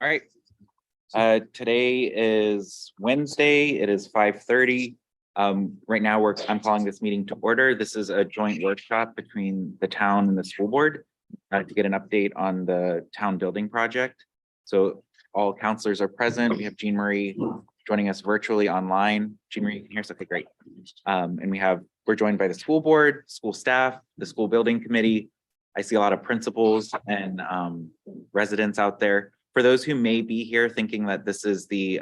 All right. Today is Wednesday. It is 5:30. Right now I'm calling this meeting to order. This is a joint workshop between the town and the school board to get an update on the town building project. So all counselors are present. We have Jean Marie joining us virtually online. Jean Marie, you can hear us? Okay, great. And we're joined by the school board, school staff, the school building committee. I see a lot of principals and residents out there. For those who may be here thinking that this is there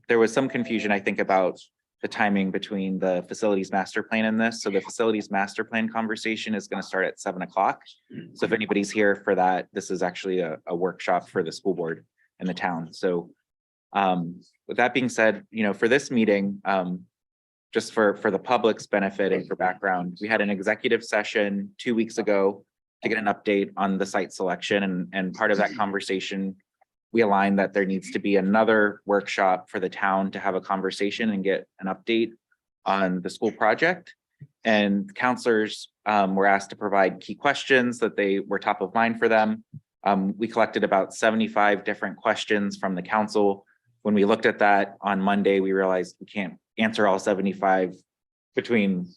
was some confusion, I think, about the timing between the facilities master plan and this. So the facilities master plan conversation is going to start at 7 o'clock. So if anybody's here for that, this is actually a workshop for the school board and the town. So with that being said, for this meeting, just for the public's benefit and for background, we had an executive session 2 weeks ago to get an update on the site selection. And part of that conversation, we aligned that there needs to be another workshop for the town to have a conversation and get an update on the school project. And counselors were asked to provide key questions that they were top of mind for them. We collected about 75 different questions from the council. When we looked at that on Monday, we realized we can't answer all 75 between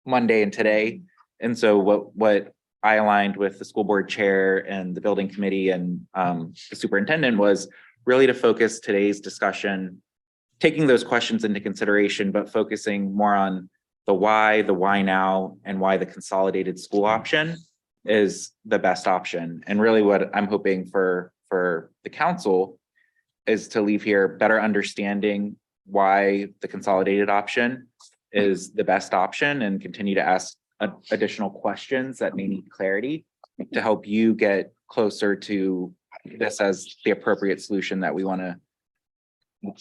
Monday and today. And so what I aligned with the school board chair and the building committee and the superintendent was really to focus today's discussion, taking those questions into consideration, but focusing more on the why now, and why the consolidated school option is the best option. And really what I'm hoping for the council is to leave here better understanding why the consolidated option is the best option and continue to ask additional questions that may need clarity to help you get closer to this as the appropriate solution that we want to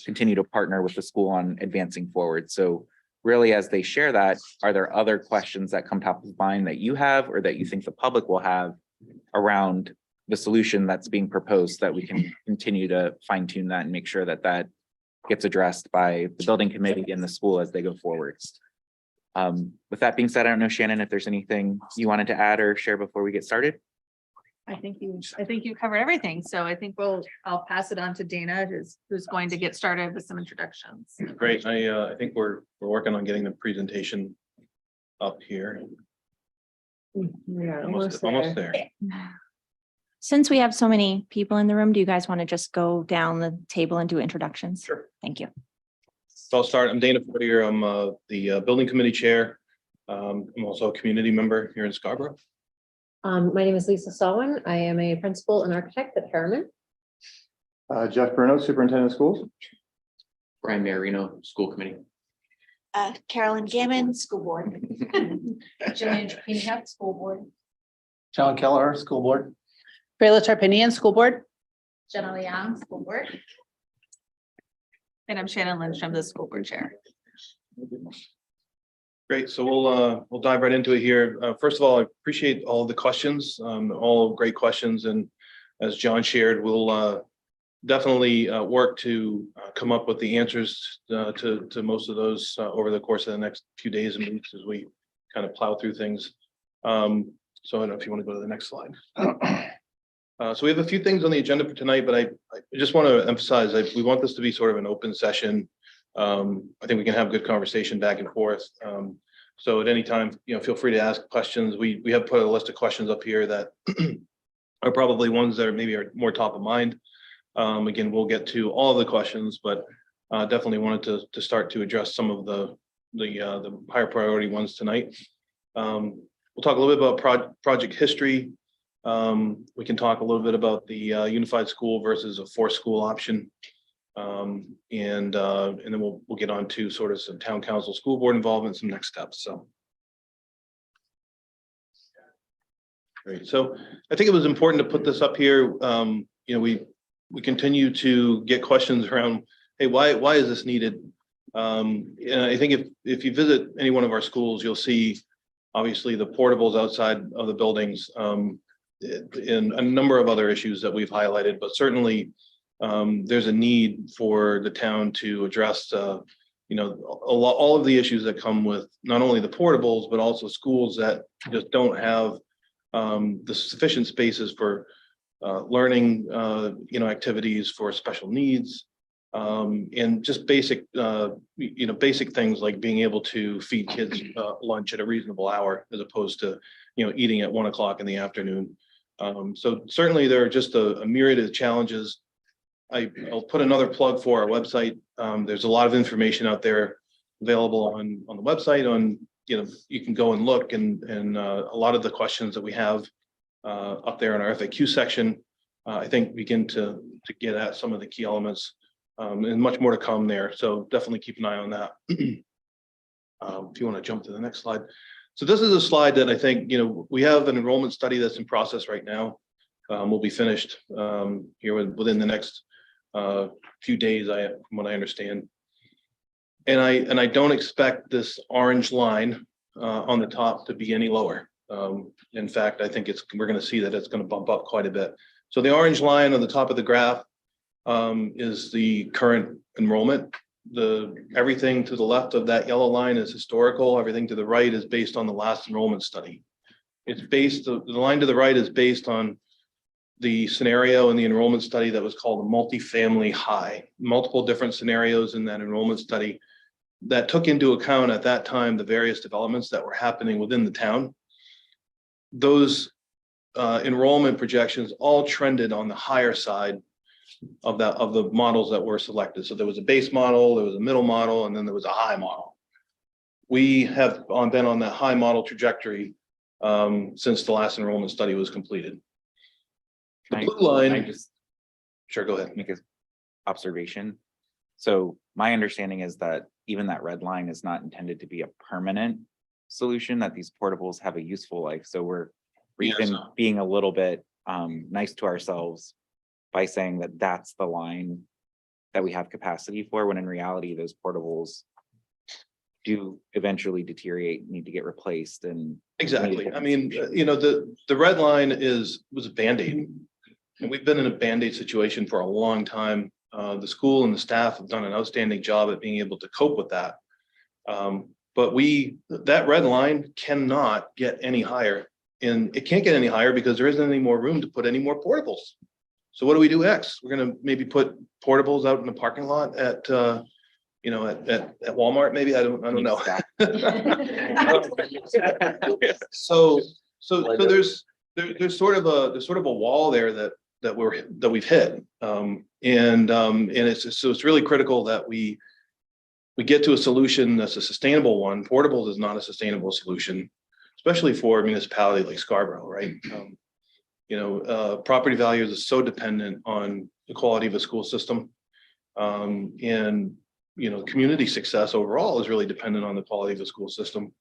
continue to partner with the school on advancing forward. So really, as they share that, are there other questions that come top of mind that you have or that you think the public will have around the solution that's being proposed, that we can continue to fine tune that and make sure that that gets addressed by the building committee and the school as they go forward. With that being said, I don't know, Shannon, if there's anything you wanted to add or share before we get started. I think you covered everything. So I think I'll pass it on to Dana, who's going to get started with some introductions. Great. I think we're working on getting the presentation up here. Yeah, Almost there. Since we have so many people in the room, do you guys want to just go down the table and do introductions? Sure. Thank you. So I'll start. I'm Dana Fortier. I'm the building committee chair. I'm also a community member here in Scarborough. My name is Lisa Salwin. I am a principal and architect at Harriman. Jeff Bruno, superintendent of schools. Brian Marino, school committee. Carolyn Gammon, school board. Jillian Trapani, school board. John Kelleher, school board. Brayla Tarpinian, school board. Jenna Young, school board. And I'm Shannon Lindstrom, the school board chair. Great. So we'll dive right into it here. First of all, I appreciate all the questions, all great questions. And as John shared, we'll definitely work to come up with the answers to most of those over the course of the next few days and weeks as we kind of plow through things. So I don't know if you want to go to the next slide. So we have a few things on the agenda for tonight, but I just want to emphasize that we want this to be sort of an open session. I think we can have good conversation back and forth. So at any time, feel free to ask questions. We have put a list of questions up here that are probably ones that are more top of mind. Again, we'll get to all of the questions, but definitely wanted to start to address some of the higher priority ones tonight. We'll talk a little bit about project history. We can talk a little bit about the unified school versus a forced school option. And then we'll get on to sort of some town council, school board involvement, some next steps. So. Great. So I think it was important to put this up here. We continue to get questions around, hey, why is this needed? And I think if you visit any one of our schools, you'll see obviously the portables outside of the buildings, and a number of other issues that we've highlighted, but certainly there's a need for the town to address all of the issues that come with not only the portables, but also schools that just don't have the sufficient spaces for learning, activities for special needs, and just basic, basic things like being able to feed kids lunch at a reasonable hour as opposed to, eating at 1 o'clock in the afternoon. So certainly there are just a myriad of challenges. I'll put another plug for our website. There's a lot of information out there available on the website on, you can go and look and a lot of the questions that we have up there in our FAQ section, I think begin to get at some of the key elements, and much more to come there. So definitely keep an eye on that. If you want to jump to the next slide. So this is a slide that I think, we have an enrollment study that's in process right now. Will be finished here within the next few days, from what I understand. And I don't expect this orange line on the top to be any lower. In fact, I think we're going to see that it's going to bump up quite a bit. So the orange line on the top of the graph is the current enrollment. Everything to the left of that yellow line is historical. Everything to the right is based on the last enrollment study. The line to the right is based on the scenario in the enrollment study that was called a multifamily high. Multiple different scenarios in that enrollment study that took into account at that time the various developments that were happening within the town. Those enrollment projections all trended on the higher side of the models that were selected. So there was a base model, there was a middle model, and then there was a high model. We have been on that high model trajectory since the last enrollment study was completed. The blue line. Sure, go ahead. Make an observation. So my understanding is that even that red line is not intended to be a permanent solution, that these portables have a useful life. So we're even being a little bit nice to ourselves by saying that that's the line that we have capacity for, when in reality, those portables do eventually deteriorate, need to get replaced. And exactly. I mean, the red line was a Band-Aid. And we've been in a Band-Aid situation for a long time. The school and the staff have done an outstanding job at being able to cope with that. But that red line cannot get any higher. And it can't get any higher because there isn't any more room to put any more portables. So what do we do next? We're going to maybe put portables out in the parking lot at Walmart, maybe. I don't know. So there's sort of a wall there that we've hit, and it's really critical that we get to a solution that's a sustainable one. Portables is not a sustainable solution, especially for a municipality like Scarborough, right? Property values are so dependent on the quality of a school system, and community success overall is really dependent on the quality of the school system.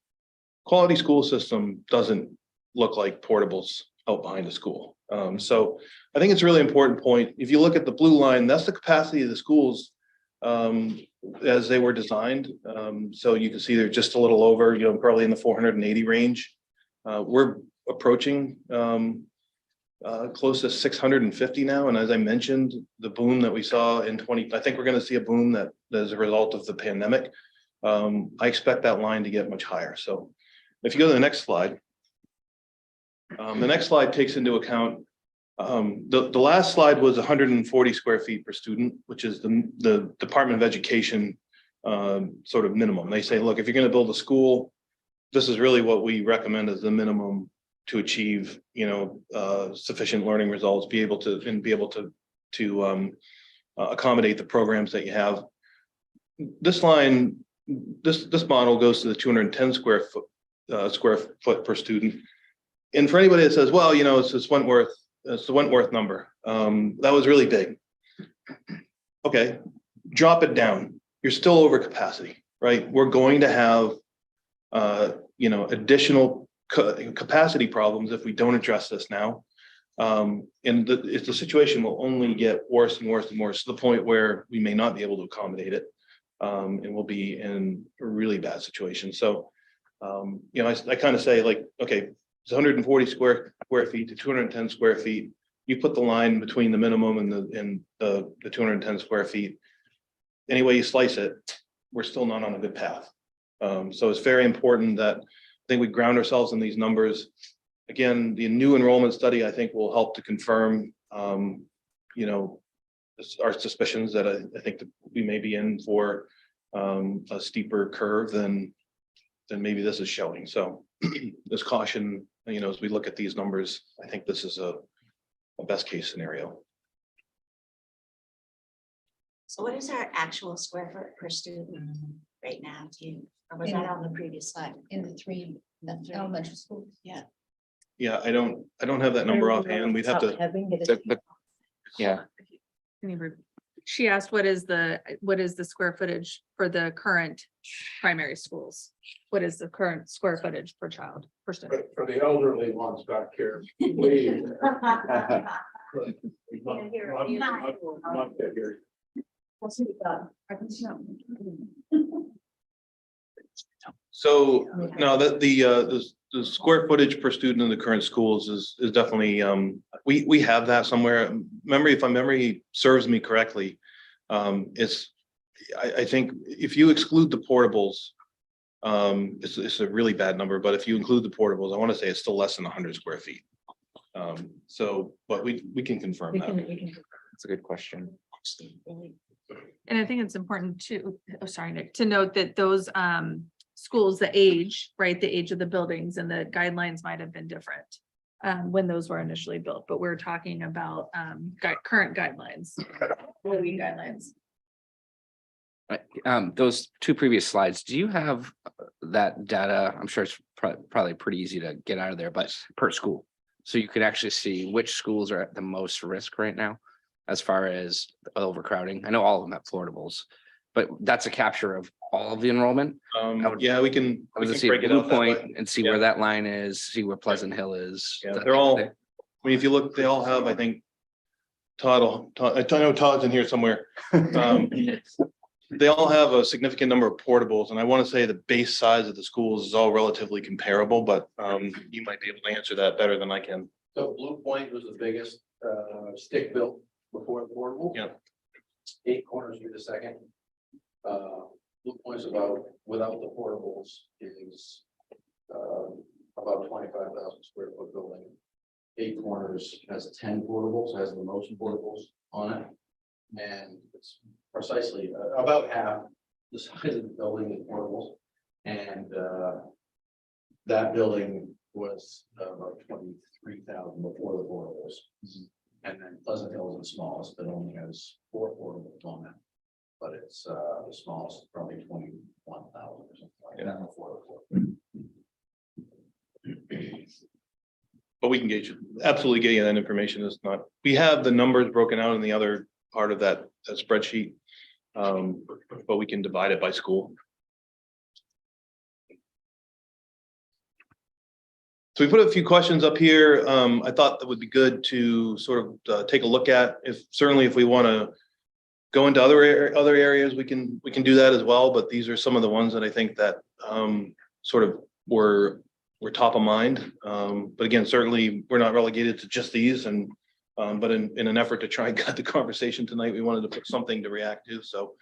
Quality school system doesn't look like portables out behind a school. So I think it's a really important point. If you look at the blue line, that's the capacity of the schools as they were designed. So you can see they're just a little over, probably in the 480 range. We're approaching close to 650 now. And as I mentioned, the boom that we saw in I think we're going to see a boom that as a result of the pandemic. I expect that line to get much higher. So if you go to the next slide, the next slide takes into account, the last slide was 140 square feet per student, which is the Department of Education sort of minimum. They say, look, if you're going to build a school, this is really what we recommend as the minimum to achieve, sufficient learning results, be able to accommodate the programs that you have. This line, this model goes to the 210 square foot per student. And for anybody that says, well, it's the Wentworth number, that was really big. Okay, drop it down. You're still over capacity, right? We're going to have, additional capacity problems if we don't address this now. And the situation will only get worse and worse and worse to the point where we may not be able to accommodate it, and we'll be in a really bad situation. So, I kind of say, like, okay, it's 140 square feet to 210 square feet. You put the line between the minimum and the 210 square feet. Any way you slice it, we're still not on a good path. So it's very important that I think we ground ourselves in these numbers. Again, the new enrollment study, I think, will help to confirm, you know, our suspicions that I think that we may be in for a steeper curve than maybe this is showing. So there's caution, you know, as we look at these numbers, I think this is a best case scenario. So what is our actual square foot per student right now? Or was that on the previous slide? In the three elementary schools. Yeah. Yeah, I don't have that number offhand. We'd have to, Yeah, Can you re- She asked, what is the square footage for the current primary schools? What is the current square footage per child, per student? For the elderly ones back here. so no, that the square footage per student in the current schools is definitely, we have that somewhere. If my memory serves me correctly, it's, I think if you exclude the portables, it's a really bad number, but if you include the portables, I want to say it's still less than 100 square feet. So, but we can confirm that. it's a good question. And I think it's important to, oh, sorry, Nick, to note that those schools, the age, right, the age of the buildings and the guidelines might have been different when those were initially built, but we're talking about current guidelines. Living guidelines. Those two previous slides, do you have that data? I'm sure it's probably pretty easy to get out of there, but per school. So you could actually see which schools are at the most risk right now as far as overcrowding. I know all of them have portables, but that's a capture of all of the enrollment. Yeah, we can I was to see break it Blue out that way. Point and see Yeah. where that line is, see where Pleasant Hill is. Yeah, they're all, I mean, if you look, they all have, I think, I know Todd's in here somewhere. They all have a significant number of portables, and I want to say the base size of the schools is all relatively comparable, but you might be able to answer that better than I can. So Blue Point was the biggest stick built before the portable. Yeah. 8 corners to the second. Blue Point's about, without the portables, is about 25,000 square foot building. 8 corners has 10 portables, has the most portables on it. And it's precisely about half the size of the building is portables. And that building was about 23,000 before the portables. And then Pleasant Hill is the smallest, that only has 4 portables on it. But it's the smallest, probably 21,000 or something like that before the portables. But we can gauge it. Absolutely getting that information is not, we have the numbers broken out in the other part of that spreadsheet. But we can divide it by school. So we put a few questions up here. I thought that would be good to sort of take a look at. If we want to go into other areas, we can do that as well. But these are some of the ones that I think that sort of were top of mind. But again, certainly we're not relegated to just these, and but in an effort to try and cut the conversation tonight, we wanted to put something to react to. So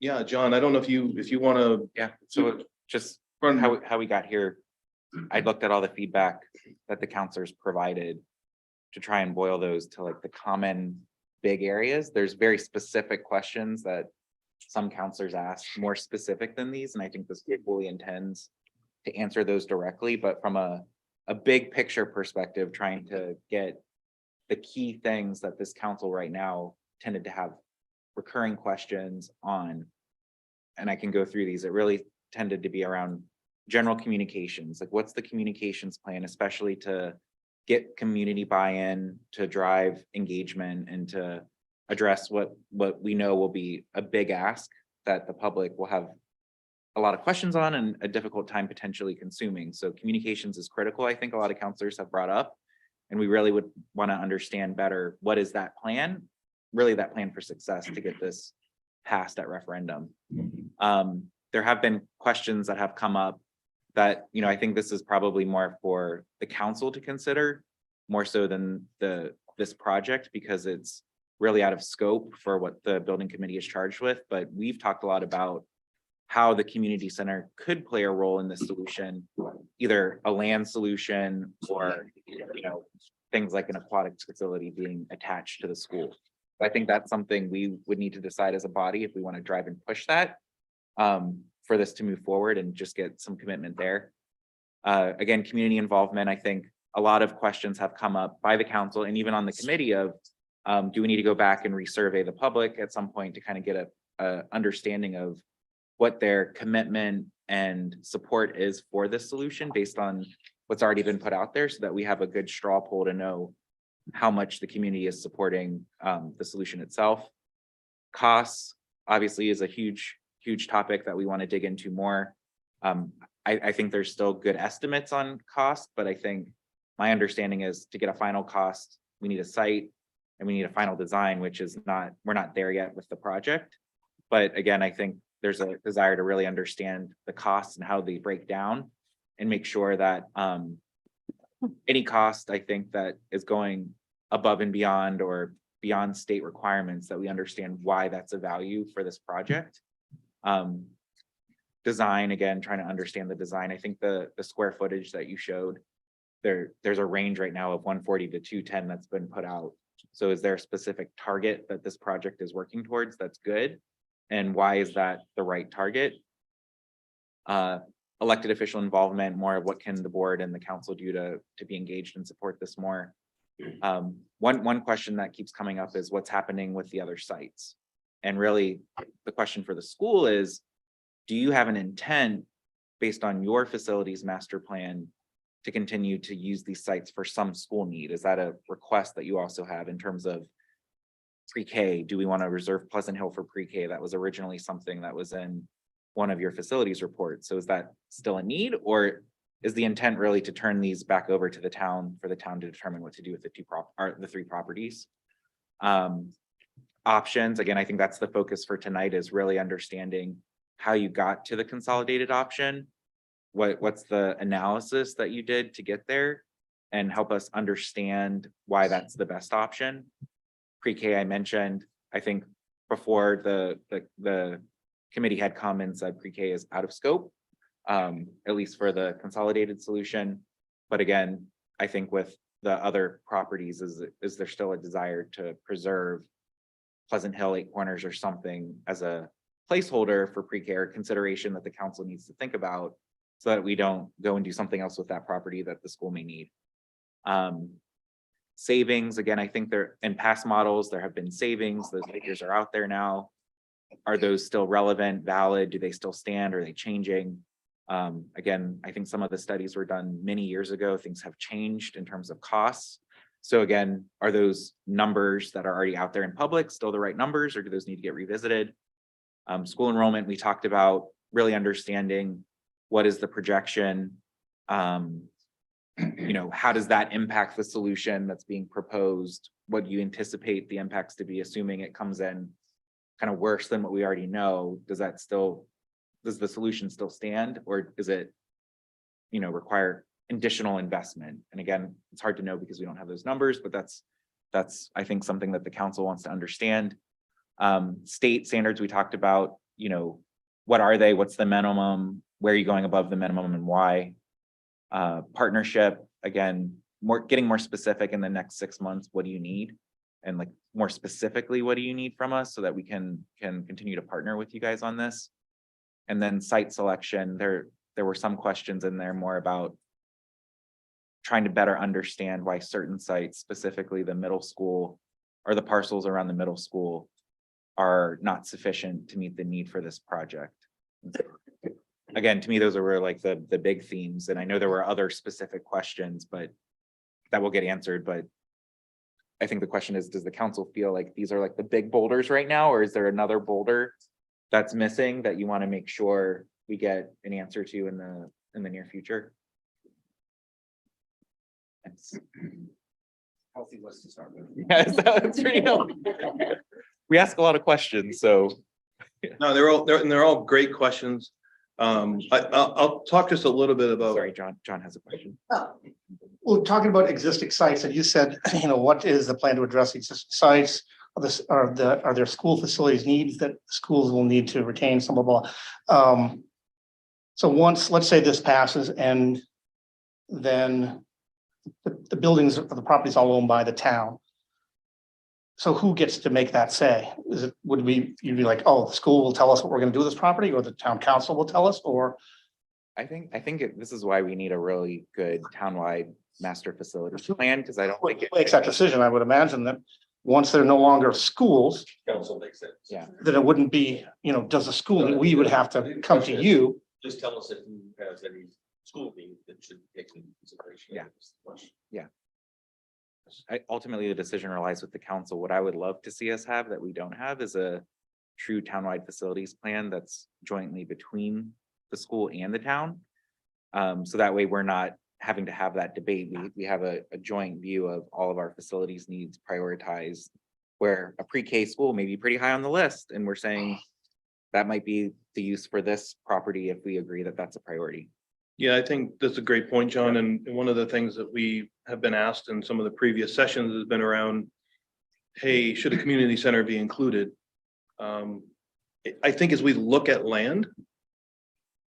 yeah, John, I don't know if you want to. Yeah, so just run how we got here. I looked at all the feedback that the counselors provided to try and boil those to like the common big areas. There's very specific questions that some counselors ask more specific than these, and I think this fully intends to answer those directly, but from a big picture perspective, trying to get the key things that this council right now tended to have recurring questions on. And I can go through these. It really tended to be around general communications, like what's the communications plan, especially to get community buy-in, to drive engagement, and to address what we know will be a big ask that the public will have a lot of questions on and a difficult time potentially consuming. So communications is critical. I think a lot of counselors have brought up, and we really would want to understand better, what is that plan, really that plan for success to get this passed at referendum. There have been questions that have come up that, you know, I think this is probably more for the council to consider, more so than this project, because it's really out of scope for what the building committee is charged with, but we've talked a lot about how the community center could play a role in this solution, either a land solution or, things like an aquatics facility being attached to the school. I think that's something we would need to decide as a body if we want to drive and push that for this to move forward and just get some commitment there. Again, community involvement, I think a lot of questions have come up by the council and even on the committee of, do we need to go back and resurvey the public at some point to kind of get a understanding of what their commitment and support is for this solution based on what's already been put out there, so that we have a good straw poll to know how much the community is supporting the solution itself. Costs obviously is a huge topic that we want to dig into more. I think there's still good estimates on cost, but I think my understanding is to get a final cost, we need a site and we need a final design, which is we're not there yet with the project. But again, I think there's a desire to really understand the costs and how they break down and make sure that any cost, I think, that is going above and beyond or beyond state requirements, that we understand why that's a value for this project. Design, again, trying to understand the design. I think the square footage that you showed, there's a range right now of 140 to 210 that's been put out. So is there a specific target that this project is working towards that's good? And why is that the right target? Elected official involvement, more of what can the board and the council do to be engaged and support this more. One question that keeps coming up is what's happening with the other sites. And really the question for the school is, do you have an intent based on your facilities master plan to continue to use these sites for some school need? Is that a request that you also have in terms of pre-K? Do we want to reserve Pleasant Hill for pre-K? That was originally something that was in one of your facilities reports. So is that still a need, or is the intent really to turn these back over to the town for the town to determine what to do with the three properties? Options, again, I think that's the focus for tonight, is really understanding how you got to the consolidated option. What's the analysis that you did to get there, and help us understand why that's the best option. Pre-K, I mentioned, I think before the committee had come and said pre-K is out of scope, at least for the consolidated solution. But again, I think with the other properties, is there still a desire to preserve Pleasant Hill, Eight Corners, or something as a placeholder for pre-K or consideration that the council needs to think about, so that we don't go and do something else with that property that the school may need. Savings, again, I think there in past models, there have been savings. Those figures are out there now. Are those still relevant, valid? Do they still stand? Are they changing? Again, I think some of the studies were done many years ago. Things have changed in terms of costs. So again, are those numbers that are already out there in public still the right numbers, or do those need to get revisited? School enrollment, we talked about really understanding what is the projection. How does that impact the solution that's being proposed? What do you anticipate the impacts to be, assuming it comes in kind of worse than what we already know? Does the solution still stand, or does it, require additional investment? And again, it's hard to know because we don't have those numbers, but that's I think something that the council wants to understand. State standards, we talked about, what are they? What's the minimum? Where are you going above the minimum and why? Partnership, again, getting more specific in the next 6 months. What do you need? And like more specifically, what do you need from us so that we can continue to partner with you guys on this? And then site selection, there were some questions in there more about trying to better understand why certain sites, specifically the middle school or the parcels around the middle school, are not sufficient to meet the need for this project. Again, to me, those were like the big themes. And I know there were other specific questions, but that will get answered. But I think the question is, does the council feel like these are like the big boulders right now, or is there another boulder that's missing that you want to make sure we get an answer to in the near future? Thanks. Healthy list to start with. Yeah, that's we ask a lot of questions, so. No, they're all great questions. I'll talk just a little bit about. Sorry, John has a question. Well, talking about existing sites, and you said, what is the plan to address existing sites? are there school facilities needs that schools will need to retain, some blah, blah. So once, let's say this passes and then the buildings, the property is all owned by the town. So who gets to make that say? Would you'd be like, oh, the school will tell us what we're gonna do with this property, or the town council will tell us, or? I think this is why we need a really good townwide master facilities plan, because I don't Who think it makes that decision? I would imagine that once they're no longer schools, Council makes sense. Yeah. that it wouldn't be, does the school, we would have to come to you. Just tell us if who has any school need that should take into consideration. Yeah. Ultimately, the decision relies with the council. What I would love to see us have that we don't have is a true townwide facilities plan that's jointly between the school and the town. So that way we're not having to have that debate. We have a joint view of all of our facilities needs prioritized, where a pre-K school may be pretty high on the list, and we're saying that might be the use for this property if we agree that that's a priority. Yeah, I think that's a great point, John. And one of the things that we have been asked in some of the previous sessions has been around, hey, should a community center be included? I think as we look at land,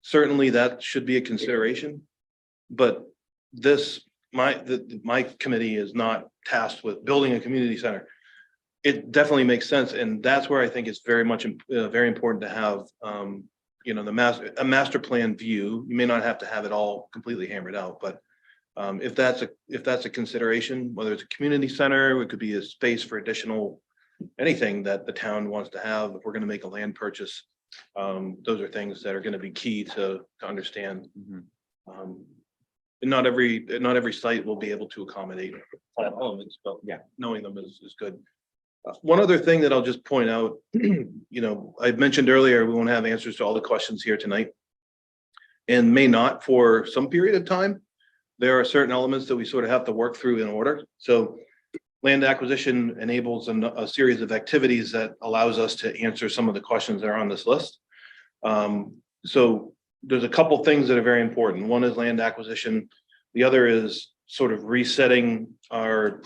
certainly that should be a consideration. But my committee is not tasked with building a community center. It definitely makes sense. And that's where I think it's very much very important to have a master plan view. You may not have to have it all completely hammered out, but if that's a consideration, whether it's a community center, it could be a space for additional anything that the town wants to have. If we're going to make a land purchase, those are things that are going to be key to understand. And not every site will be able to accommodate all elements, but Yeah. knowing them is good. One other thing that I'll just point out, I mentioned earlier, we won't have answers to all the questions here tonight. And may not for some period of time. There are certain elements that we sort of have to work through in order. So land acquisition enables a series of activities that allows us to answer some of the questions that are on this list. So there's a couple things that are very important. One is land acquisition. The other is sort of resetting our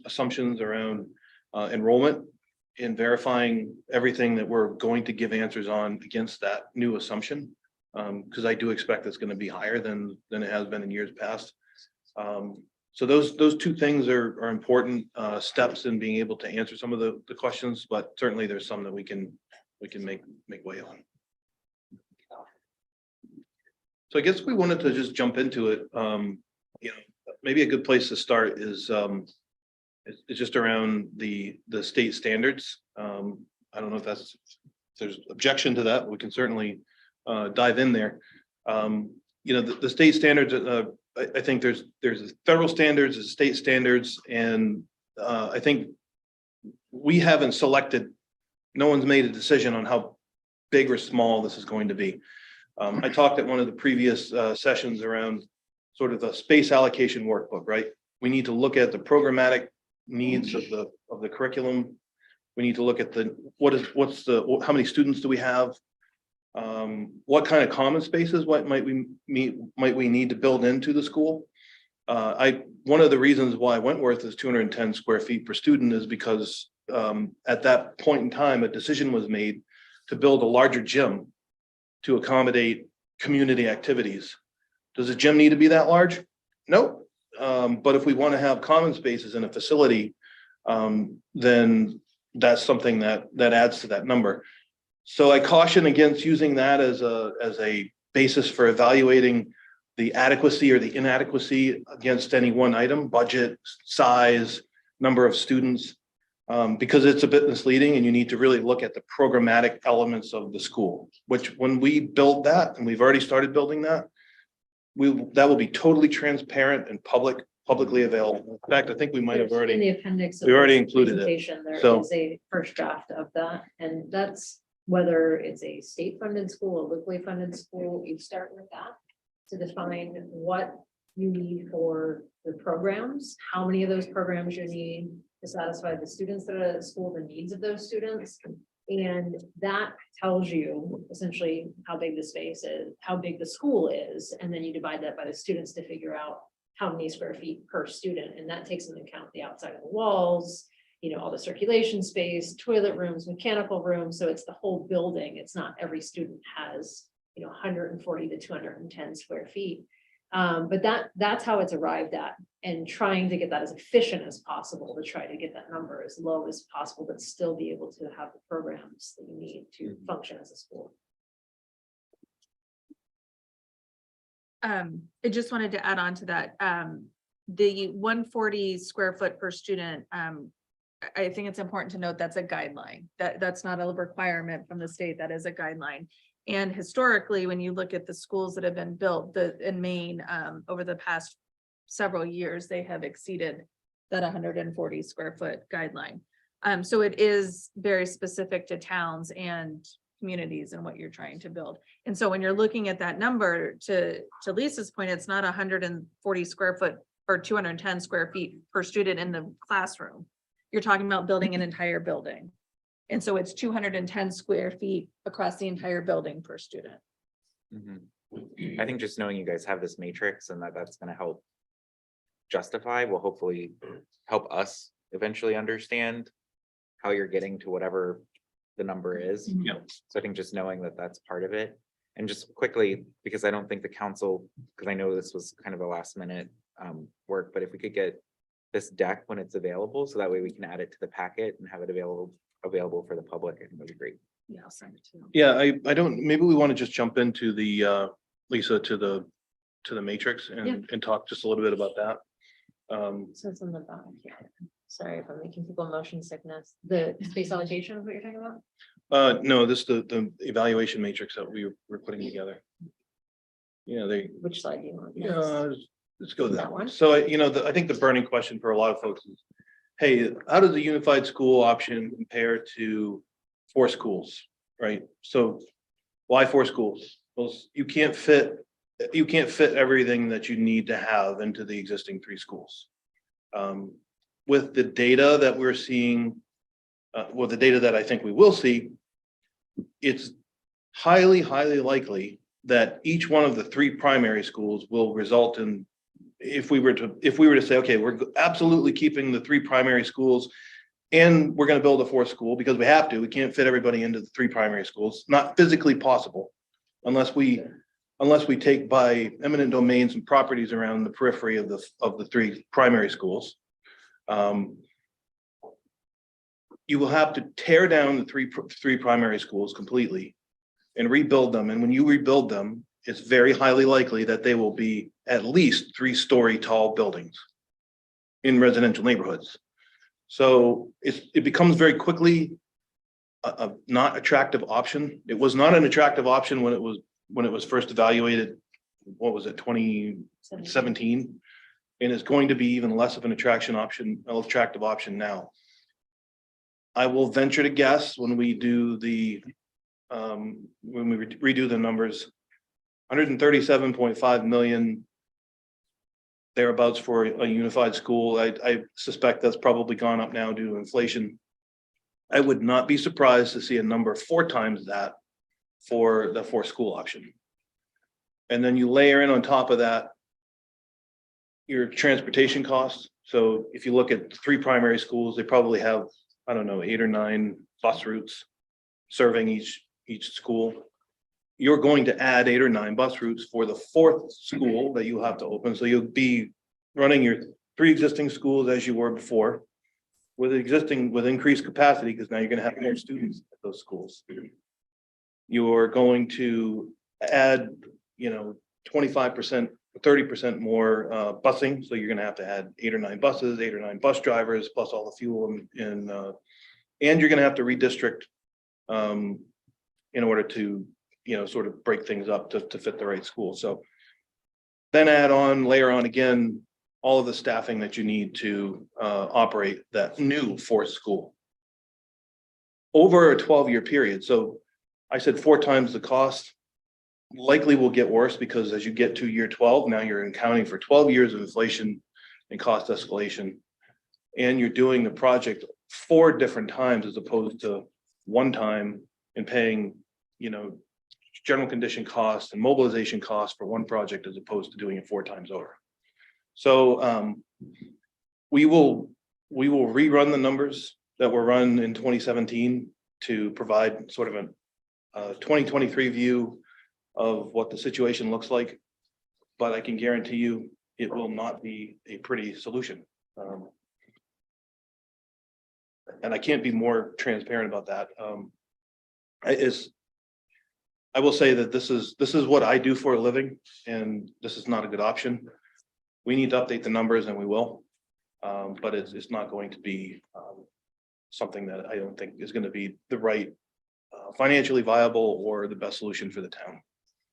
assumptions around enrollment and verifying everything that we're going to give answers on against that new assumption. Because I do expect it's going to be higher than it has been in years past. So those two things are important steps in being able to answer some of the questions, but certainly there's some that we can make way on. So I guess we wanted to just jump into it. Maybe a good place to start is it's just around the state standards. I don't know if there's objection to that. We can certainly dive in there. The state standards, I think there's federal standards, there's state standards, and I think we haven't selected, no one's made a decision on how big or small this is going to be. I talked at one of the previous sessions around sort of the space allocation workbook, right? We need to look at the programmatic needs of the curriculum. We need to look at how many students do we have? What kind of common spaces might we need to build into the school? One of the reasons why Wentworth is 210 square feet per student is because at that point in time, a decision was made to build a larger gym to accommodate community activities. Does a gym need to be that large? No. But if we want to have common spaces in a facility, then that's something that adds to that number. So I caution against using that as a basis for evaluating the adequacy or the inadequacy against any one item, budget, size, number of students, because it's a bit misleading, and you need to really look at the programmatic elements of the school, which when we build that, and we've already started building that, that will be totally transparent and publicly available. In fact, I think we might have already. In the appendix. We already included it. There So- is a first draft of that, and that's whether it's a state funded school, a locally funded school, you start with that to define what you need for the programs, how many of those programs you need to satisfy the students that are at school, the needs of those students. And that tells you essentially how big the space is, how big the school is, and then you divide that by the students to figure out how many square feet per student, and that takes into account the outside of the walls all the circulation space, toilet rooms, mechanical rooms, so it's the whole building. It's not every student has, 140 to 210 square feet. But that's how it's arrived at, and trying to get that as efficient as possible to try to get that number as low as possible, but still be able to have the programs that you need to function as a school. I just wanted to add on to that. The 140 square foot per student, I think it's important to note that's a guideline. That's not a requirement from the state. That is a guideline. And historically, when you look at the schools that have been built in Maine, over the past several years, they have exceeded that 140 square foot guideline. So it is very specific to towns and communities and what you're trying to build. And so when you're looking at that number, to Lisa's point, it's not 140 square foot or 210 square feet per student in the classroom. You're talking about building an entire building. And so it's 210 square feet across the entire building per student. I think just knowing you guys have this matrix and that's gonna help justify will hopefully help us eventually understand how you're getting to whatever the number is. Yeah. So I think just knowing that that's part of it. And just quickly, because I don't think the council, because I know this was kind of a last minute work, but if we could get this deck when it's available, so that way we can add it to the packet and have it available for the public, I think that'd be great. Yeah, I'll send it to you. Yeah, I don't, maybe we want to just jump into the, Lisa, to the matrix and talk just a little bit about that. So it's on the back here. Sorry if I'm making people motion sickness. The space allocation is what you're talking about? No, this, the evaluation matrix that we were putting together. Which slide do you want? Let's go That that one? one. So, I think the burning question for a lot of folks is, hey, how does the unified school option compare to 4 schools, right? So why 4 schools? Well, you can't fit everything that you need to have into the existing 3 schools. With the data that we're seeing, the data that I think we will see, it's highly likely that each one of the 3 primary schools will result in, if we were to say, okay, we're absolutely keeping the 3 primary schools and we're going to build a 4th school because we have to, we can't fit everybody into the 3 primary schools, not physically possible unless we take by eminent domains and properties around the periphery of the 3 primary schools. You will have to tear down the three primary schools completely and rebuild them. And when you rebuild them, it's very highly likely that they will be at least 3-story tall buildings in residential neighborhoods. So it becomes very quickly a not attractive option. It was not an attractive option when it was first evaluated. What was it, 2017? And it's going to be even less of an attractive option now. I will venture to guess when we do when we redo the numbers, 137.5 million thereabouts for a unified school. I suspect that's probably gone up now due to inflation. I would not be surprised to see a number 4 times that for the 4 school option. And then you layer in on top of that your transportation costs. So if you look at 3 primary schools, they probably have, I don't know, 8 or 9 bus routes serving each school. You're going to add 8 or 9 bus routes for the 4th school that you'll have to open. So you'll be running your 3 existing schools as you were before with increased capacity, because now you're going to have more students at those schools. You're going to add, 25%, 30% more busing. So you're going to have to add 8 or 9 buses, 8 or 9 bus drivers, plus all the fuel and you're going to have to redistrict in order to, sort of break things up to fit the right school. So then layer on again, all of the staffing that you need to operate that new 4th school over a 12-year period. So I said 4 times the cost. Likely will get worse, because as you get to year 12, now you're accounting for 12 years of inflation and cost escalation. And you're doing the project 4 different times as opposed to 1 time, and paying, general condition costs and mobilization costs for 1 project as opposed to doing it 4 times over. So we will we will rerun the numbers that were run in 2017 to provide sort of a 2023 view of what the situation looks like. But I can guarantee you, it will not be a pretty solution. And I can't be more transparent about that. I will say that this is what I do for a living, and this is not a good option. We need to update the numbers, and we will. But it's not going to be something that I don't think is going to be the right financially viable or the best solution for the town.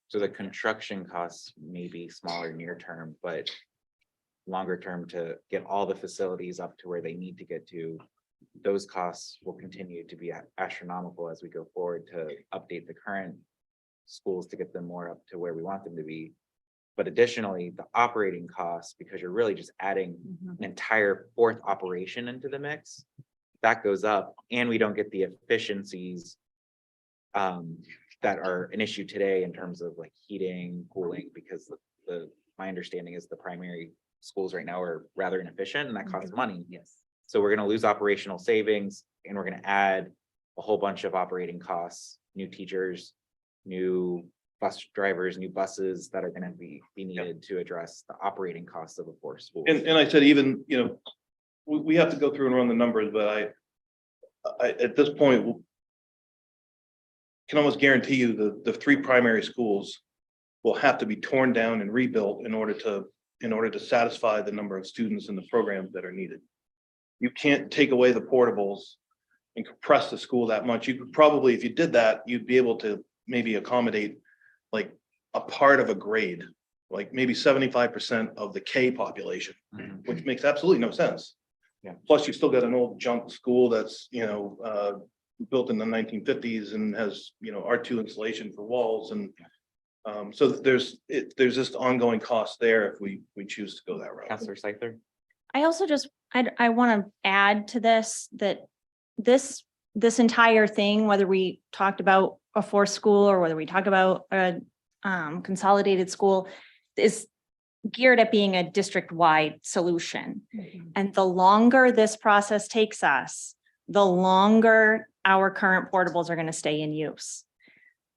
So the construction costs may be smaller near term, but longer term to get all the facilities up to where they need to get to, those costs will continue to be astronomical as we go forward to update the current schools to get them more up to where we want them to be. But additionally, the operating costs, because you're really just adding an entire fourth operation into the mix, that goes up, and we don't get the efficiencies that are an issue today in terms of like heating, cooling, because my understanding is the primary schools right now are rather inefficient, and that costs money. Yes. So we're going to lose operational savings, and we're going to add a whole bunch of operating costs, new teachers, new bus drivers, new buses that are going to be needed to address the operating costs of a fourth school. And I said, even, we have to go through and run the numbers, but I at this point can almost guarantee you the three primary schools will have to be torn down and rebuilt in order to satisfy the number of students in the programs that are needed. You can't take away the portables and compress the school that much. You could probably, if you did that, you'd be able to maybe accommodate like a part of a grade, like maybe 75% of the K population, which makes absolutely no sense. Yeah. Plus, you still got an old junk school that's, built in the 1950s and has, R2 insulation for walls. And so there's just ongoing costs there if we choose to go that route. Counselor Seither? I also I want to add to this that this entire thing, whether we talked about a fourth school or whether we talk about a consolidated school, is geared at being a district-wide solution. And the longer this process takes us, the longer our current portables are going to stay in use.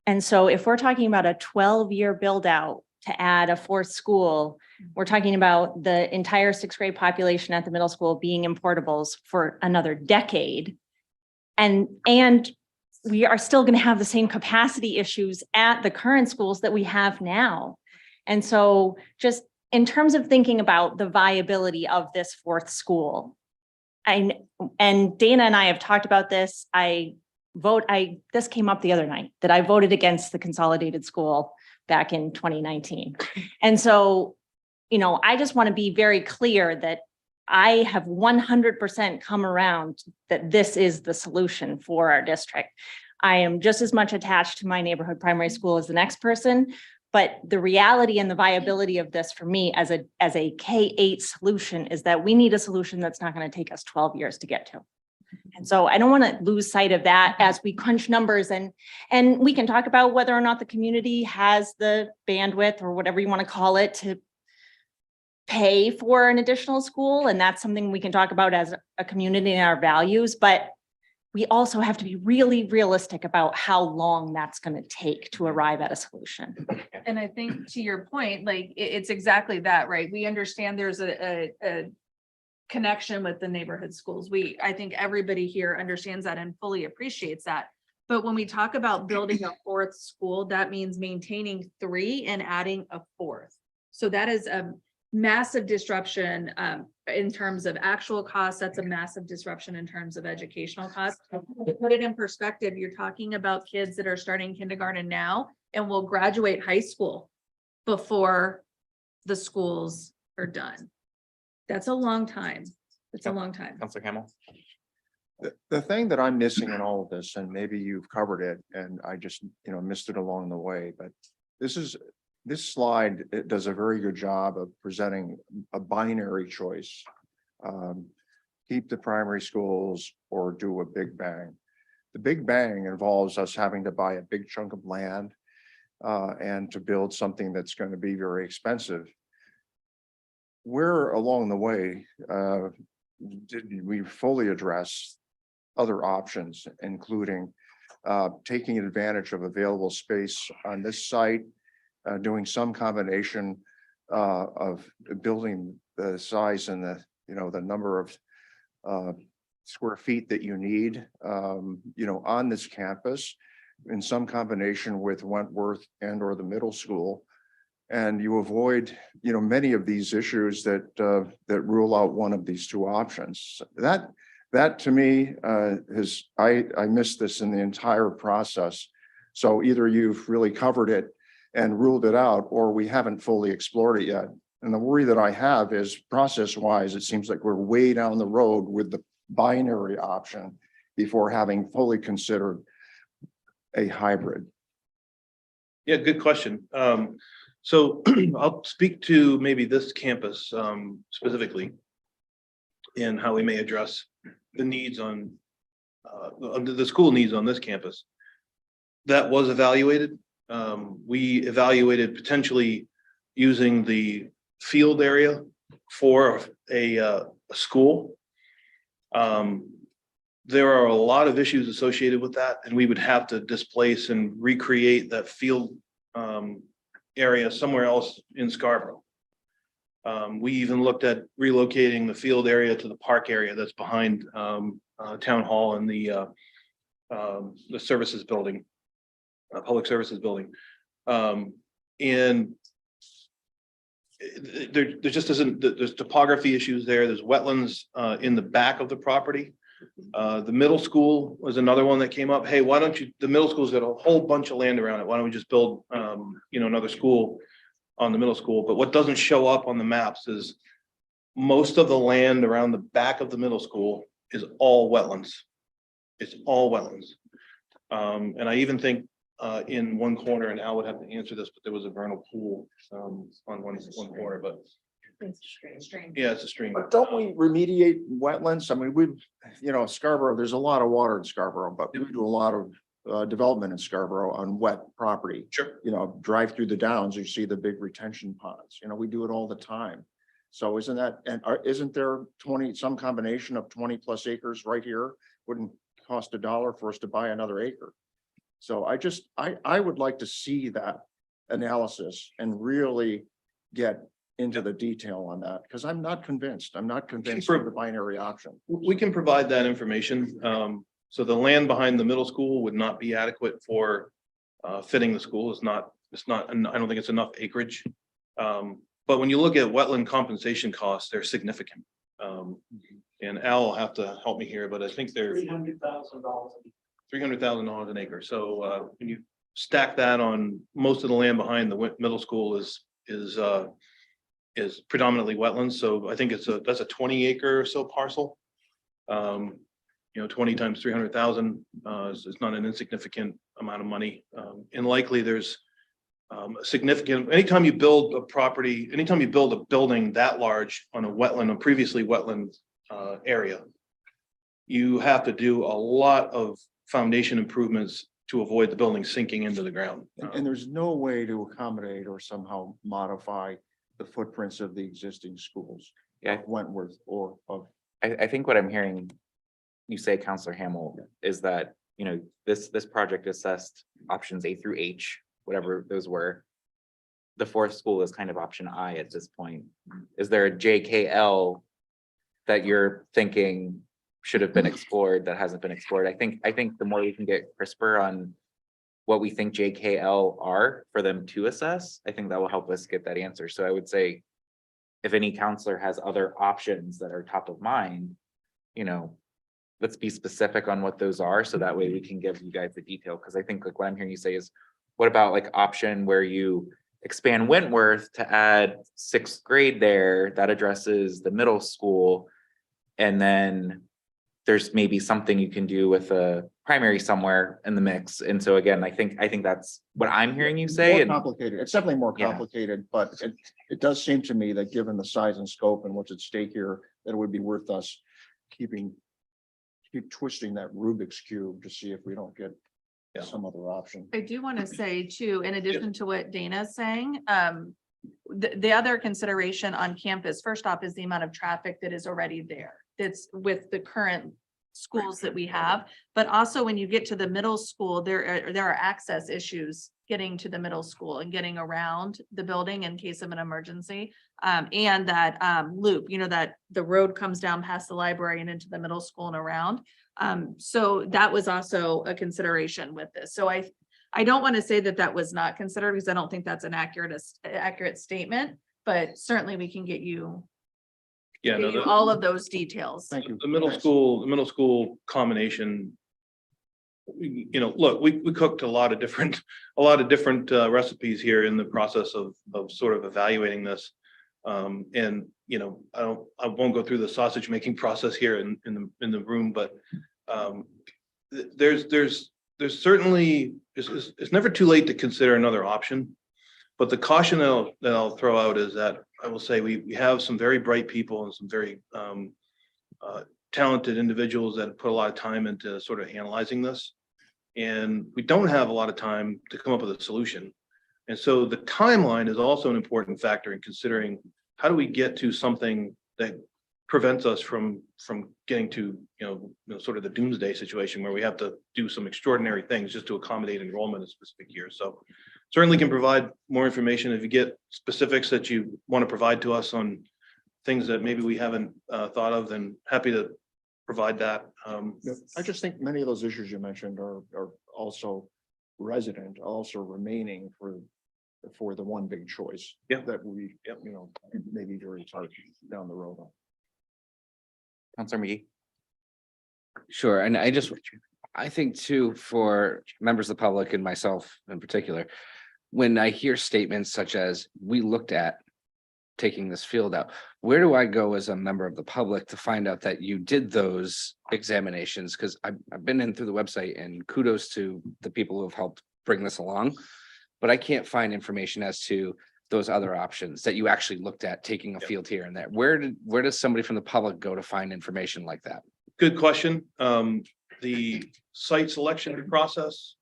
And so if we're talking about a 12-year build out to add a fourth school, we're talking about the entire sixth grade population at the middle school being in portables for another decade. And we are still going to have the same capacity issues at the current schools that we have now. And so just in terms of thinking about the viability of this fourth school, and Dana and I have talked about this. This came up the other night that I voted against the consolidated school back in 2019. And so, I just want to be very clear that I have 100% come around that this is the solution for our district. I am just as much attached to my neighborhood primary school as the next person, but the reality and the viability of this for me as a K-8 solution is that we need a solution that's not going to take us 12 years to get to. And so I don't want to lose sight of that as we crunch numbers, and we can talk about whether or not the community has the bandwidth or whatever you want to call it to pay for an additional school. And that's something we can talk about as a community and our values, but we also have to be really realistic about how long that's going to take to arrive at a solution. And I think to your point, like it's exactly that, right? We understand there's a connection with the neighborhood schools. I think everybody here understands that and fully appreciates that. But when we talk about building a fourth school, that means maintaining 3 and adding a 4th. So that is a massive disruption in terms of actual costs. That's a massive disruption in terms of educational costs. To put it in perspective, you're talking about kids that are starting kindergarten now and will graduate high school before the schools are done. That's a long time. It's a long time. Counselor Hamel? The thing that I'm missing in all of this, and maybe you've covered it and I just, missed it along the way, but this slide, it does a very good job of presenting a binary choice. Keep the primary schools or do a big bang. The big bang involves us having to buy a big chunk of land and to build something that's going to be very expensive. Where along the way did we fully address other options, including taking advantage of available space on this site, doing some combination of building the size and the, the number of square feet that you need, on this campus in some combination with Wentworth and or the middle school. And you avoid, many of these issues that rule out one of these two options. That to me I missed this in the entire process. So either you've really covered it and ruled it out, or we haven't fully explored it yet. And the worry that I have is process-wise, it seems like we're way down the road with the binary option before having fully considered a hybrid. Yeah, good question. So I'll speak to maybe this campus specifically and how we may address the needs on the school needs on this campus. That was evaluated. We evaluated potentially using the field area for a school. There are a lot of issues associated with that, and we would have to displace and recreate that field area somewhere else in Scarborough. We even looked at relocating the field area to the park area that's behind Town Hall and the services building, public services building. And there just isn't, there's topography issues there. There's wetlands in the back of the property. The middle school was another one that came up. Hey, why don't you, the middle school's got a whole bunch of land around it. Why don't we just build, another school on the middle school? But what doesn't show up on the maps is most of the land around the back of the middle school is all wetlands. It's all wetlands. And I even think in one corner, and Al would have to answer this, but there was a vernal pool on one corner, but yeah, it's a stream. But don't we remediate wetlands? I mean, Scarborough, there's a lot of water in Scarborough, but we do a lot of development in Scarborough on wet property. Sure. Drive through the downs, you see the big retention ponds, we do it all the time. So isn't there some combination of 20+ acres right here? Wouldn't cost $1 for us to buy another acre. So I would like to see that analysis and really get into the detail on that, because I'm not convinced. I'm not convinced of the binary option. We can provide that information. So the land behind the middle school would not be adequate for fitting the school. It's not, I don't think it's enough acreage. But when you look at wetland compensation costs, they're significant. And Al will have to help me here, but I think they're $300,000 an acre. So when you stack that on most of the land behind the middle school is predominantly wetlands. So I think that's a 20 acre or so parcel. 20 times 300,000 is not an insignificant amount of money. And likely there's significant, anytime you build a property, anytime you build a building that large on a previously wetland area, you have to do a lot of foundation improvements to avoid the building sinking into the ground. And there's no way to accommodate or somehow modify the footprints of the existing schools. Yeah. Of Wentworth or of. I think what I'm hearing you say, Counselor Hamel, is that, this project assessed options A through H, whatever those were. The fourth school is kind of option I at this point. Is there a JKL that you're thinking should have been explored that hasn't been explored? I think the more we can get crisper on what we think JKL are for them to assess, I think that will help us get that answer. So I would say, if any counselor has other options that are top of mind, let's be specific on what those are, so that way we can give you guys the detail. Because I think like what I'm hearing you say is, what about like option where you expand Wentworth to add 6th grade there, that addresses the middle school, and then there's maybe something you can do with a primary somewhere in the mix. And so again, I think that's what I'm hearing you say. More And complicated. It's definitely more Yeah. complicated, but it does seem to me that given the size and scope and what's at stake here, that it would be worth us keep twisting that Rubik's cube to see if we don't get Yeah. some other option. I do want to say too, in addition to what Dana's saying, the other consideration on campus, first off, is the amount of traffic that is already there. that's with the current schools that we have. But also when you get to the middle school, there are access issues getting to the middle school and getting around the building in case of an emergency. And that loop, that the road comes down past the library and into the middle school and around. So that was also a consideration with this. So I don't want to say that that was not considered because I don't think that's an accurate statement, but certainly we can get you Yeah, no, all of those details. Thank you. the middle school combination. Look, we cooked a lot of different recipes here in the process of sort of evaluating this. And, I won't go through the sausage making process here in the room, but there's certainly, it's never too late to consider another option. But the caution that I'll throw out is that I will say we have some very bright people and some very talented individuals that put a lot of time into sort of analyzing this. And we don't have a lot of time to come up with a solution. And so the timeline is also an important factor in considering how do we get to something that prevents us from getting to, sort of the doomsday situation where we have to do some extraordinary things just to accommodate enrollment in a specific year. So certainly can provide more information if you get specifics that you want to provide to us on things that maybe we haven't thought of, then happy to provide that. Yeah, I just think many of those issues you mentioned are also remaining for the one big choice. Yeah. That we, maybe very hard down the road. Counselor McGee. Sure, and I think too, for members of the public and myself in particular, when I hear statements such as, we looked at taking this field out, where do I go as a member of the public to find out that you did those examinations? Because I've been in through the website, and kudos to the people who have helped bring this along. But I can't find information as to those other options that you actually looked at taking a field here and there. Where does somebody from the public go to find information like that? Good question. The site selection process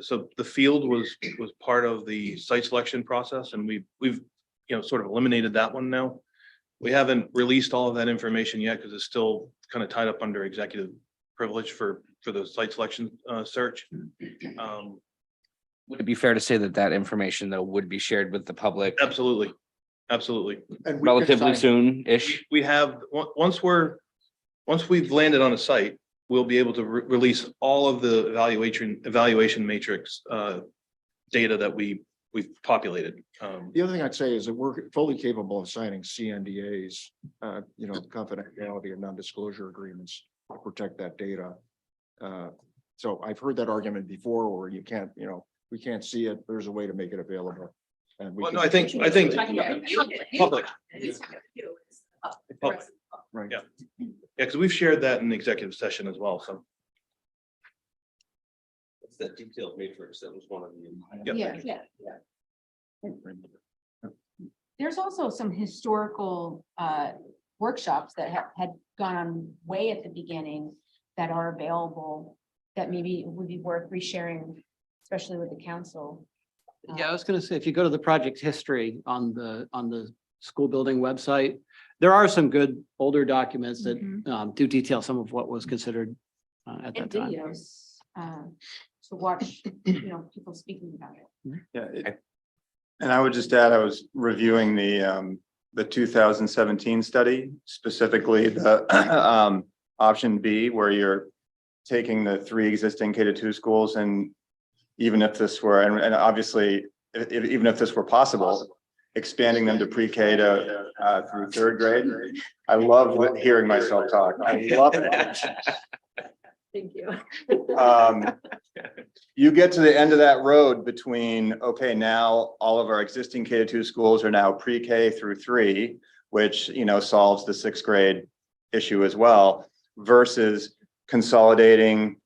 so the field was part of the site selection process, and we've sort of eliminated that one now. We haven't released all of that information yet because it's still kind of tied up under executive privilege for the site selection search. Would it be fair to say that information though would be shared with the public Absolutely. And we can relatively sign- soon-ish? We have, once we've landed on a site, we'll be able to release all of the evaluation matrix data that we've populated. The other thing I'd say is that we're fully capable of signing CNDAs, confidentiality and non-disclosure agreements to protect that data. So I've heard that argument before, where you can't, we can't see it. There's a way to make it available. And we Well, can- no, I think public. Public. Right. Yeah. Yeah, because we've shared that in the executive session as well, so. It's that detailed matrix that was one of the. Yep. There's also some historical workshops that had gone on way at the beginning that are available that maybe would be worth resharing, especially with the council. Yeah, I was gonna say, if you go to the project history on the school building website, there are some good older documents that do detail some of what was considered at that And time. videos to watch, people speaking about it. Yeah, and I would just add, I was reviewing the 2017 study, specifically the option B, where you're taking the 3 existing K-2 schools, and even if this were, and obviously, even if this were possible, expanding them to pre-K to through 3rd grade. I love hearing myself talk. I love it. Thank you. You get to the end of that road between, okay, now all of our existing K-2 schools are now pre-K through 3, which, solves the 6th grade issue as well, versus consolidating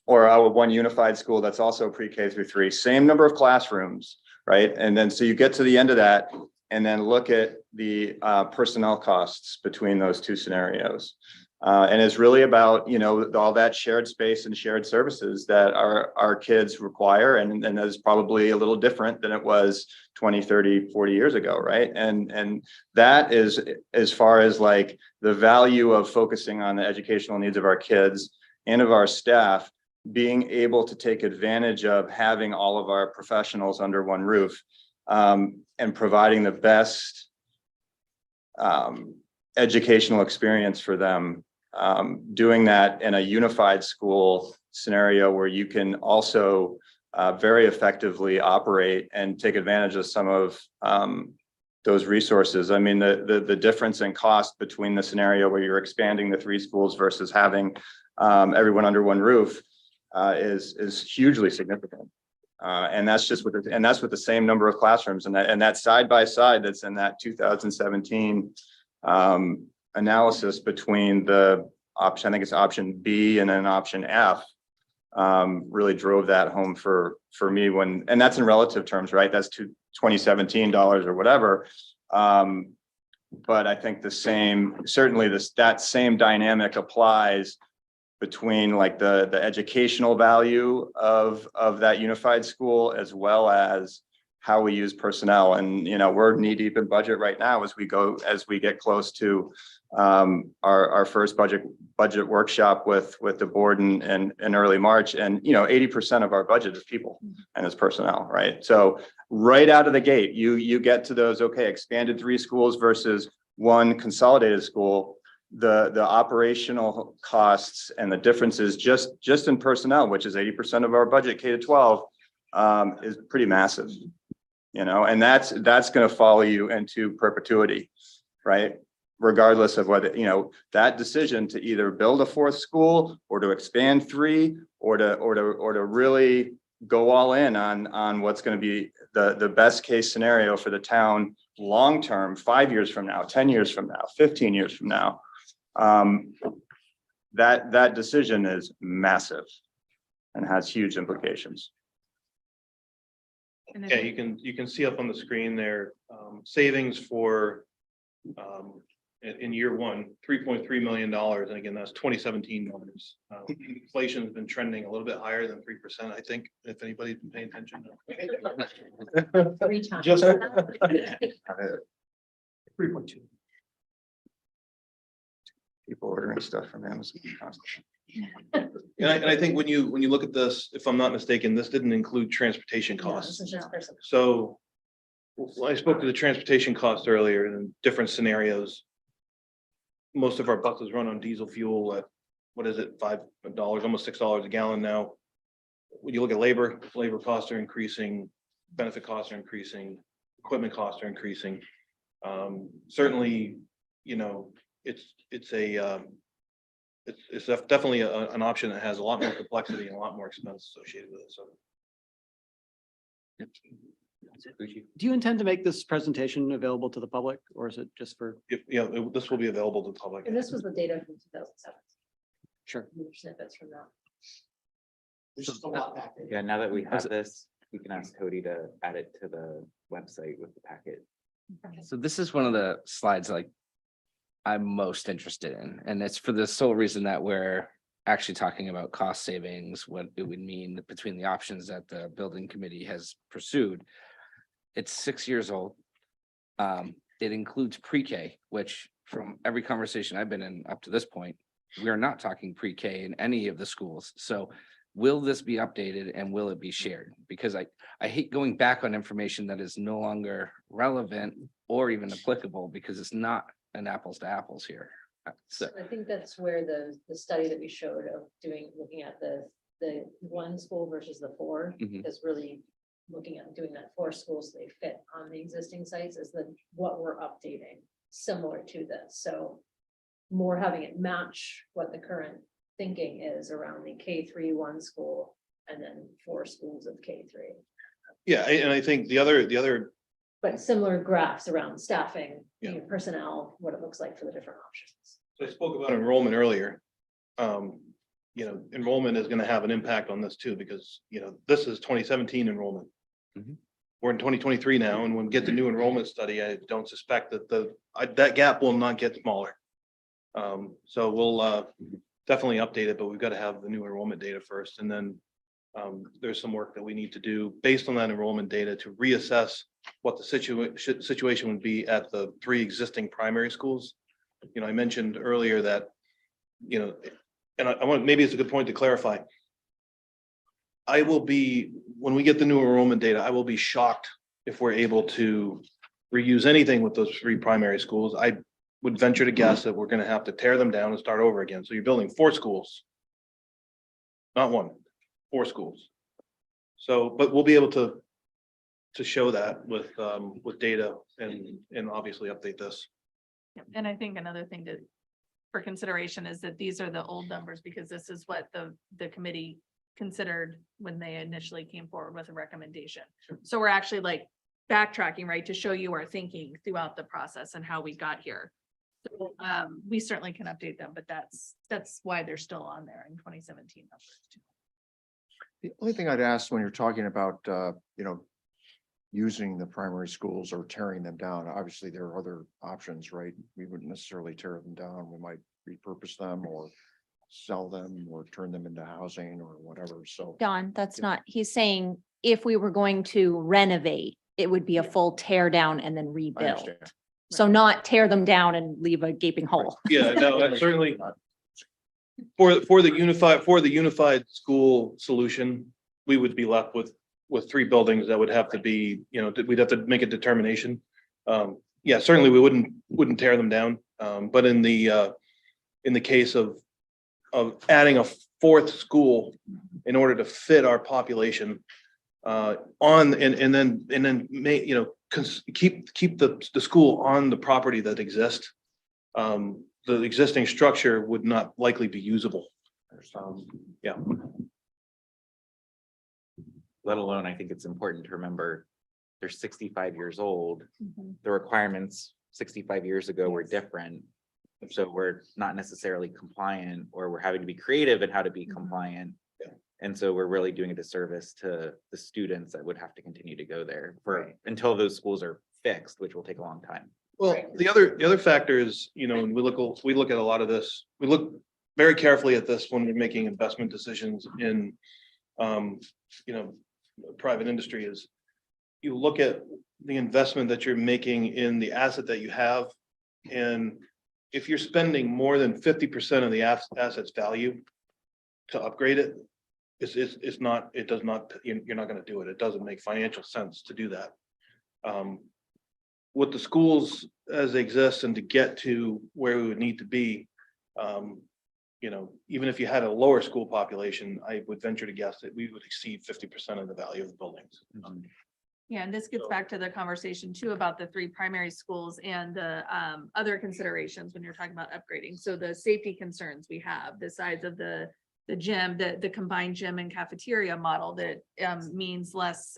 or our one unified school that's also pre-K through 3, same number of classrooms, right? And then, so you get to the end of that and then look at the personnel costs between those 2 scenarios. And it's really about, you know, all that shared space and shared services that our kids require. And that is probably a little different than it was 20, 30, 40 years ago, right? And that is as far as like the value of focusing on the educational needs of our kids and of our staff, being able to take advantage of having all of our professionals under one roof, and providing the best educational experience for them. Doing that in a unified school scenario where you can also very effectively operate and take advantage of some of those resources. I mean, the difference in cost between the scenario where you're expanding the 3 schools versus having everyone under one roof is hugely significant. And that's just with the same number of classrooms, and that side by side that's in that 2017 analysis between the option, I think it's option B and then option F, really drove that home for me and that's in relative terms, right? That's to 2017 dollars or whatever. But I think certainly that same dynamic applies between like the educational value of that unified school, as well as how we use personnel. And, you know, we're knee deep in budget right now as we get close to our first budget workshop with the board in early March. And, you know, 80% of our budget is people and is personnel, right? So right out of the gate, you get to those, okay, expanded 3 schools versus 1 consolidated school. The operational costs and the differences just in personnel, which is 80% of our budget, K-12, is pretty massive, you know, and that's going to follow you into perpetuity, right? Regardless of whether, you know, that decision to either build a 4th school or to expand 3 or to really go all in on what's going to be the best case scenario for the town long term, 5 years from now, 10 years from now, 15 years from now. That decision is massive and has huge implications. And then- Yeah, you can see up on the screen there, savings for in year 1, $3.3 million. And again, that's 2017 numbers. Inflation has been trending a little bit higher than 3%, I think, if anybody's been paying attention. 3 times. Just 3.2. People ordering stuff from Amazon. And I think when you look at this, if I'm not mistaken, this didn't include transportation No, costs. this is just person. So when I spoke to the transportation costs earlier in different scenarios. Most of our buses run on diesel fuel at, what is it, $5, almost $6 a gallon now. When you look at labor costs are increasing, benefit costs are increasing, equipment costs are increasing. Certainly, you know, it's definitely an option that has a lot more complexity and a lot more expense associated with it. So Do you intend to make this presentation available to the public, or is it just for? this will be available to the public. And this was the data from 2007. Sure. Snippets from that. There's just a lot back there. Yeah, now that we have this, we can ask Cody to add it to the website with the packet. So this is one of the slides like I'm most interested in, and it's for the sole reason that we're actually talking about cost savings, what it would mean between the options that the building committee has pursued. It's 6 years old. It includes pre-K, which from every conversation I've been in up to this point, we are not talking pre-K in any of the schools. So will this be updated and will it be shared? Because I hate going back on information that is no longer relevant or even applicable, because it's not an apples to apples here. So I think that's where the study that we showed of looking at the 1 school versus the 4 Mhm. is really looking at doing that 4 schools, they fit on the existing sites is what we're updating similar to this. So more having it match what the current thinking is around the K3 1 school and then 4 schools of K3. Yeah, and I think the other But similar graphs around staffing, Yeah. personnel, what it looks like for the different options. So I spoke about enrollment earlier. Enrollment is going to have an impact on this too, because, this is 2017 enrollment. Mhm. We're in 2023 now, and when we get the new enrollment study, I don't suspect that that gap will not get smaller. So we'll definitely update it, but we've got to have the new enrollment data first, and then there's some work that we need to do based on that enrollment data to reassess what the situation would be at the 3 existing primary schools. You know, I mentioned earlier that, you know, and I want, maybe it's a good point to clarify. I will be, when we get the new enrollment data, I will be shocked if we're able to reuse anything with those 3 primary schools. I would venture to guess that we're gonna have to tear them down and start over again. So you're building 4 schools. Not 1, 4 schools. So, but we'll be able to show that with data and obviously update this. Yep, and I think another thing for consideration is that these are the old numbers, because this is what the committee considered when they initially came forward with a recommendation. So we're actually like backtracking, right, to show you our thinking throughout the process and how we got here. So, we certainly can update them, but that's why they're still on there in 2017 numbers too. The only thing I'd ask when you're talking about, you know, using the primary schools or tearing them down, obviously there are other options, right? We wouldn't necessarily tear them down. We might repurpose them or sell them or turn them into housing or whatever. So Don, that's not, he's saying if we were going to renovate, it would be a full tear down and then I rebuild. understand. So not tear them down and leave a gaping hole. Yeah, no, that's certainly for the unified school solution, we would be left with 3 buildings that would have to be, you know, we'd have to make a determination. Yeah, certainly we wouldn't tear them down. But in the case of adding a 4th school in order to fit our population and then make, you know, keep the school on the property that exists. The existing structure would not likely be usable. Yeah. Let alone, I think it's important to remember, they're 65 years old. Mhm. The requirements 65 years ago were Yes. different. So we're not necessarily compliant, or we're having to be creative in how to be Mhm. compliant. Yeah. And so we're really doing a disservice to the students that would have to continue to go there for, Right. until those schools are fixed, which will take a long time. Well, the other factor is, you know, when we look at a lot of this, we look very carefully at this when we're making investment decisions in, you know, private industry is you look at the investment that you're making in the asset that you have. And if you're spending more than 50% of the asset's value to upgrade it, it's not, it does not, you're not going to do it. It doesn't make financial sense to do that. With the schools as they exist and to get to where we would need to be, you know, even if you had a lower school population, I would venture to guess that we would exceed 50% of the value of the buildings. Yeah, and this gets So- back to the conversation too about the 3 primary schools and the other considerations when you're talking about upgrading. So the safety concerns we have, the size of the gym, the combined gym and cafeteria model that means less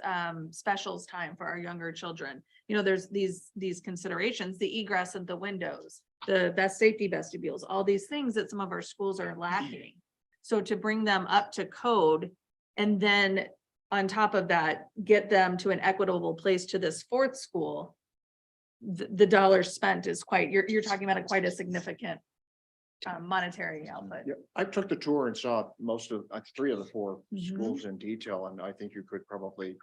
specials time for our younger children. You know, there's these considerations, the egress of the windows, the best safety vestibules, all these things that some of our schools are lacking. So to bring them up to code and then on top of that, get them to an equitable place to this 4th school, the dollars spent is quite, you're talking about quite a significant monetary output. Yeah, I took the tour and saw most of, 3 of the 4 Mhm. schools in detail, and I think you could probably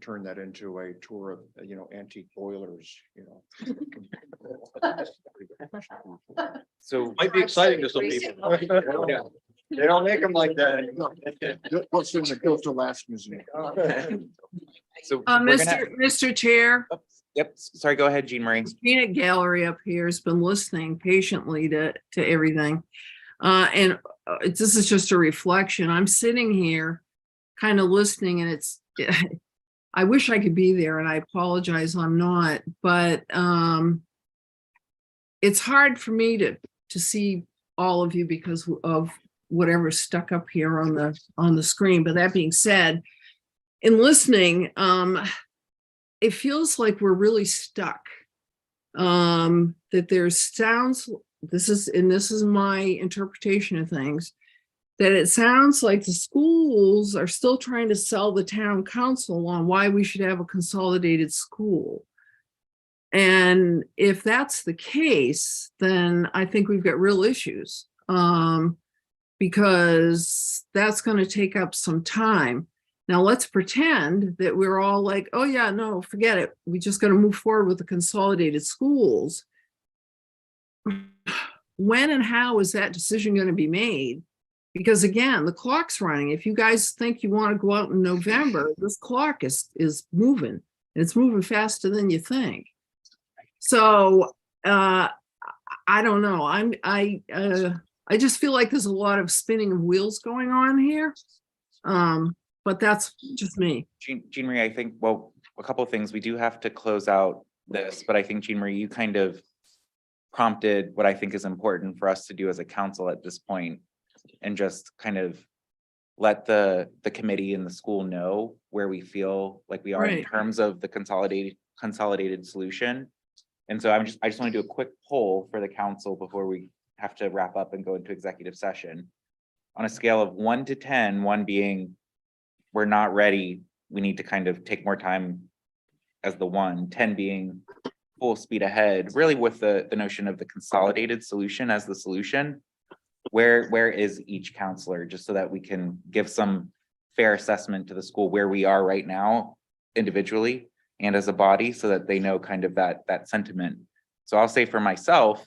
turn that into a tour of, you know, antique boilers, you know. So Might be exciting to some people. They don't make them like that. What's in the Gulf Alaska Museum? so we're gonna, Mr. Chair, yep, sorry, go ahead, Jean Marie. peanut gallery up here has been listening patiently to everything. And this is just a reflection. I'm sitting here kind of listening and it's, I wish I could be there and I apologize, I'm not, but it's hard for me to see all of you because of whatever's stuck up here on the screen. But that being said, in listening, it feels like we're really stuck. That there's sounds, this is my interpretation of things, that it sounds like the schools are still trying to sell the town council on why we should have a consolidated school. And if that's the case, then I think we've got real issues. Because that's going to take up some time. Now let's pretend that we're all like, oh yeah, no, forget it. We just got to move forward with the consolidated schools. When and how is that decision going to be made? Because again, the clock's running. If you guys think you want to go out in November, this clock is moving, and it's moving faster than you think. So I don't know. I just feel like there's a lot of spinning of wheels going on here. But that's just me. Jean Marie, I think, well, a couple of things. We do have to close out this, but I think Jean Marie, you kind of prompted what I think is important for us to do as a council at this point, and just kind of let the committee and the school know where we feel like we are in Right. terms of the consolidated solution. And so I just want to do a quick poll for the council before we have to wrap up and go into executive session. On a scale of 1 to 10, 1 being we're not ready, we need to kind of take more time as the 1, 10 being full speed ahead, really with the notion of the consolidated solution as the solution. Where is each counselor, just so that we can give some fair assessment to the school where we are right now individually and as a body, so that they know kind of that sentiment. So I'll say for myself,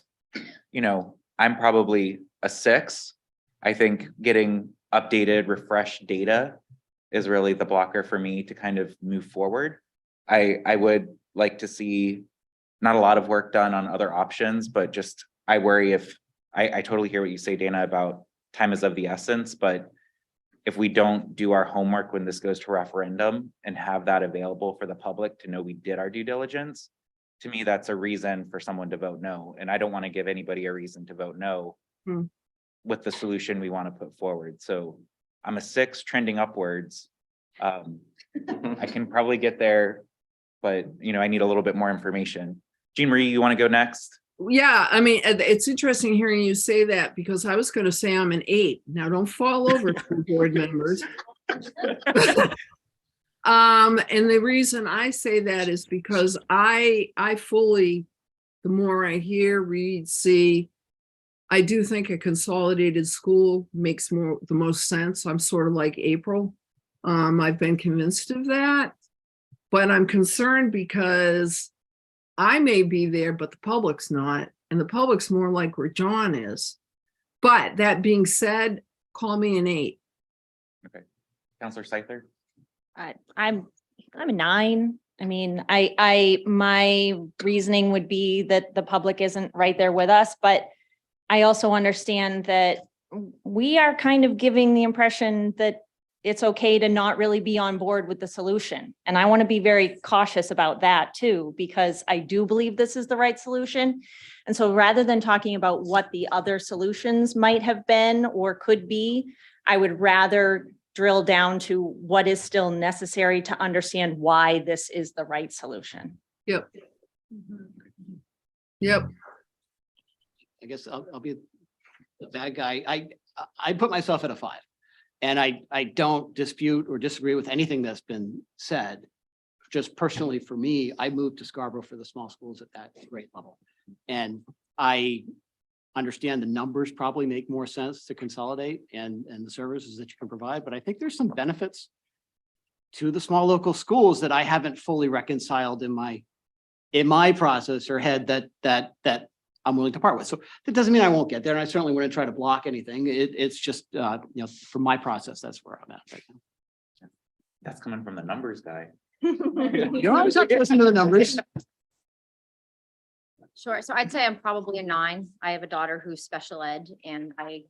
you know, I'm probably a 6. I think getting updated, refreshed data is really the blocker for me to kind of move forward. I would like to see not a lot of work done on other options, but just I worry if I totally hear what you say, Dana, about time is of the essence, but if we don't do our homework when this goes to referendum and have that available for the public to know we did our due diligence, to me, that's a reason for someone to vote no. And I don't want to give anybody a reason to vote no with the solution we want to put forward. So I'm a 6 trending upwards. I can probably get there, but you know, I need a little bit more information. Jean Marie, you want to go next? Yeah, I mean, it's interesting hearing you say that, because I was going to say I'm an 8. Now don't fall over, school board members. And the reason I say that is because I fully, the more I hear, read, see, I do think a consolidated school makes the most sense. I'm sort of like April. I've been convinced of that, but I'm concerned because I may be there, but the public's not, and the public's more like where John is. But that being said, call me an 8. Okay. Counselor Seither? I'm a 9. I mean, my reasoning would be that the public isn't right there with us, but I also understand that we are kind of giving the impression that it's okay to not really be on board with the solution. And I want to be very cautious about that too, because I do believe this is the right solution. And so rather than talking about what the other solutions might have been or could be, I would rather drill down to what is still necessary to understand why this is the right solution. Yep. Yep. I guess I'll be the bad guy. I put myself at a 5. And I don't dispute or disagree with anything that's been said. Just personally, for me, I moved to Scarborough for the small schools at that grade level. And I understand the numbers probably make more sense to consolidate and the services that you can provide, but I think there's some benefits to the small local schools that I haven't fully reconciled in my process or head that I'm willing to part with. So that doesn't mean I won't get there. And I certainly wouldn't try to block anything. It's just, from my process, that's where I'm at right now. That's coming from the numbers guy. You don't always have to listen to the numbers. Sure. So I'd say I'm probably a 9. I have a daughter who's special ed, and I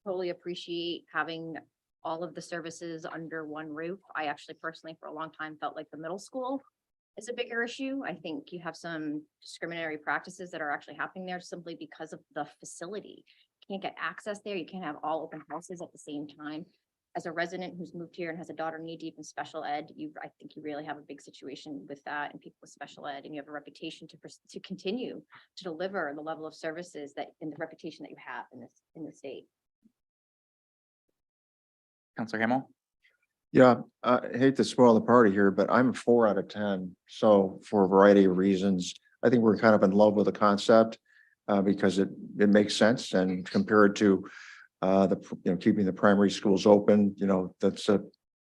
totally appreciate having all of the services under one roof. I actually personally, for a long time, felt like the middle school is a bigger issue. I think you have some discriminatory practices that are actually happening there simply because of the facility. You can't get access there. You can't have all open houses at the same time. As a resident who's moved here and has a daughter knee deep in special ed, I think you really have a big situation with that and people with special ed, and you have a reputation to continue to deliver the level of services that in the reputation that you have in the state. Counselor Hamel? Yeah, I hate to spoil the party here, but I'm a 4 out of 10. So for a variety of reasons, I think we're kind of in love with the concept because it makes sense, and compared to keeping the primary schools open, that's a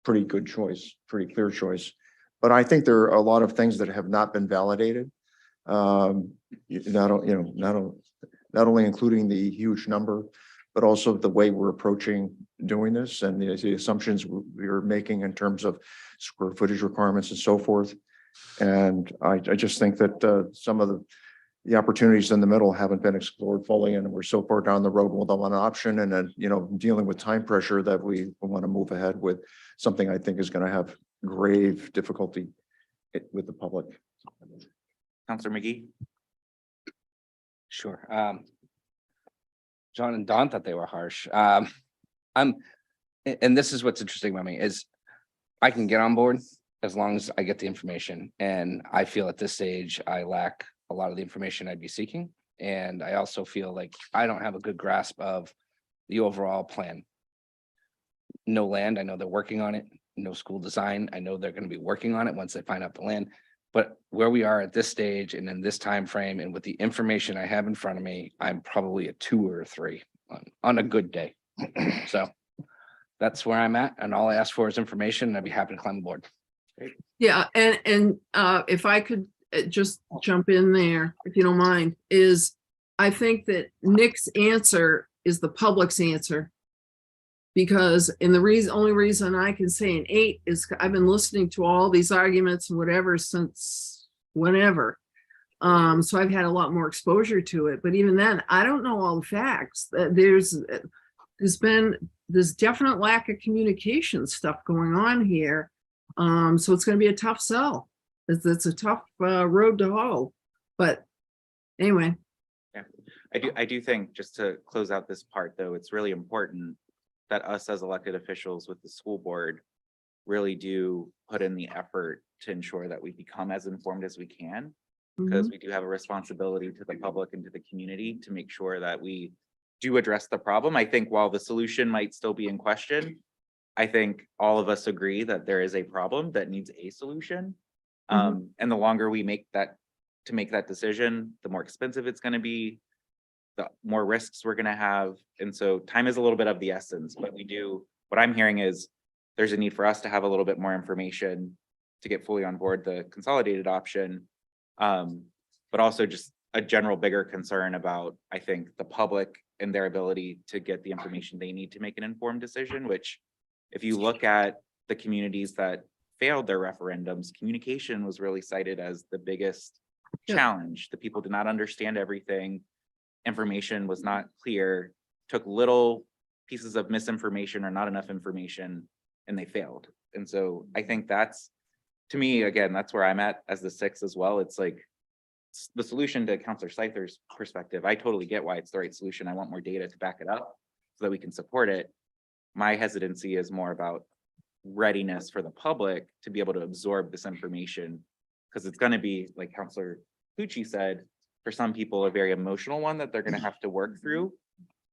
pretty good choice, pretty clear choice. But I think there are a lot of things that have not been validated. Not only including the huge number, but also the way we're approaching doing this and the assumptions we're making in terms of square footage requirements and so forth. And I just think that some of the opportunities in the middle haven't been explored fully, and we're so far down the road with one option, and then, dealing with time pressure, that we want to move ahead with something I think is going to have grave difficulty with the public. Counselor McGee? Sure. John and Don thought they were harsh. And this is what's interesting about me is I can get on board as long as I get the information. And I feel at this stage, I lack a lot of the information I'd be seeking. And I also feel like I don't have a good grasp of the overall plan. No land, I know they're working on it. No school design, I know they're going to be working on it once they find out the land. But where we are at this stage and in this time frame, and with the information I have in front of me, I'm probably a 2 or a 3 on a good day. So that's where I'm at, and all I ask for is information, and I'd be happy to climb aboard. Yeah, and if I could just jump in there, if you don't mind, is I think that Nick's answer is the public's answer. Because only reason I can say an 8 is I've been listening to all these arguments and whatever since whenever. So I've had a lot more exposure to it, but even then, I don't know all the facts. There's been this definite lack of communication stuff going on here. So it's going to be a tough sell. It's a tough road to hoe. But anyway. Yeah, I do think, just to close out this part, though, it's really important that us as elected officials with the school board really do put in the effort to ensure that we become as informed as we can, because we do have a responsibility to the public and to the community to make sure that we do address the problem. I think while the solution might still be in question, I think all of us agree that there is a problem that needs a solution. And the longer we make that decision, the more expensive it's going to be, the more risks we're going to have. And so time is a little bit of the essence, but what I'm hearing is there's a need for us to have a little bit more information to get fully on board the consolidated option. But also just a general bigger concern about, I think, the public and their ability to get the information they need to make an informed decision, which if you look at the communities that failed their referendums, communication was really cited as the biggest challenge. The people did not understand everything. Information was not clear, took little pieces of misinformation or not enough information, and they failed. And so I think that's, to me, again, that's where I'm at as the 6 as well. It's like the solution to Counselor Scyther's perspective. I totally get why it's the right solution. I want more data to back it up so that we can support it. My hesitancy is more about readiness for the public to be able to absorb this information, because it's going to be, like Counselor Pucci said, for some people, a very emotional one that they're going to have to work through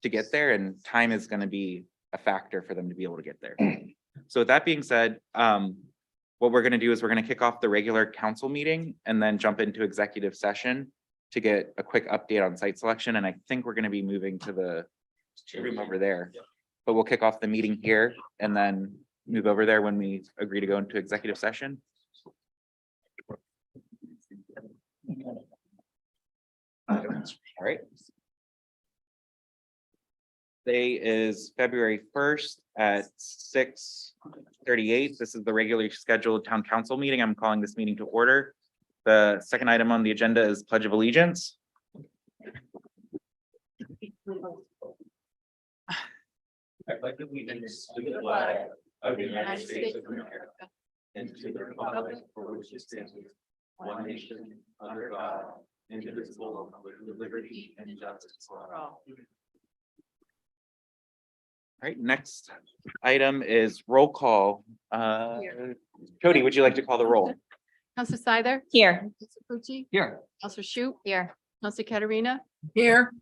to get there, and time is going to be a factor for them to be able to get there. So with that being said, what we're going to do is we're going to kick off the regular council meeting and then jump into executive session to get a quick update on site selection. And I think we're going to be moving to the room over there, but we'll kick off the meeting here and then move over there when we agree to go into executive session. All right. Today is February 1st at 6:38. This is the regularly scheduled town council meeting. I'm calling this meeting to order. The second item on the agenda is Pledge of Allegiance. I pledge allegiance to the flag of the United States of America and to the republic for which it stands, one nation, under God, indivisible, with liberty and justice for all. All right, next item is roll call. Cody, would you like to call the roll? Counselor Scyther? Here. Counselor Pucci? Here. Counselor Schutt? Here. Counselor Katarina? Here.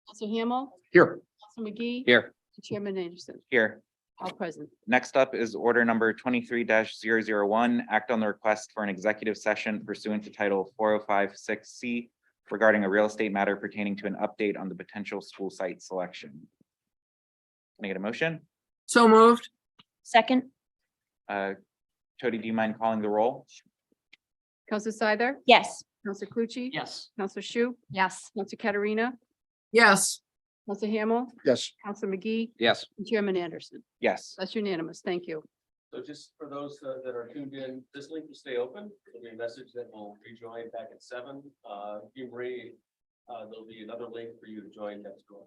Counselor Hamel? Here. Counselor McGee? Here. Chairman Anderson. Here. All present. Next up is order number 23-001. Act on the request for an executive session pursuant to Title 4056C regarding a real estate matter pertaining to an update on the potential school site selection. Can I get a motion? So moved. Second, Jody, do you mind calling the roll? Counselor Scyther? yes. Counselor Clucci? Yes. Counselor Shu? Yes. Counselor Katerina? Yes. Counselor Hamel? Yes. Counselor McGee? Yes. and Chairman Anderson. Yes. That's unanimous. Thank you. So just for those that are tuned in, this link will stay open. There'll be a message that will rejoin back at 7. Hugh Marie, there'll be another link for you to join next door.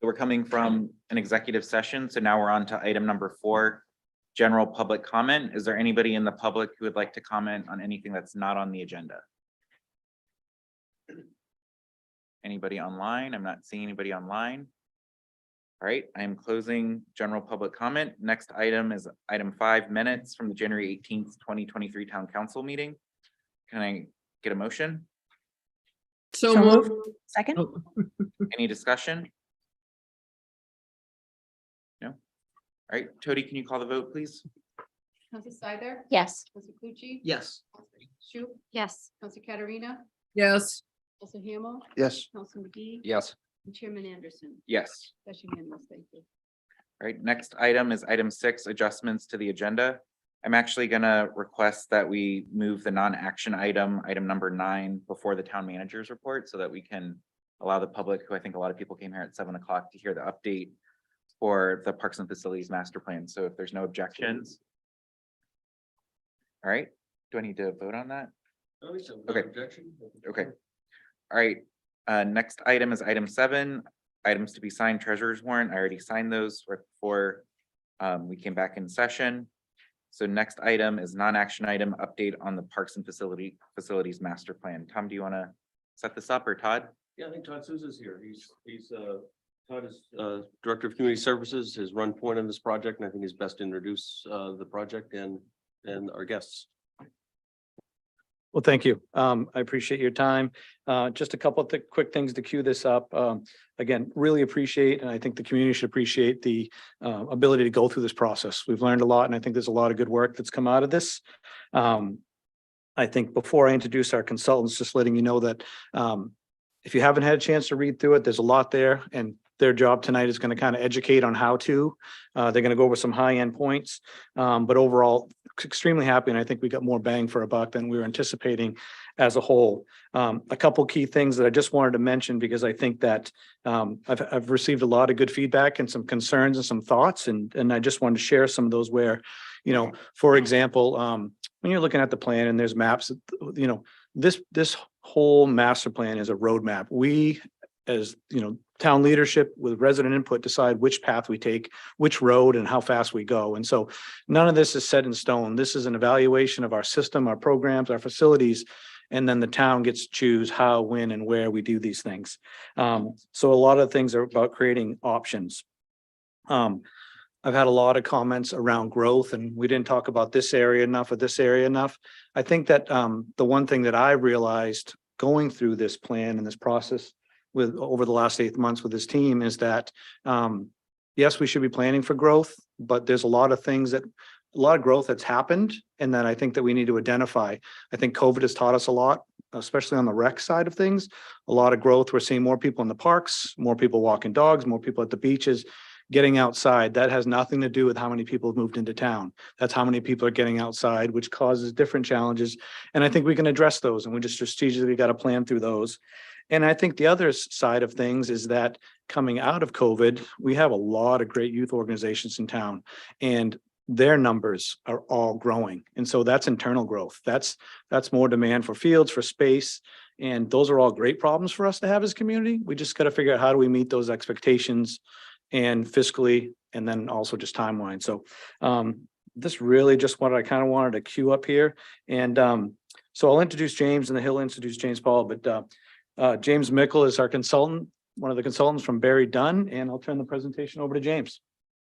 We're coming from an executive session, so now we're on to item number 4, general public comment. Is there anybody in the public who would like to comment on anything that's not on the agenda? Anybody online? I'm not seeing anybody online. All right, I am closing general public comment. Next item is item 5, minutes from the January 18th, 2023 town council meeting. Can I get a motion? So So moved. moved. Second? Oh, Any discussion? No? All right, Tody, can you call the vote, please? Counselor Scyther? Yes. Counselor Pucci? Yes. Shu? Yes. Counselor Katarina? yes. Counselor Hamel? Yes. Counselor McGee? Yes. And Chairman Anderson. Yes. That's unanimous. Thank you. All right, next item is item 6, adjustments to the agenda. I'm actually gonna request that we move the non-action item, item number 9, before the town manager's report so that we can allow the public, who I think a lot of people came here at 7 o'clock to hear the update for the Parks and Facilities Master Plan. So if there's no objections. All right, do I need to vote on that? Okay. Okay. All right, next item is item 7, items to be signed, treasurer's warrant. I already signed those right before we came back in session. So next item is non-action item, update on the Parks and Facilities Master Plan. Tom, do you want to set this up, or Todd? Yeah, I think Todd Souza's here. Todd is Director of Community Services, has run point on this project, and I think is best to introduce the project and our guests. Well, thank you. I appreciate your time. Just a couple of quick things to cue this up. Again, really appreciate, and I think the community should appreciate the ability to go through this process. We've learned a lot, and I think there's a lot of good work that's come out of this. I think before I introduce our consultants, just letting you know that if you haven't had a chance to read through it, there's a lot there, and their job tonight is going to kind of educate on how to. They're going to go over some high-end points, but overall, extremely happy, and I think we got more bang for a buck than we were anticipating as a whole. A couple key things that I just wanted to mention, because I think that I've received a lot of good feedback and some concerns and some thoughts, and I just wanted to share some of those where, you know, for example, when you're looking at the plan and there's maps, you know, this whole master plan is a roadmap. We, as you know, town leadership with resident input, decide which path we take, which road, and how fast we go. And so none of this is set in stone. This is an evaluation of our system, our programs, our facilities, and then the town gets to choose how, when, and where we do these things. So a lot of things are about creating options. I've had a lot of comments around growth, and we didn't talk about this area enough or this area enough. I think that the one thing that I realized going through this plan and this process with over the last 8 months with this team is that yes, we should be planning for growth, but there's a lot of growth that's happened, and that I think that we need to identify. I think COVID has taught us a lot, especially on the rec side of things. A lot of growth. We're seeing more people in the parks, more people walking dogs, more people at the beaches, getting outside. That has nothing to do with how many people have moved into town. That's how many people are getting outside, which causes different challenges. And I think we can address those, and we just strategically got to plan through those. And I think the other side of things is that coming out of COVID, we have a lot of great youth organizations in town, and their numbers are all growing. And so that's internal growth. That's more demand for fields, for space. And those are all great problems for us to have as a community. We just got to figure out how do we meet those expectations, and fiscally, and then also just timeline. So this really just what I kind of wanted to queue up here. And so I'll introduce James, and then he'll introduce James Paul. But James Mickle is our consultant, one of the consultants from Barry Dunn, and I'll turn the presentation over to James.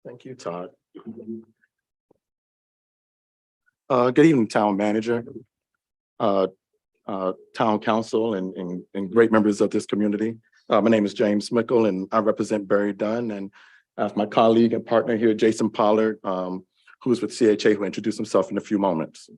Thank you, Todd. Good evening, town manager, town council, and great members of this community. My name is James Mickle and I represent Barry Dunn, and I have my colleague and partner here, Jason Pollard, who is with CHA, who will introduce himself in a few moments.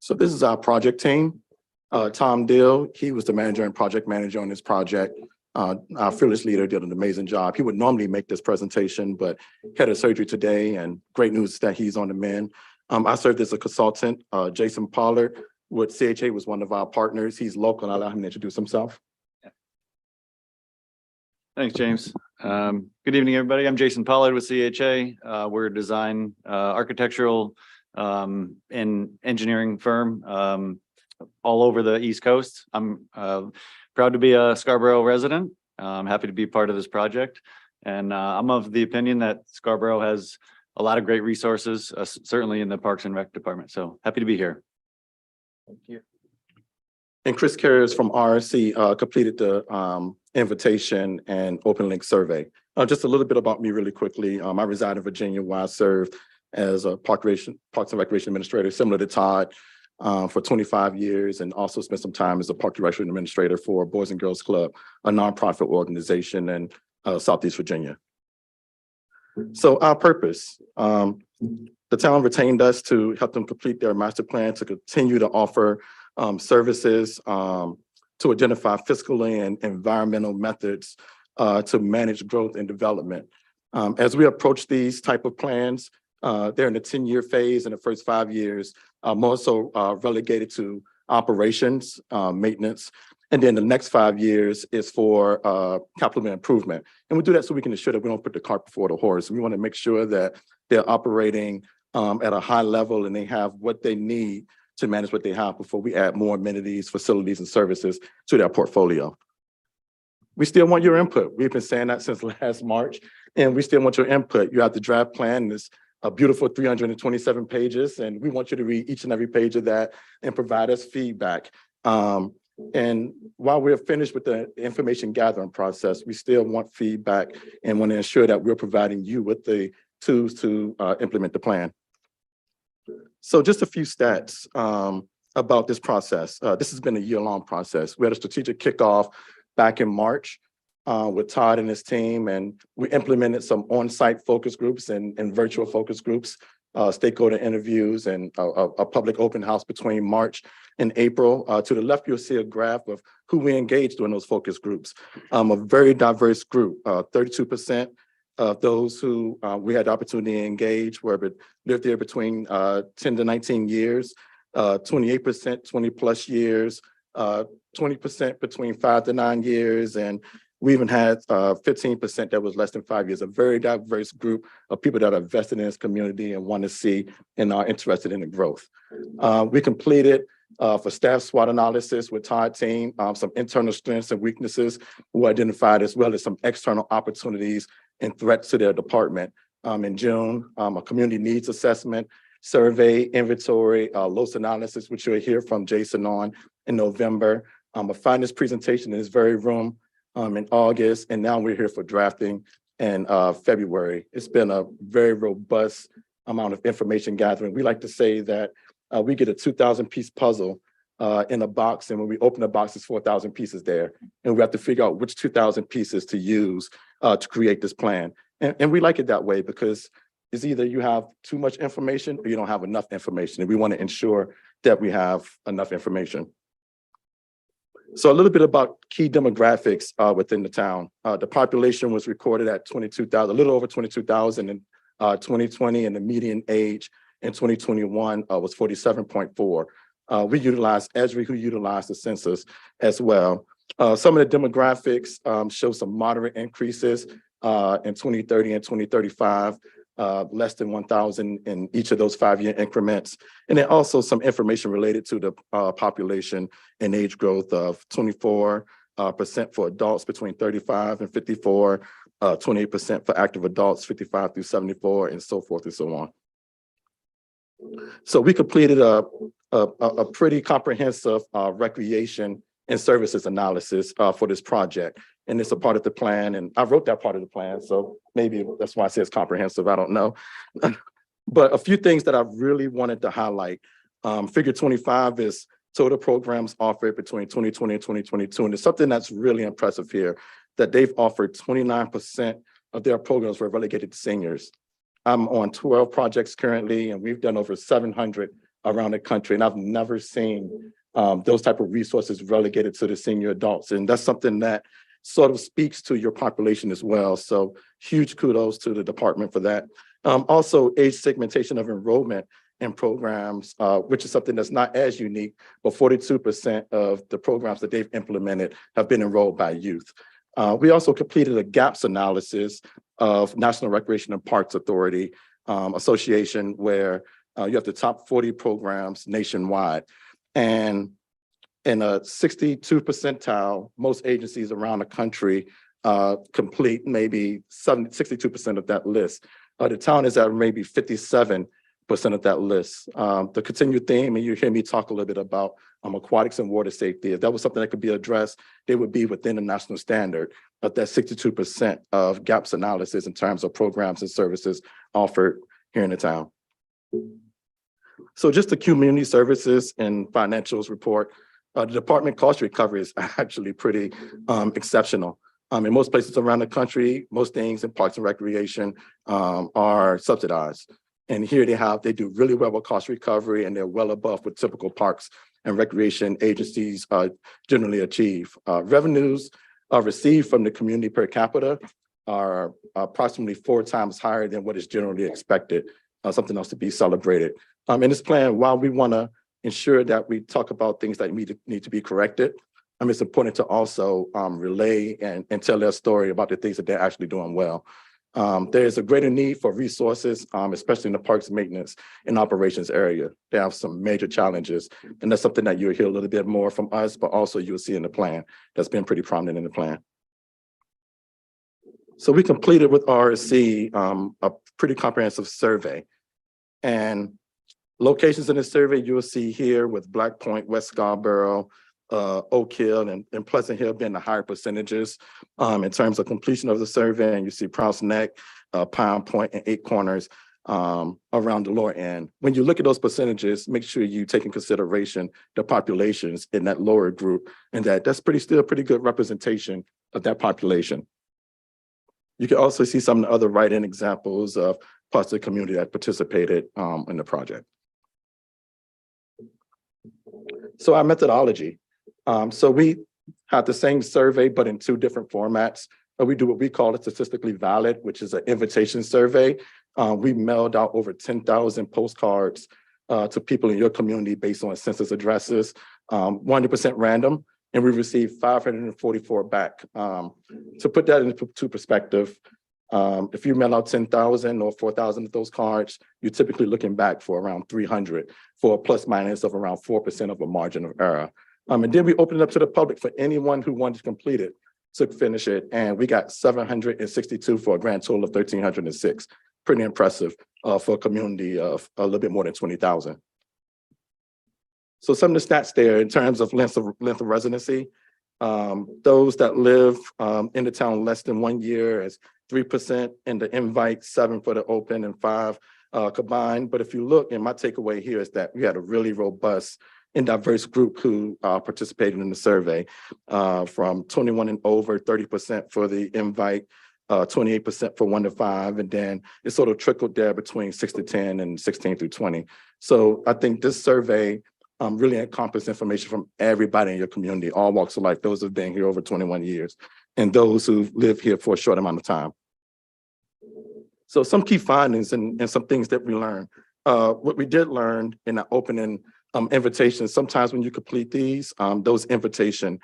So this is our project team. Tom Dill, he was the manager and project manager on this project. Our fearless leader did an amazing job. He would normally make this presentation, but had a surgery today, and great news that he's on the mend. I served as a consultant. Jason Pollard with CHA was one of our partners. He's local, and I'll allow him to introduce himself. Thanks, James. Good evening, everybody. I'm Jason Pollard with CHA. We're a design, architectural, and engineering firm all over the East Coast. I'm proud to be a Scarborough resident. I'm happy to be part of this project. And I'm of the opinion that Scarborough has a lot of great resources, certainly in the Parks and Rec department. So happy to be here. Thank you. And Chris Carriers from RSC completed the invitation and open link survey. Just a little bit about me really quickly. I reside in Virginia, where I served as a Parks and Recreation Administrator, similar to Todd, for 25 years, and also spent some time as a Park and Recreation Administrator for Boys and Girls Club, a nonprofit organization in Southeast Virginia. So our purpose, the town retained us to help them complete their master plan, to continue to offer services, to identify fiscal and environmental methods to manage growth and development. As we approach these type of plans, they're in the 10-year phase, and the first 5 years more so relegated to operations, maintenance. And then the next 5 years is for capital improvement. And we do that so we can ensure that we don't put the cart before the horse. We want to make sure that they're operating at a high level and they have what they need to manage what they have before we add more amenities, facilities, and services to their portfolio. We still want your input. We've been saying that since last March, and we still want your input. You have the draft plan. It's a beautiful 327 pages, and we want you to read each and every page of that and provide us feedback. And while we're finished with the information gathering process, we still want feedback and want to ensure that we're providing you with the tools to implement the plan. So just a few stats about this process. This has been a year-long process. We had a strategic kickoff back in March with Todd and his team, and we implemented some on-site focus groups and virtual focus groups, stakeholder interviews, and a public open house between March and April. To the left, you'll see a graph of who we engaged in those focus groups. A very diverse group, 32% of those who we had the opportunity to engage lived there between 10 to 19 years, 28% 20 plus years, 20% between 5 to 9 years, and we even had 15% that was less than 5 years. A very diverse group of people that are vested in this community and want to see and are interested in the growth. We completed for staff SWOT analysis with Todd team, some internal strengths and weaknesses were identified, as well as some external opportunities and threats to their department. In June, a community needs assessment, survey, inventory, LOS analysis, which you'll hear from Jason on in November. A finance presentation in this very room in August, and now we're here for drafting in February. It's been a very robust amount of information gathering. We like to say that we get a 2,000-piece puzzle in a box, and when we open the box, there's 4,000 pieces there, and we have to figure out which 2,000 pieces to use to create this plan. And we like it that way because it's either you have too much information or you don't have enough information, and we want to ensure that we have enough information. So a little bit about key demographics within the town. The population was recorded at 22,000, a little over 22,000 in 2020, and the median age in 2021 was 47.4. We utilized Esri, who utilized the census as well. Some of the demographics show some moderate increases in 2030 and 2035. Less than 1,000 in each of those 5-year increments. And then also some information related to the population and age growth of 24% for adults between 35 and 54, 28% for active adults, 55 through 74, and so forth and so on. So we completed a pretty comprehensive recreation and services analysis for this project. And it's a part of the plan, and I wrote that part of the plan, so maybe that's why I say it's comprehensive, I don't know. But a few things that I really wanted to highlight. Figure 25 is total programs offered between 2020 and 2022. And it's something that's really impressive here, that they've offered 29% of their programs were relegated to seniors. I'm on 12 projects currently, and we've done over 700 around the country. And I've never seen those type of resources relegated to the senior adults. And that's something that sort of speaks to your population as well. So huge kudos to the department for that. Also, age segmentation of enrollment in programs, which is something that's not as unique, but 42% of the programs that they've implemented have been enrolled by youth. We also completed a gaps analysis of National Recreation and Parks Authority Association, where you have the top 40 programs nationwide. And in a 62 percentile, most agencies around the country complete maybe 62% of that list. The town is at maybe 57% of that list. The continued theme, and you hear me talk a little bit about aquatics and water safety, if that was something that could be addressed, they would be within the national standard of that 62% of gaps analysis in terms of programs and services offered here in the town. So just the community services and financials report, the department cost recovery is actually pretty exceptional. In most places around the country, most things in parks and recreation are subsidized. And here they do really well with cost recovery, and they're well above what typical parks and recreation agencies generally achieve. Revenues received from the community per capita are approximately 4 times higher than what is generally expected, something else to be celebrated. In this plan, while we want to ensure that we talk about things that need to be corrected, it's important to also relay and tell their story about the things that they're actually doing well. There's a greater need for resources, especially in the parks maintenance and operations area. They have some major challenges, and that's something that you'll hear a little bit more from us, but also you'll see in the plan that's been pretty prominent in the plan. So we completed with RSC a pretty comprehensive survey, and locations in the survey you'll see here with Black Point, West Scarborough, Oak Hill, and Pleasant Hill being the higher percentages in terms of completion of the survey. And you see Prouse Neck, Pine Point, and Eight Corners around the lower end. When you look at those percentages, make sure you take in consideration the populations in that lower group, and that's still a pretty good representation of that population. You can also see some of the other write-in examples of parts of the community that participated in the project. So our methodology. So we have the same survey, but in 2 different formats. We do what we call a statistically valid, which is an invitation survey. We mailed out over 10,000 postcards to people in your community based on census addresses, 100% random, and we received 544 back. To put that into perspective, if you mail out 10,000 or 4,000 of those cards, you're typically looking back for around 300 for a plus minus of around 4% of a margin of error. And then we opened it up to the public for anyone who wanted to complete it to finish it. And we got 762 for a grand total of 1,306. Pretty impressive for a community of a little bit more than 20,000. So some of the stats there in terms of length of residency, those that live in the town less than 1 year is 3% in the invite, 7 for the open, and 5 combined. But if you look, and my takeaway here is that we had a really robust and diverse group who participated in the survey, from 21 and over, 30% for the invite, 28% for 1 to 5, and then it sort of trickled there between 6 to 10 and 16 through 20. So I think this survey really encompassed information from everybody in your community, all walks of life, those who've been here over 21 years, and those who've lived here for a short amount of time. So some key findings and some things that we learned. What we did learn in the opening invitations, sometimes when you complete these, those invitation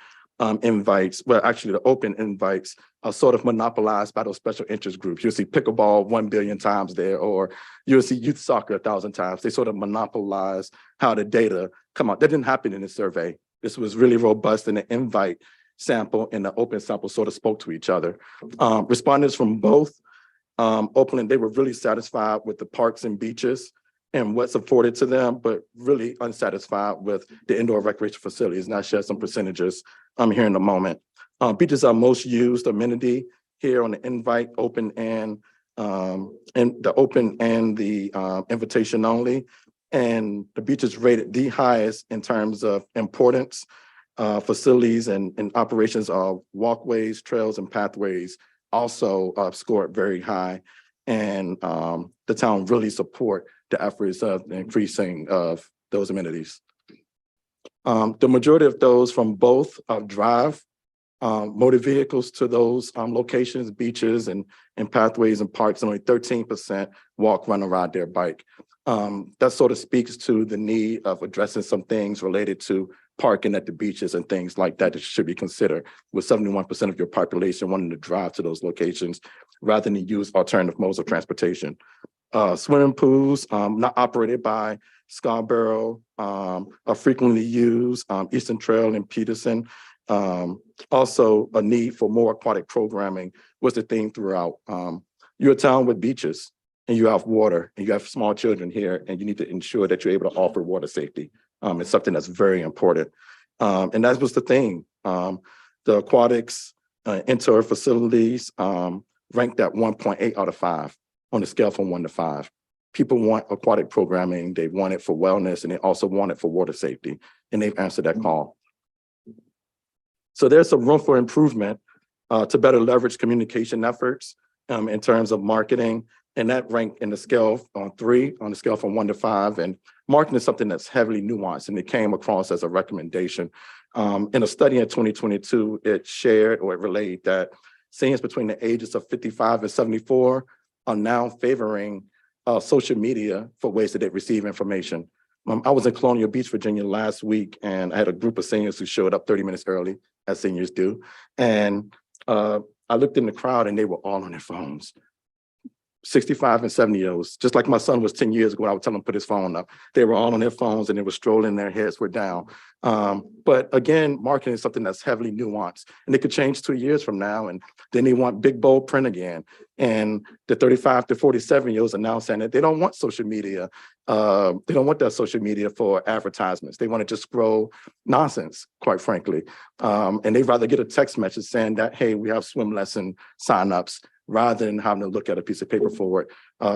invites, well, actually the open invites are sort of monopolized by those special interest groups. You'll see pickleball 1 billion times there, or you'll see youth soccer 1,000 times. They sort of monopolize how the data come out. That didn't happen in the survey. This was really robust, and the invite sample and the open sample sort of spoke to each other. Respondents from both Oakland, they were really satisfied with the parks and beaches and what's afforded to them, but really unsatisfied with the indoor recreation facilities. And I'll share some percentages here in a moment. Beaches are most used amenity here on the invite, open and the open and the invitation only. And the beach is rated the highest in terms of importance. Facilities and operations of walkways, trails, and pathways also scored very high. And the town really support the efforts of increasing of those amenities. The majority of those from both drive motor vehicles to those locations, beaches and pathways and parks, and only 13% walk, run, or ride their bike. That sort of speaks to the need of addressing some things related to parking at the beaches and things like that that should be considered, with 71% of your population wanting to drive to those locations rather than use alternative modes of transportation. Swimming pools not operated by Scarborough are frequently used, Eastern Trail and Peterson. Also a need for more aquatic programming was the theme throughout. You're a town with beaches and you have water and you have small children here, and you need to ensure that you're able to offer water safety. It's something that's very important. And that was the thing. The aquatics indoor facilities ranked at 1.8 out of 5 on a scale from 1 to 5. People want aquatic programming, they want it for wellness, and they also want it for water safety, and they've answered that call. So there's some room for improvement to better leverage communication efforts in terms of marketing, and that ranked in the scale on 3, on the scale from 1 to 5. And marketing is something that's heavily nuanced, and it came across as a recommendation. In a study in 2022, it shared or it relayed that seniors between the ages of 55 and 74 are now favoring social media for ways that they receive information. I was in Colonial Beach, Virginia last week, and I had a group of seniors who showed up 30 minutes early, as seniors do. And I looked in the crowd and they were all on their phones. 65 and 70-year-olds, just like my son was 10 years ago, I would tell him to put his phone up. They were all on their phones and they were strolling, their heads were down. But again, marketing is something that's heavily nuanced, and it could change 2 years from now. And then they want big, bold print again. And the 35 to 47-year-olds are now saying that they don't want social media. They don't want that social media for advertisements. They want to just scroll nonsense, quite frankly. And they'd rather get a text message saying that, hey, we have swim lesson signups, rather than having to look at a piece of paper for it.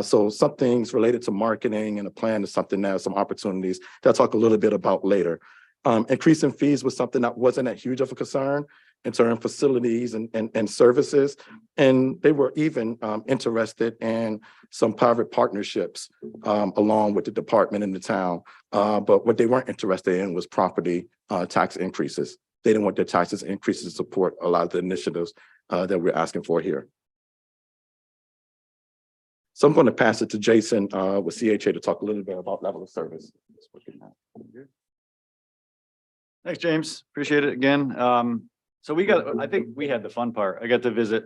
So some things related to marketing and a plan is something that some opportunities that I'll talk a little bit about later. Increasing fees was something that wasn't that huge of a concern in terms of facilities and services. And they were even interested in some private partnerships along with the department in the town. But what they weren't interested in was property tax increases. They didn't want their taxes increases to support a lot of the initiatives that we're asking for here. So I'm going to pass it to Jason with CHA to talk a little bit about level of service. Thanks, James. Appreciate it again. So I think we had the fun part. I got to visit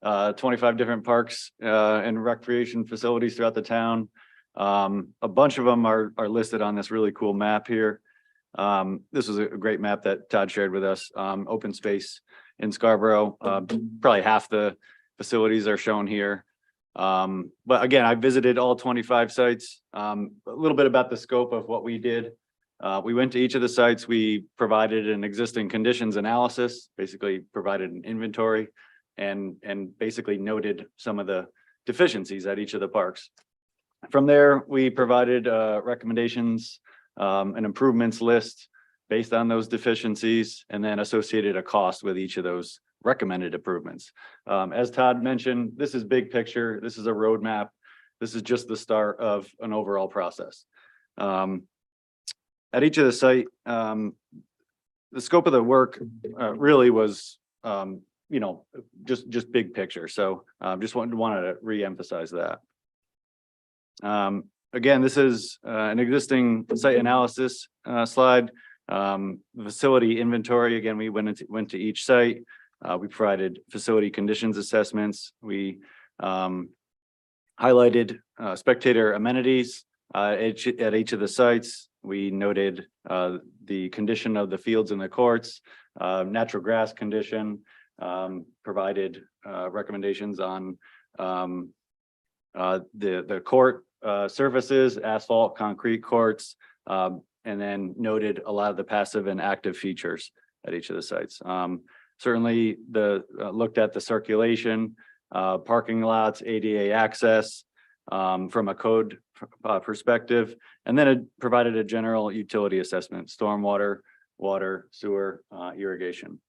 25 different parks and recreation facilities throughout the town. A bunch of them are listed on this really cool map here. This was a great map that Todd shared with us. Open space in Scarborough. Probably half the facilities are shown here. But again, I visited all 25 sites. A little bit about the scope of what we did. We went to each of the sites. We provided an existing conditions analysis, basically provided an inventory and basically noted some of the deficiencies at each of the parks. From there, we provided recommendations, an improvements list based on those deficiencies, and then associated a cost with each of those recommended improvements. As Todd mentioned, this is big picture. This is a roadmap. This is just the start of an overall process. At each of the site, the scope of the work really was, just big picture. So just wanted to re-emphasize that. Again, this is an existing site analysis slide. Facility inventory. Again, we went to each site. We provided facility conditions assessments. We highlighted spectator amenities at each of the sites. We noted the condition of the fields and the courts, Natural grass condition, provided recommendations on the court surfaces, asphalt, concrete courts, and then noted a lot of the passive and active features at each of the sites. Certainly looked at the circulation, parking lots, ADA access, from a code perspective, and then it provided a general utility assessment, stormwater, water, sewer, irrigation.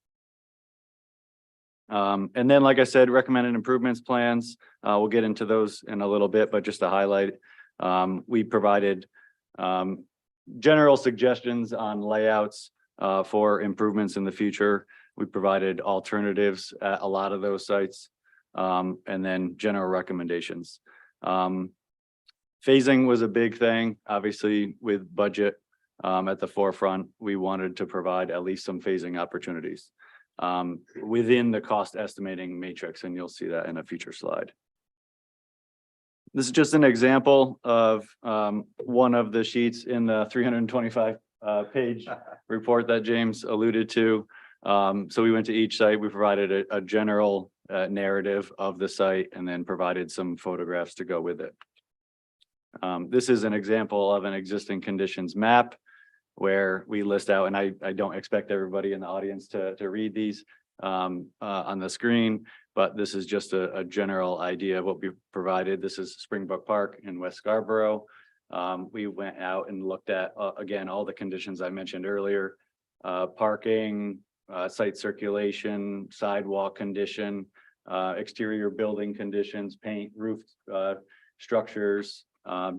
And then, like I said, recommended improvements plans. We'll get into those in a little bit, but just to highlight, we provided general suggestions on layouts for improvements in the future. We provided alternatives at a lot of those sites, and then general recommendations. Phasing was a big thing, obviously, with budget at the forefront. We wanted to provide at least some phasing opportunities within the cost estimating matrix, and you'll see that in a future slide. This is just an example of one of the sheets in the 325 page report that James alluded to. So we went to each site, we provided a general narrative of the site and then provided some photographs to go with it. This is an example of an existing conditions map where we list out, and I don't expect everybody in the audience to read these on the screen, but this is just a general idea of what we provided. This is Springbrook Park in West Scarborough. We went out and looked at, again, all the conditions I mentioned earlier, parking, site circulation, sidewalk condition, exterior building conditions, paint, roof structures,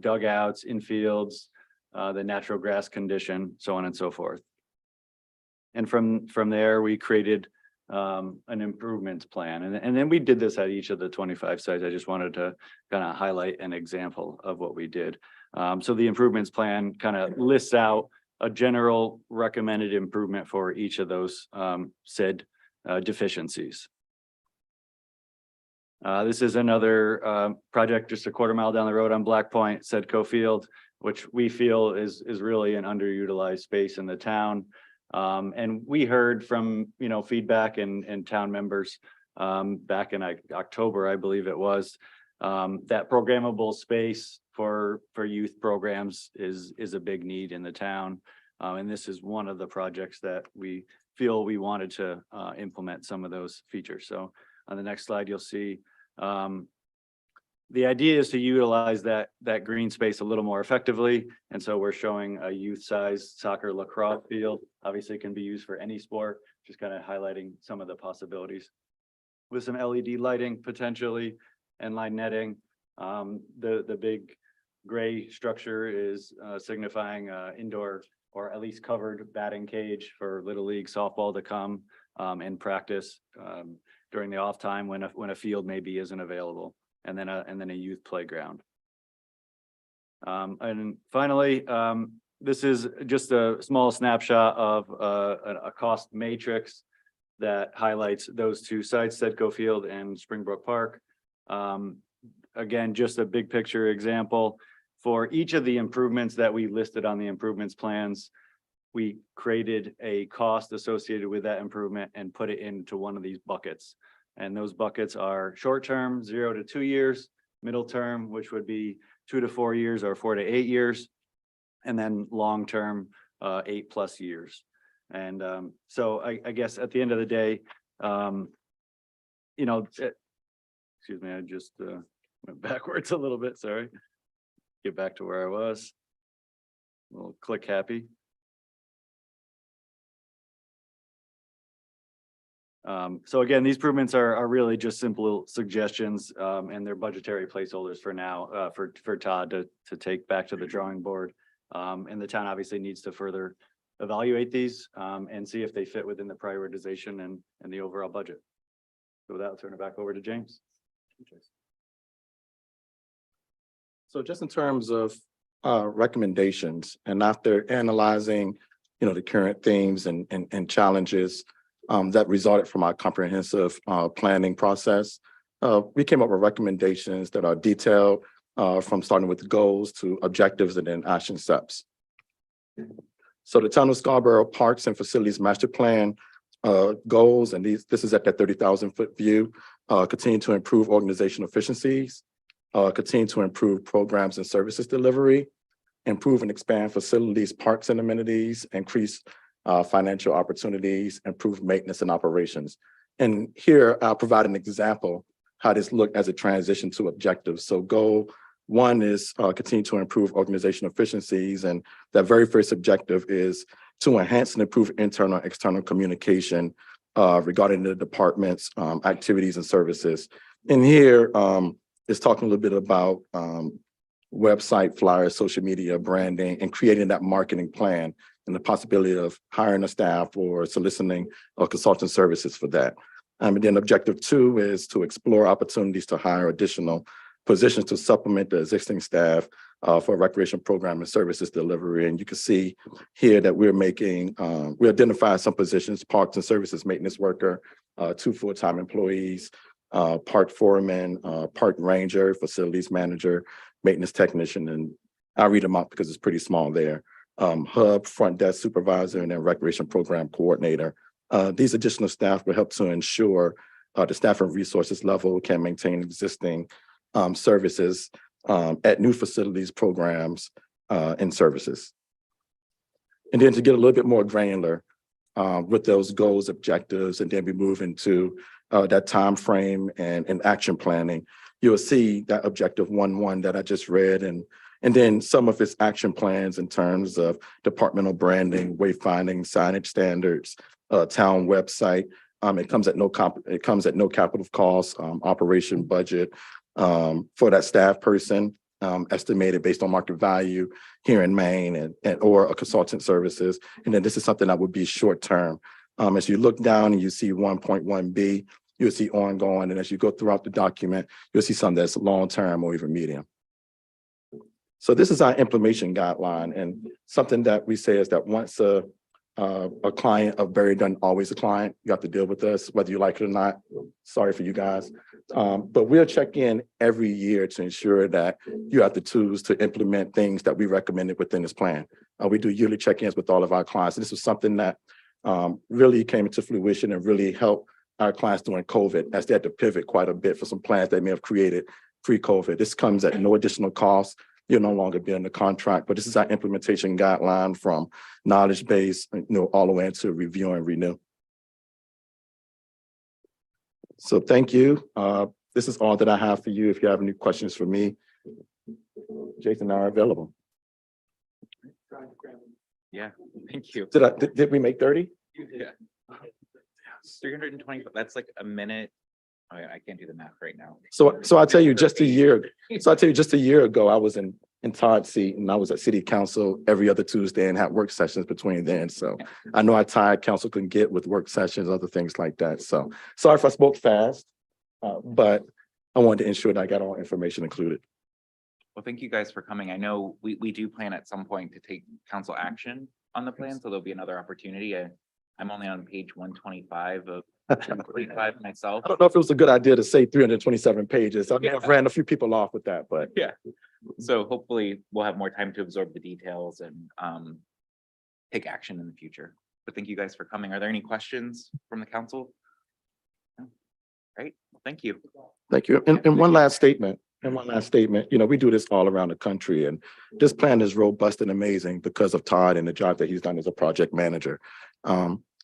dugouts, infields, the natural grass condition, so on and so forth. And from there, we created an improvements plan. And then we did this at each of the 25 sites. I just wanted to kind of highlight an example of what we did. So the improvements plan kind of lists out a general recommended improvement for each of those said deficiencies. This is another project just a quarter mile down the road on Black Point, Sedco Field, which we feel is really an underutilized space in the town. And we heard from, feedback and town members back in October, I believe it was, that programmable space for youth programs is a big need in the town. And this is one of the projects that we feel we wanted to implement some of those features. So on the next slide, you'll see the idea is to utilize that green space a little more effectively. And so we're showing a youth-sized soccer lacrosse field. Obviously, it can be used for any sport, just kind of highlighting some of the possibilities. With some LED lighting potentially and line netting. The big gray structure is signifying indoor or at least covered batting cage for Little League softball to come and practice during the off time when a field maybe isn't available. And then a youth playground. And finally, this is just a small snapshot of a cost matrix that highlights those two sites, Sedco Field and Springbrook Park. Again, just a big picture example. For each of the improvements that we listed on the improvements plans, we created a cost associated with that improvement and put it into one of these buckets. And those buckets are short-term, 0 to 2 years, middle term, which would be 2 to 4 years or 4 to 8 years, and then long-term, 8+ years. And so I guess at the end of the day, excuse me, I just went backwards a little bit, sorry. Get back to where I was. A little click happy. So again, these improvements are really just simple suggestions and they're budgetary placeholders for now for Todd to take back to the drawing board. And the town obviously needs to further evaluate these and see if they fit within the prioritization and the overall budget. So with that, I'll turn it back over to James. So just in terms of recommendations and after analyzing, the current themes and challenges that resulted from our comprehensive planning process, we came up with recommendations that are detailed from starting with the goals to objectives and then action steps. So the Town of Scarborough Parks and Facilities Master Plan goals, and this is at that 30,000-foot view. Continue to improve organizational efficiencies, continue to improve programs and services delivery, improve and expand facilities, parks and amenities, increase financial opportunities, improve maintenance and operations. And here I'll provide an example how this looked as a transition to objectives. So goal one is continue to improve organizational efficiencies. And that very first objective is to enhance and improve internal and external communication regarding the department's activities and services. And here is talking a little bit about website, flyers, social media, branding, and creating that marketing plan and the possibility of hiring a staff or soliciting consultant services for that. And then objective two is to explore opportunities to hire additional positions to supplement the existing staff for recreation program and services delivery. And you can see here that we're we identified some positions: parks and services maintenance worker, 2 full-time employees, park foreman, park ranger, facilities manager, maintenance technician, and I'll read them out because it's pretty small there. Hub, front desk supervisor, and then recreation program coordinator. These additional staff will help to ensure the staff and resources level can maintain existing services at new facilities, programs, and services. And then to get a little bit more granular with those goals, objectives, and then we move into that time frame and action planning, you'll see that objective 1.1 that I just read, and then some of its action plans in terms of departmental branding, wayfinding, signage standards, town website. It comes at no capital cost, operation budget for that staff person, estimated based on market value here in Maine and or a consultant services. And then this is something that would be short term. As you look down and you see 1.1B, you'll see ongoing. And as you go throughout the document, you'll see something that's long term or even medium. So this is our implementation guideline, and something that we say is that once a client of Berry Dunn, always a client, you have to deal with us, whether you like it or not. Sorry for you guys. But we'll check in every year to ensure that you have the tools to implement things that we recommended within this plan. We do yearly check-ins with all of our clients. And this was something that really came into fruition and really helped our clients during COVID, as they had to pivot quite a bit for some plans they may have created pre-COVID. This comes at no additional cost. You'll no longer be in the contract, but this is our implementation guideline from knowledge base, all the way into review and renew. So thank you. This is all that I have for you. If you have any questions for me, Jason and I are available. Yeah, thank you. Did we make 30? Yeah. 320, that's like a minute. I can't do the math right now. So I'll tell you just a year ago, I was in Todd's seat, and I was at city council every other Tuesday and had work sessions between then. So I know how tired council can get with work sessions, other things like that. So sorry if I spoke fast, but I wanted to ensure that I got all information included. Well, thank you guys for coming. I know we do plan at some point to take council action on the plan, so there'll be another opportunity. I'm only on page 125 of 125 myself. I don't know if it was a good idea to say 327 pages. I may have ran a few people off with that, but yeah. So hopefully we'll have more time to absorb the details and take action in the future. But thank you guys for coming. Are there any questions from the council? No? Great, well, thank you. Thank you. And one last statement. We do this all around the country, and this plan is robust and amazing because of Todd and the job that he's done as a project manager.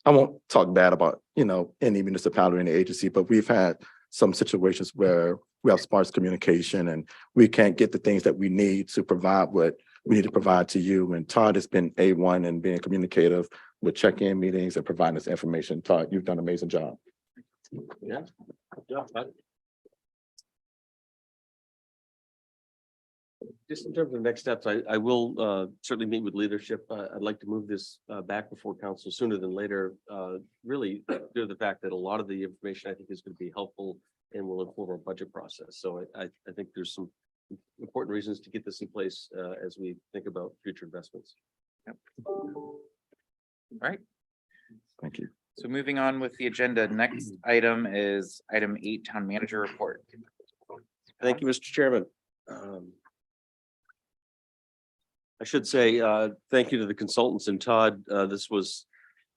I won't talk bad about, any municipality or any agency, but we've had some situations where we have sparse communication and we can't get the things that we need to provide what we need to provide to you. And Todd has been A1 in being communicative with check-in meetings and providing us information. Todd, you've done an amazing job. Yeah. Just in terms of next steps, I will certainly meet with leadership. I'd like to move this back before council sooner than later. Really due to the fact that a lot of the information I think is going to be helpful and will inform our budget process. So I think there's some important reasons to get this in place as we think about future investments. Yep. All right. Thank you. So moving on with the agenda, next item is item 8, town manager report. Thank you, Mr. Chairman. I should say thank you to the consultants and Todd. This was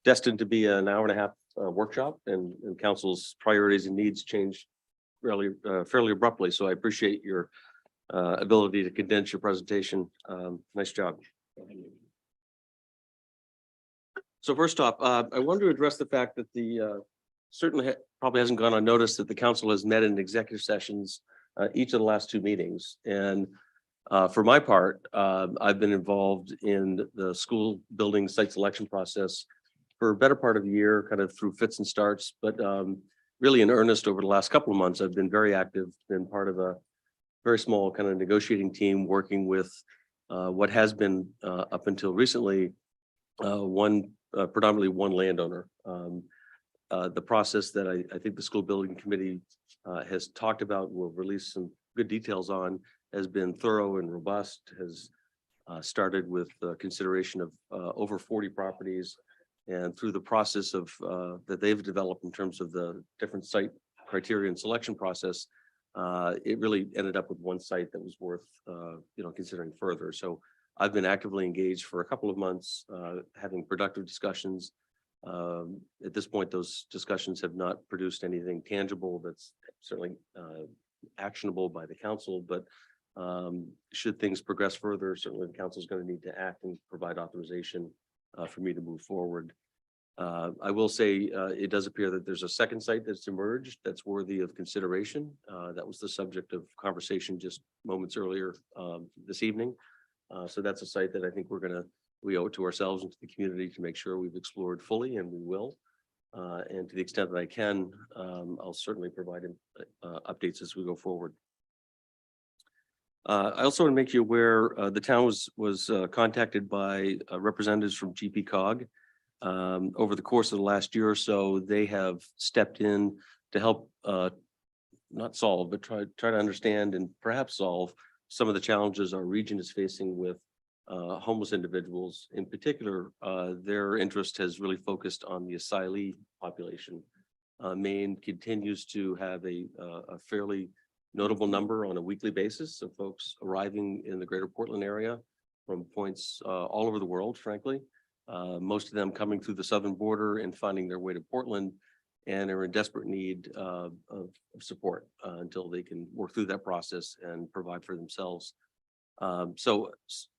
destined to be an hour and a half workshop and council's priorities and needs change fairly abruptly. So I appreciate your ability to condense your presentation. Nice job. So first off, I wanted to address the fact that the certainly probably hasn't gone unnoticed that the council has met in executive sessions each of the last 2 meetings. And for my part, I've been involved in the school building site selection process for a better part of a year, kind of through fits and starts, but really in earnest over the last couple of months. I've been very active, been part of a very small kind of negotiating team working with what has been up until recently predominantly one landowner. The process that I think the school building committee has talked about, will release some good details on, has been thorough and robust, has started with consideration of over 40 properties. And through the process of that they've developed in terms of the different site criteria and selection process, it really ended up with one site that was worth considering further. So I've been actively engaged for a couple of months, having productive discussions. At this point, those discussions have not produced anything tangible that's certainly actionable by the council, but should things progress further, certainly the council is going to need to act and provide authorization for me to move forward. I will say it does appear that there's a second site that's emerged that's worthy of consideration. That was the subject of conversation just moments earlier this evening. So that's a site that I think we owe it to ourselves and to the community to make sure we've explored fully, and we will. And to the extent that I can, I'll certainly provide updates as we go forward. I also want to make you aware, the town was contacted by representatives from GPCOG. Over the course of the last year or so, they have stepped in to help not solve, but try to understand and perhaps solve some of the challenges our region is facing with homeless individuals. In particular, their interest has really focused on the asylee population. Maine continues to have a fairly notable number on a weekly basis of folks arriving in the greater Portland area from points all over the world, frankly. Most of them coming through the southern border and finding their way to Portland, and are in desperate need of support until they can work through that process and provide for themselves. So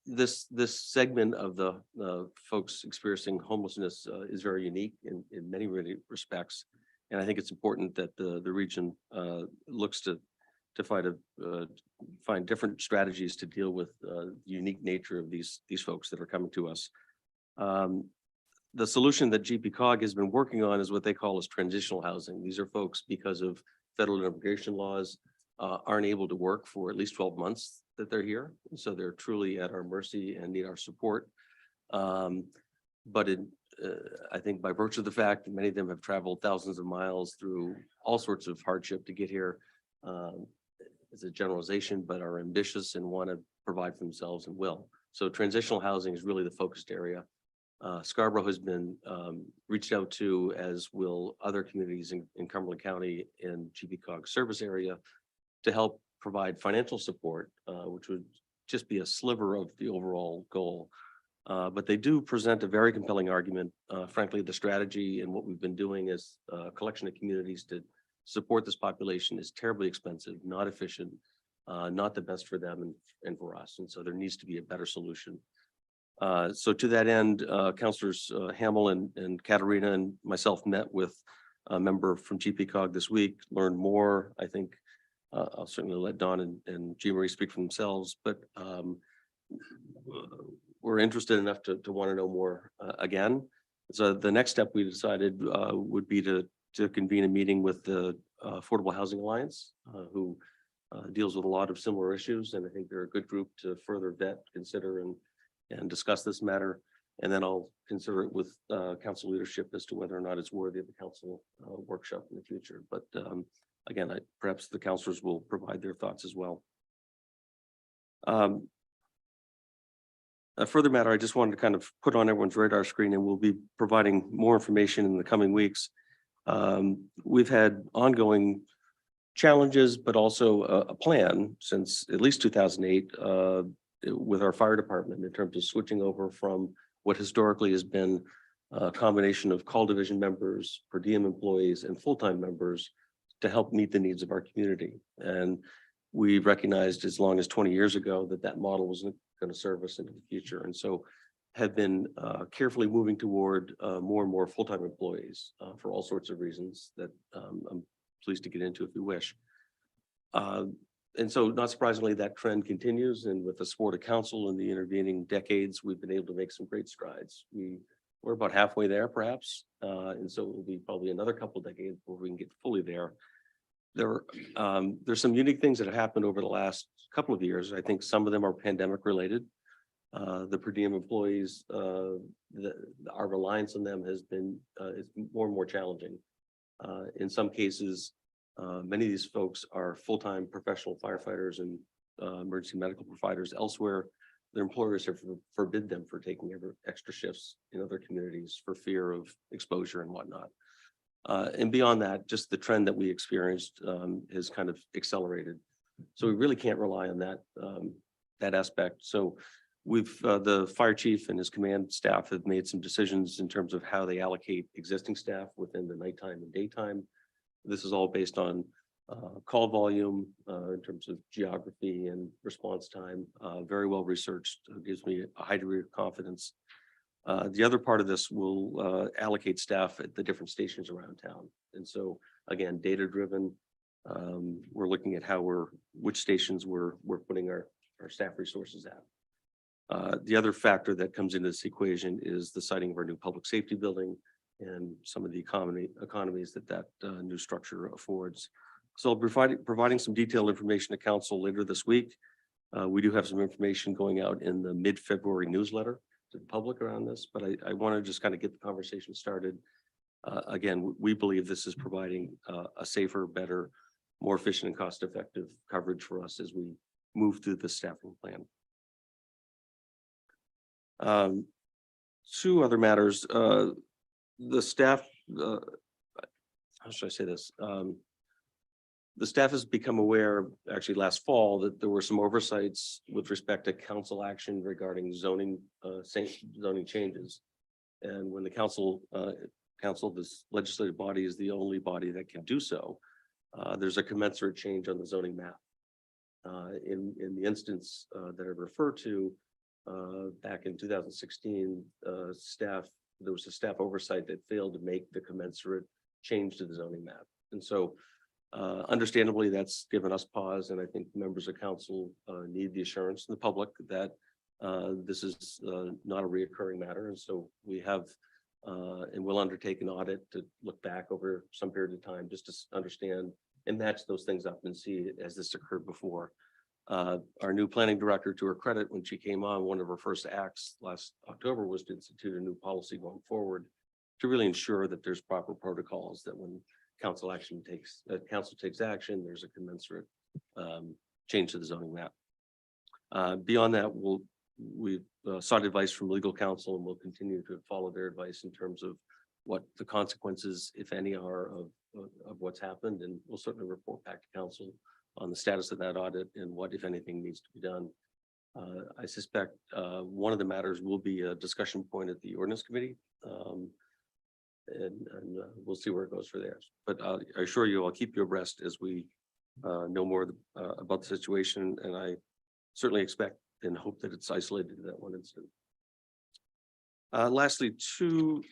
this segment of the folks experiencing homelessness is very unique in many respects. And I think it's important that the region looks to find different strategies to deal with the unique nature of these folks that are coming to us. The solution that GPCOG has been working on is what they call as transitional housing. These are folks, because of federal immigration laws, aren't able to work for at least 12 months that they're here. So they're truly at our mercy and need our support. But I think by virtue of the fact that many of them have traveled thousands of miles through all sorts of hardship to get here, as a generalization, but are ambitious and want to provide for themselves and will. So transitional housing is really the focused area. Scarborough has been reached out to, as will other communities in Cumberland County and GPCOG service area, to help provide financial support, which would just be a sliver of the overall goal. But they do present a very compelling argument. Frankly, the strategy and what we've been doing as a collection of communities to support this population is terribly expensive, not efficient, not the best for them and for us. And so there needs to be a better solution. So to that end, Councilors Hamel and Katerina and myself met with a member from GPCOG this week, learned more. I think I'll certainly let Don and Jean Marie speak for themselves, but we're interested enough to want to know more again. So the next step we decided would be to convene a meeting with the Affordable Housing Alliance, who deals with a lot of similar issues. And I think they're a good group to further vet, consider, and discuss this matter. And then I'll consider it with council leadership as to whether or not it's worthy of the council workshop in the future. But again, perhaps the councilors will provide their thoughts as well. A further matter, I just wanted to kind of put on everyone's radar screen, and we'll be providing more information in the coming weeks. We've had ongoing challenges, but also a plan since at least 2008 with our fire department in terms of switching over from what historically has been a combination of call division members, per diem employees, and full-time members to help meet the needs of our community. And we recognized as long as 20 years ago that that model wasn't going to serve us into the future. And so have been carefully moving toward more and more full-time employees for all sorts of reasons that I'm pleased to get into if you wish. And so not surprisingly, that trend continues, and with the support of council in the intervening decades, we've been able to make some great strides. We're about halfway there perhaps. And so it will be probably another couple of decades before we can get fully there. There's some unique things that have happened over the last couple of years. I think some of them are pandemic related. The per diem employees, our reliance on them has been it's more and more challenging. In some cases, many of these folks are full-time professional firefighters and emergency medical providers elsewhere. Their employers have forbid them for taking extra shifts in other communities for fear of exposure and whatnot. And beyond that, just the trend that we experienced has kind of accelerated. So we really can't rely on that aspect. So the fire chief and his command staff have made some decisions in terms of how they allocate existing staff within the nighttime and daytime. This is all based on call volume in terms of geography and response time. Very well researched, gives me a high degree of confidence. The other part of this will allocate staff at the different stations around town. And so again, data driven. We're looking at which stations we're putting our staff resources at. The other factor that comes into this equation is the siting of our new public safety building and some of the economies that new structure affords. So I'll be providing some detailed information to council later this week. We do have some information going out in the mid-February newsletter to the public around this, but I want to just kind of get the conversation started. Again, we believe this is providing a safer, better, more efficient and cost-effective coverage for us as we move through the staffing plan. Two other matters. The staff, how should I say this? The staff has become aware, actually last fall, that there were some oversights with respect to council action regarding zoning changes. And when the council, this legislative body is the only body that can do so, there's a commensurate change on the zoning map. In the instance that I refer to, back in 2016, there was a staff oversight that failed to make the commensurate change to the zoning map. And so understandably, that's given us pause. And I think members of council need the assurance in the public that this is not a reoccurring matter. And so we have and will undertake an audit to look back over some period of time just to understand and match those things up and see as this occurred before. Our new planning director, to her credit, when she came on, one of her first acts last October was to institute a new policy going forward to really ensure that there's proper protocols, that when council takes action, there's a commensurate change to the zoning map. Beyond that, we've sought advice from legal counsel, and we'll continue to follow their advice in terms of what the consequences, if any, are of what's happened. And we'll certainly report back to council on the status of that audit and what, if anything, needs to be done. I suspect one of the matters will be a discussion point at the ordinance committee. And we'll see where it goes for there. But I assure you, I'll keep you abreast as we know more about the situation. And I certainly expect and hope that it's isolated to that one incident. Lastly, two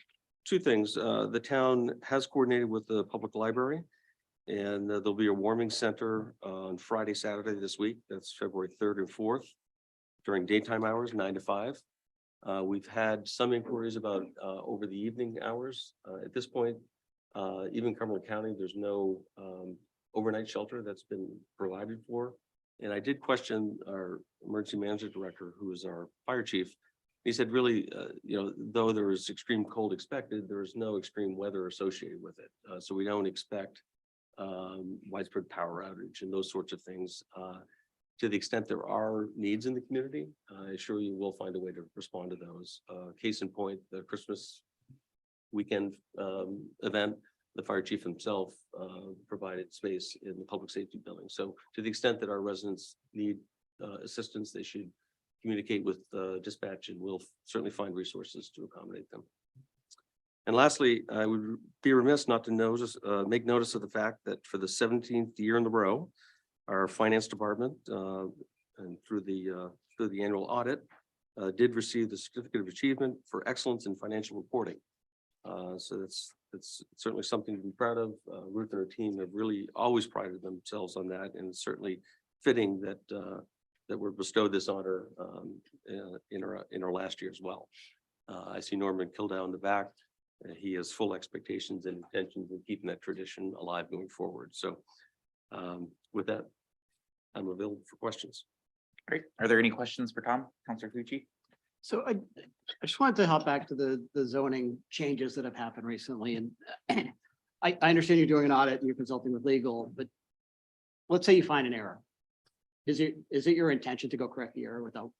things. The town has coordinated with the public library, and there'll be a warming center on Friday, Saturday this week. That's February 3rd and 4th during daytime hours, 9 to 5. We've had some inquiries about over the evening hours. At this point, even Cumberland County, there's no overnight shelter that's been provided for. And I did question our emergency management director, who is our fire chief. He said, really, though there is extreme cold expected, there is no extreme weather associated with it. So we don't expect widespread power outage and those sorts of things. To the extent there are needs in the community, I assure you we'll find a way to respond to those. Case in point, the Christmas weekend event, the fire chief himself provided space in the public safety building. So to the extent that our residents need assistance, they should communicate with dispatch, and we'll certainly find resources to accommodate them. And lastly, I would be remiss not to notice, make notice of the fact that for the 17th year in a row, our finance department, and through the annual audit, did receive the Certificate of Achievement for Excellence in Financial Reporting. So that's certainly something to be proud of. Ruth and her team have really always prided themselves on that, and it's certainly fitting that that we're bestowed this honor in our last year as well. I see Norman Kildau in the back. He has full expectations and intentions of keeping that tradition alive going forward. So with that, I'm available for questions. Great. Are there any questions for Tom, Counselor Fucci? So I just wanted to hop back to the zoning changes that have happened recently, and I understand you're doing an audit and you're consulting with legal, but let's say you find an error. Is it your intention to go correct the error without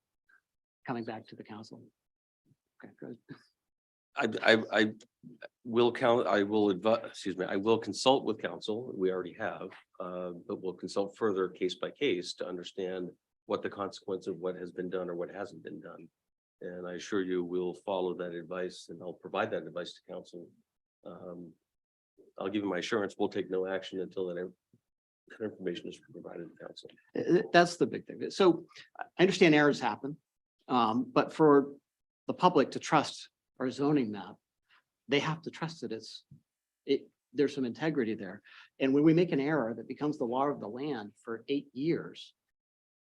coming back to the council? Okay, good. I will I will consult with counsel. We already have, but we'll consult further case by case to understand what the consequence of what has been done or what hasn't been done. And I assure you, we'll follow that advice, and I'll provide that advice to council. I'll give you my assurance, we'll take no action until that information is provided to council. That's the big thing. So I understand errors happen, but for the public to trust our zoning map, they have to trust that there's some integrity there. And when we make an error that becomes the law of the land for 8 years,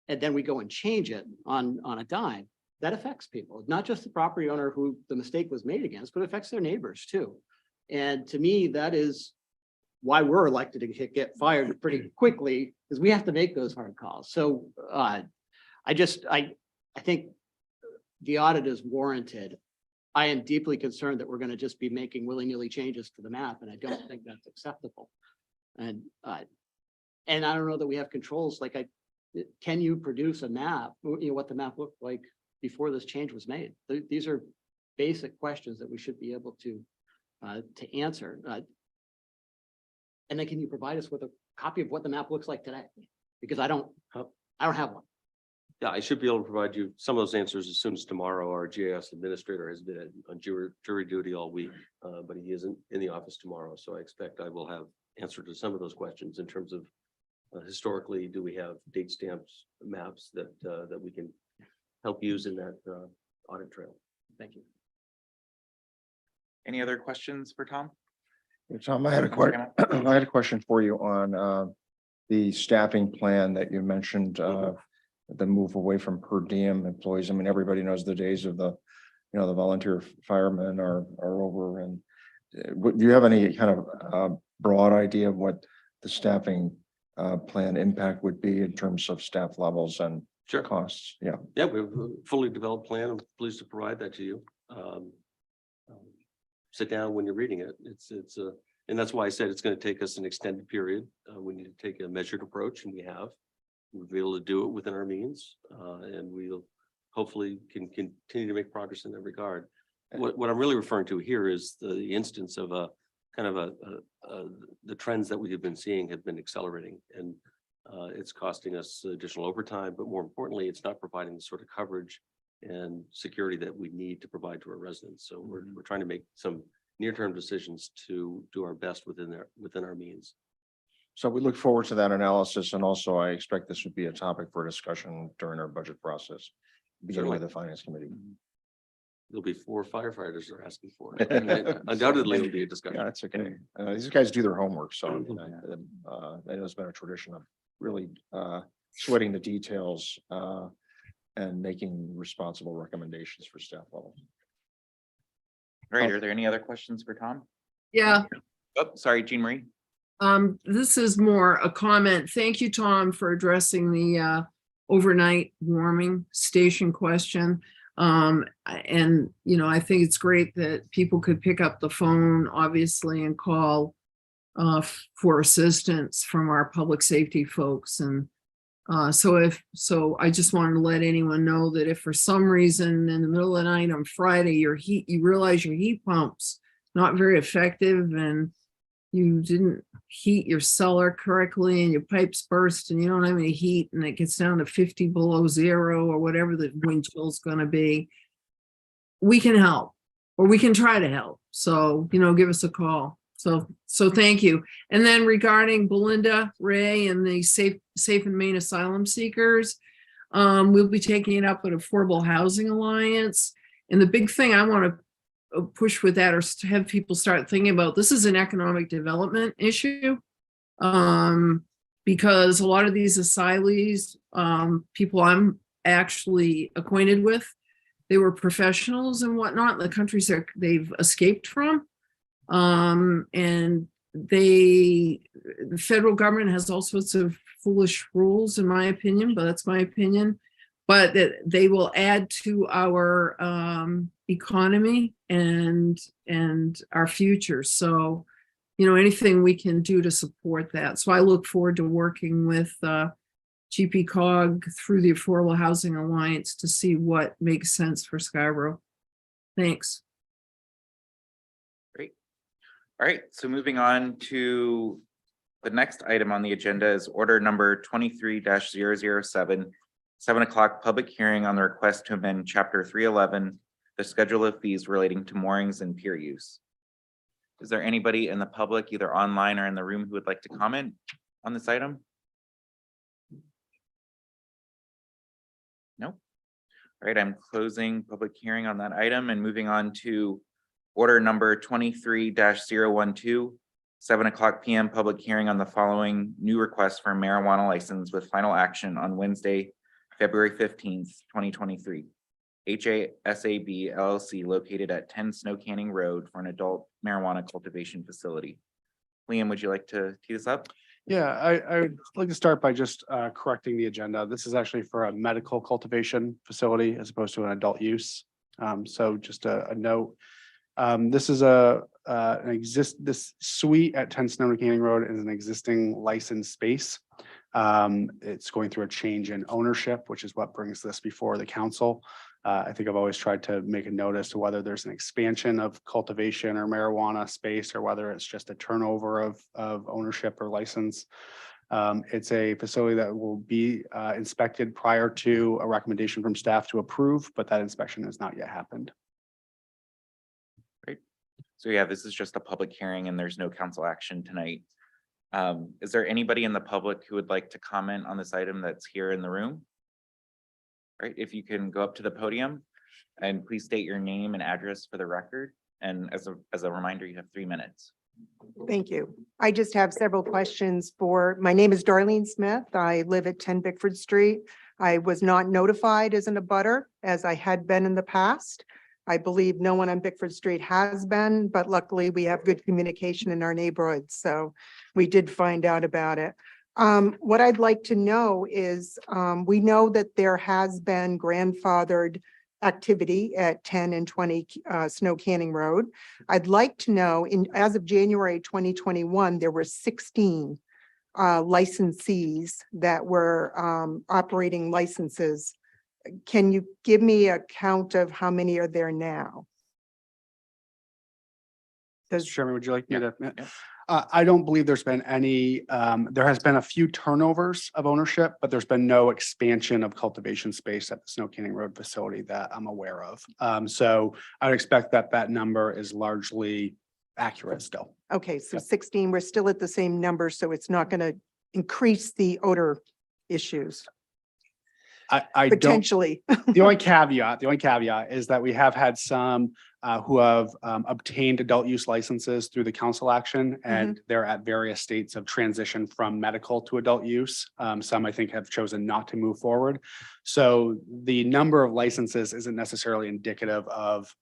and then we go and change it on a dime, that affects people, not just the property owner who the mistake was made against, but it affects their neighbors too. And to me, that is why we're elected to get fired pretty quickly, because we have to make those hard calls. So I think the audit is warranted. I am deeply concerned that we're going to just be making willy-nilly changes to the map, and I don't think that's acceptable. And I don't know that we have controls. Like, can you produce a map, what the map looked like before this change was made? These are basic questions that we should be able to answer. And then can you provide us with a copy of what the map looks like today? Because I don't have one. Yeah, I should be able to provide you some of those answers as soon as tomorrow. Our GIS administrator has been on jury duty all week, but he isn't in the office tomorrow. So I expect I will have answer to some of those questions in terms of historically, do we have date stamps maps that we can help use in that audit trail? Thank you. Any other questions for Tom? Tom, I had a question for you on the staffing plan that you mentioned, the move away from per diem employees. I mean, everybody knows the days of the volunteer firemen are over. And do you have any kind of broad idea of what the staffing plan impact would be in terms of staff levels and costs? Yeah. Yeah, we have a fully developed plan. I'm pleased to provide that to you. Sit down when you're reading it. And that's why I said it's going to take us an extended period. We need to take a measured approach, and we have. We'll be able to do it within our means, and we'll hopefully can continue to make progress in that regard. What I'm really referring to here is the instance of a kind of the trends that we have been seeing have been accelerating, and it's costing us additional overtime, but more importantly, it's not providing the sort of coverage and security that we need to provide to our residents. So we're trying to make some near-term decisions to do our best within our means. So we look forward to that analysis, and also I expect this would be a topic for discussion during our budget process, beginning with the finance committee. There'll be 4 firefighters they're asking for. Undoubtedly, it'll be a discussion. Yeah, that's okay. These guys do their homework, so I know it's been a tradition of really sweating the details and making responsible recommendations for staff levels. Great. Are there any other questions for Tom? Yeah. Oh, sorry, Jean Marie. This is more a comment. Thank you, Tom, for addressing the overnight warming station question. And, I think it's great that people could pick up the phone, obviously, and call for assistance from our public safety folks. And so I just wanted to let anyone know that if for some reason in the middle of the night on Friday, you realize your heat pump's not very effective, and you didn't heat your cellar correctly and your pipes burst and you don't have any heat, and it gets down to 50 below zero or whatever the wind chill is going to be, we can help. or we can try to help. So, give us a call. So thank you. And then regarding Belinda Ray and the Safe and Main Asylum Seekers, we'll be taking it up with Affordable Housing Alliance. And the big thing I want to push with that, or to have people start thinking about, this is an economic development issue. Because a lot of these asylees, people I'm actually acquainted with, they were professionals and whatnot in the countries that they've escaped from. And the federal government has all sorts of foolish rules, in my opinion, but that's my opinion. But that they will add to our economy and our future. So, anything we can do to support that. So I look forward to working with GPCOG through the Affordable Housing Alliance to see what makes sense for Scarborough. Thanks. Great. All right, so moving on to the next item on the agenda is order number 23-007, 7 o'clock public hearing on the request to amend chapter 311, the schedule of fees relating to moorings and pier use. Is there anybody in the public, either online or in the room, who would like to comment on this item? No. All right, I'm closing public hearing on that item and moving on to order number 23-012, 7 o'clock PM public hearing on the following new request for marijuana license with final action on Wednesday, February 15th, 2023. HASAB LLC located at 10 Snow Canning Road for an adult marijuana cultivation facility. Liam, would you like to tee this up? Yeah, I would like to start by just correcting the agenda. This is actually for a medical cultivation facility as opposed to an adult use. So just a note. This is this suite at 10 Snow Canning Road is an existing licensed space. It's going through a change in ownership, which is what brings this before the council. I think I've always tried to make a note as to whether there's an expansion of cultivation or marijuana space, or whether it's just a turnover of ownership or license. It's a facility that will be inspected prior to a recommendation from staff to approve, but that inspection has not yet happened. Great. So yeah, this is just a public hearing and there's no council action tonight. Is there anybody in the public who would like to comment on this item that's here in the room? All right, if you can go up to the podium and please state your name and address for the record. And as a reminder, you have 3 minutes. Thank you. I just have several questions my name is Darlene Smith. I live at 10 Bickford Street. I was not notified as an abutter as I had been in the past. I believe no one on Bickford Street has been, but luckily we have good communication in our neighborhood. So we did find out about it. What I'd like to know is, we know that there has been grandfathered activity at 10 and 20 Snow Canning Road. I'd like to know, as of January 2021, there were 16 licensees that were operating licenses. Can you give me a count of how many are there now? Mr. Chairman, would you like me to? I don't believe there's been any, there has been a few turnovers of ownership, but there's been no expansion of cultivation space at the Snow Canning Road facility that I'm aware of. So I would expect that number is largely accurate still. Okay, so 16, we're still at the same number, so it's not going to increase the odor issues. I don't, Potentially. the only caveat is that we have had some who have obtained adult use licenses through the council action, and they're at various states of transition from medical to adult use. Some I think have chosen not to move forward. So the number of licenses isn't necessarily indicative of,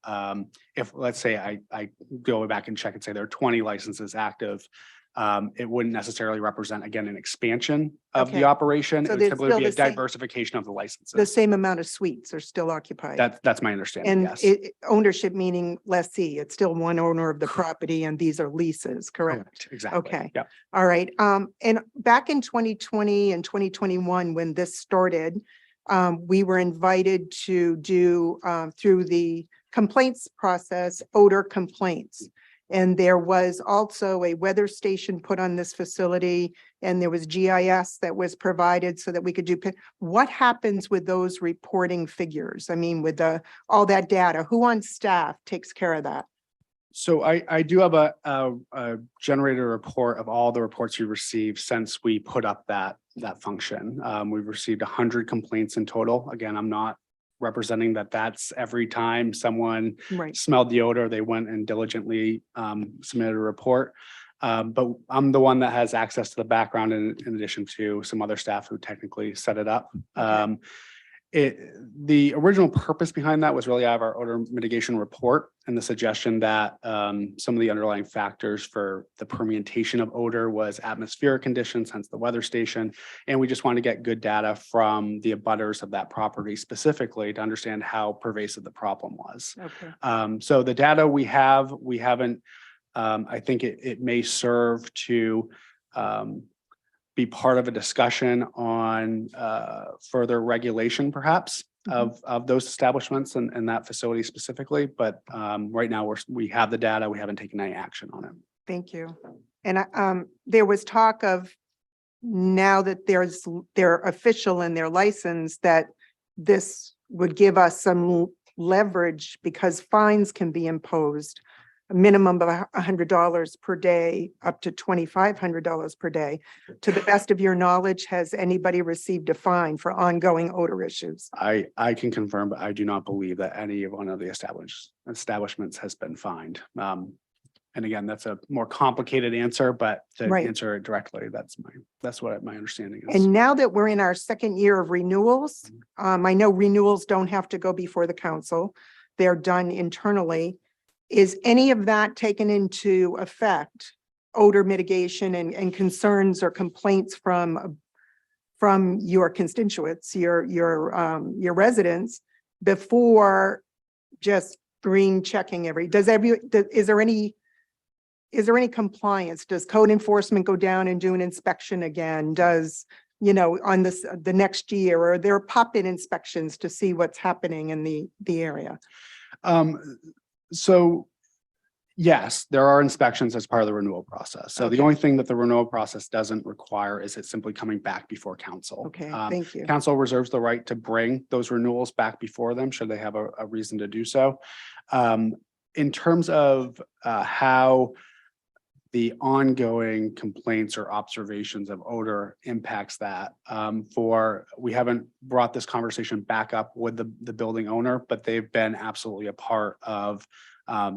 if let's say I go back and check and say there are 20 licenses active, it wouldn't necessarily represent, again, an expansion of the operation. So It would there's simply still be a the same- diversification of the licenses. The same amount of suites are still occupied. That's my understanding, And yes. ownership meaning lessee, it's still one owner of the property and these are leases, correct? Exactly. Okay. Yeah. All right. And back in 2020 and 2021, when this started, we were invited to do, through the complaints process, odor complaints. And there was also a weather station put on this facility, and there was GIS that was provided so that we could do. What happens with those reporting figures? I mean, with all that data, who on staff takes care of that? So I do have a generated report of all the reports we received since we put up that function. We've received 100 complaints in total. Again, I'm not representing that that's every time someone Right. smelled the odor, they went and diligently submitted a report. But I'm the one that has access to the background in addition to some other staff who technically set it up. The original purpose behind that was really out of our odor mitigation report and the suggestion that some of the underlying factors for the permeation of odor was atmospheric conditions, hence the weather station. And we just wanted to get good data from the abutters of that property specifically to understand how pervasive the problem was. Okay. So the data we haven't, I think it may serve to be part of a discussion on further regulation perhaps of those establishments and that facility specifically. But right now we have the data. We haven't taken any action on it. Thank you. And there was talk of now that they're official in their license, that this would give us some leverage because fines can be imposed. A minimum of $100 per day, up to $2,500 per day. To the best of your knowledge, has anybody received a fine for ongoing odor issues? I can confirm, but I do not believe that any of one of the establishments has been fined. And again, that's a more complicated answer, but to Right. answer it directly, that's what my understanding is. And now that we're in our second year of renewals, I know renewals don't have to go before the council. They're done internally. Is any of that taken into effect, odor mitigation and concerns or complaints from your constituents, your residents, before just green checking is there any compliance? Does code enforcement go down and do an inspection again? Does, on the next year, or there are pop-in inspections to see what's happening in the area? So yes, there are inspections as part of the renewal process. So the only thing that the renewal process doesn't require is it simply coming back before council. Okay, thank you. Council reserves the right to bring those renewals back before them should they have a reason to do so. In terms of how the ongoing complaints or observations of odor impacts that, we haven't brought this conversation back up with the building owner, but they've been absolutely a part of